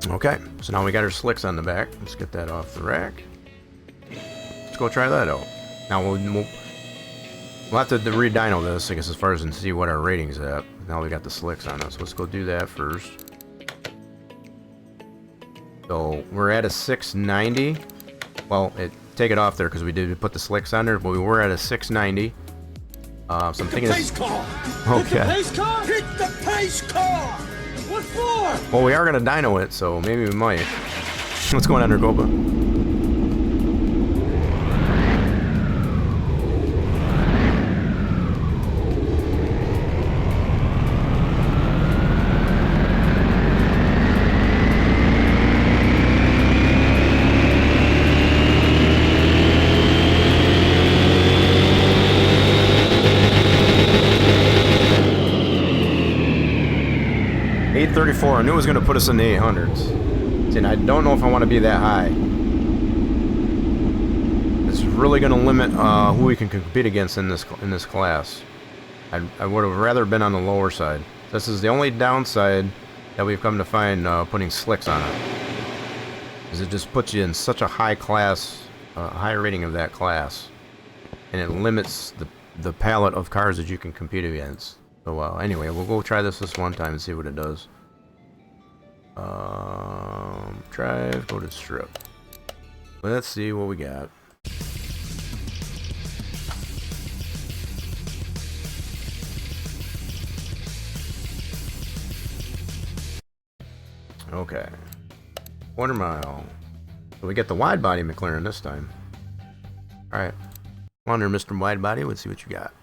Okay, so now we got our slicks on the back. Let's get that off the rack. Let's go try that out. Now we'll have to re-dyno this, I guess, as far as and see what our rating's at. Now we got the slicks on us. Let's go do that first. So we're at a 690. Well, take it off there because we did put the slicks on there, but we were at a 690. So I'm thinking pace car. Okay. Hit the pace car. Hit the pace car. What for? Well, we are gonna dyno it, so maybe we might. What's going on there, Goba? 834. I knew it was going to put us in the 800s. See, and I don't know if I want to be that high. It's really going to limit who we can compete against in this class. I would have rather been on the lower side. This is the only downside that we've come to find putting slicks on it. Is it just puts you in such a high class, high rating of that class, and it limits the palette of cars that you can compete against. So anyway, we'll go try this one time and see what it does. Drive, go to strip. Let's see what we got. Okay. Quarter mile. So we get the wide body McLaren this time. Alright. Come on there, Mr. Wide Body. Let's see what you got.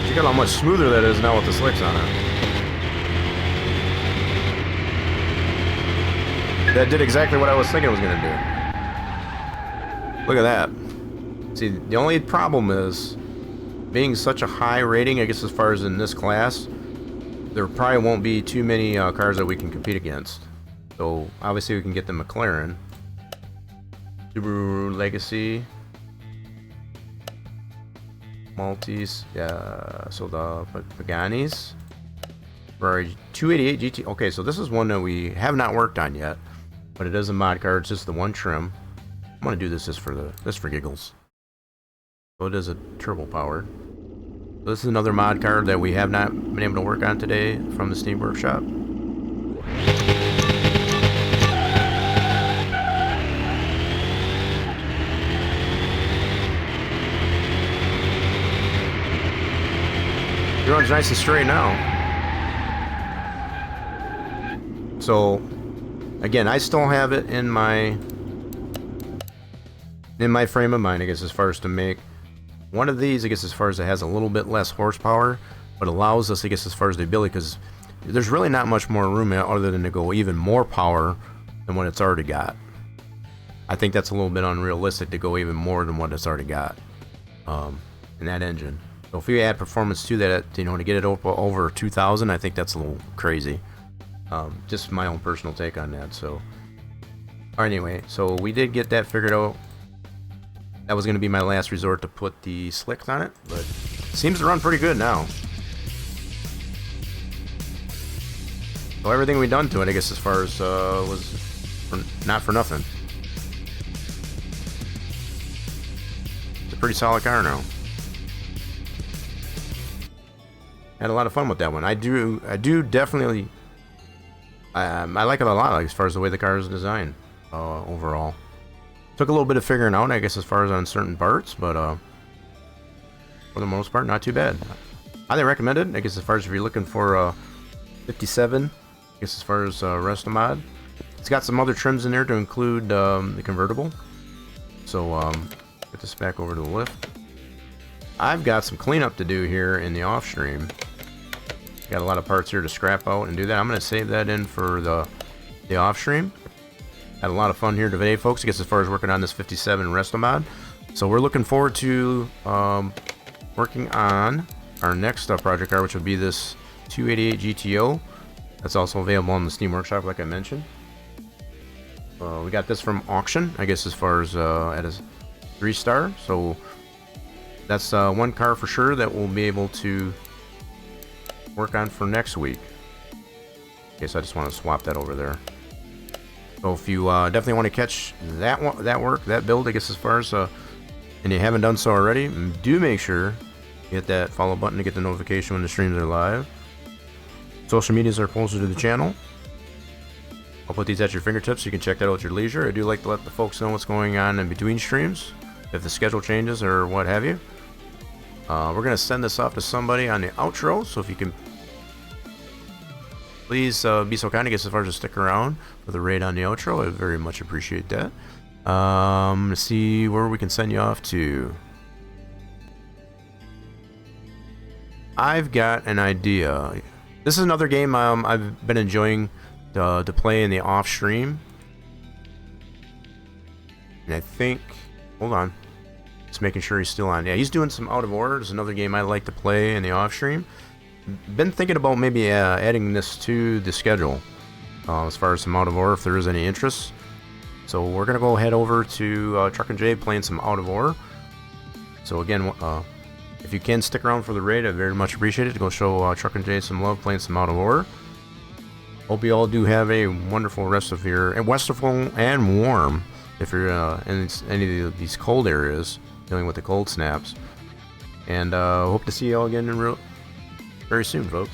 Check out how much smoother that is now with the slicks on it. That did exactly what I was thinking it was going to do. Look at that. See, the only problem is being such a high rating, I guess, as far as in this class, there probably won't be too many cars that we can compete against. So obviously we can get the McLaren, Subaru Legacy, Maltese, yeah, so the Paganis, Ferrari 288 GT. Okay, so this is one that we have not worked on yet, but it is a mod car. It's just the one trim. I'm gonna do this just for giggles. So it is a turbo powered. So this is another mod card that we have not been able to work on today from the Steam Workshop. It runs nice and straight now. So again, I still have it in my frame of mind, I guess, as far as to make one of these, I guess, as far as it has a little bit less horsepower, but allows us, I guess, as far as the ability, because there's really not much more room other than to go even more power than what it's already got. I think that's a little bit unrealistic to go even more than what it's already got in that engine. So if you add performance to that, you know, to get it over 2,000, I think that's a little crazy. Just my own personal take on that. So anyway, so we did get that figured out. That was going to be my last resort to put the slicks on it, but it seems to run pretty good now. So everything we done to it, I guess, as far as was not for nothing. It's a pretty solid car now. Had a lot of fun with that one. I do definitely. I like it a lot, like, as far as the way the car is designed overall. Took a little bit of figuring out, I guess, as far as on certain parts, but for the most part, not too bad. Highly recommended. I guess as far as if you're looking for 57, I guess as far as Restomod, it's got some other trims in there to include the convertible. So get this back over to the lift. I've got some cleanup to do here in the off stream. Got a lot of parts here to scrap out and do that. I'm going to save that in for the off stream. Had a lot of fun here today, folks, I guess, as far as working on this 57 Restomod. So we're looking forward to working on our next project car, which would be this 288 GTO. That's also available on the Steam Workshop, like I mentioned. We got this from auction, I guess, as far as at a 3-star. So that's one car for sure that we'll be able to work on for next week. Okay, so I just want to swap that over there. So if you definitely want to catch that build, I guess, as far as and you haven't done so already, do make sure you hit that follow button to get the notification when the streams are live. Social medias are posted to the channel. I'll put these at your fingertips so you can check that out at your leisure. I do like to let the folks know what's going on in between streams, if the schedule changes or what have you. We're going to send this off to somebody on the outro, so if you can please be so kind, I guess, as far as to stick around for the raid on the outro, I very much appreciate that. Let's see where we can send you off to. I've got an idea. This is another game I've been enjoying to play in the off stream. And I think, hold on, just making sure he's still on. Yeah, he's doing some Out of Order. There's another game I like to play in the off stream. Been thinking about maybe adding this to the schedule as far as some Out of Order, if there is any interest. So we're gonna go head over to Truck and Jay playing some Out of Order. So again, if you can stick around for the raid, I'd very much appreciate it to go show Truck and Jay some love playing some Out of Order. Hope you all do have a wonderful rest of your, and restful and warm if you're in any of these cold areas dealing with the cold snaps. And hope to see you all again very soon, folks.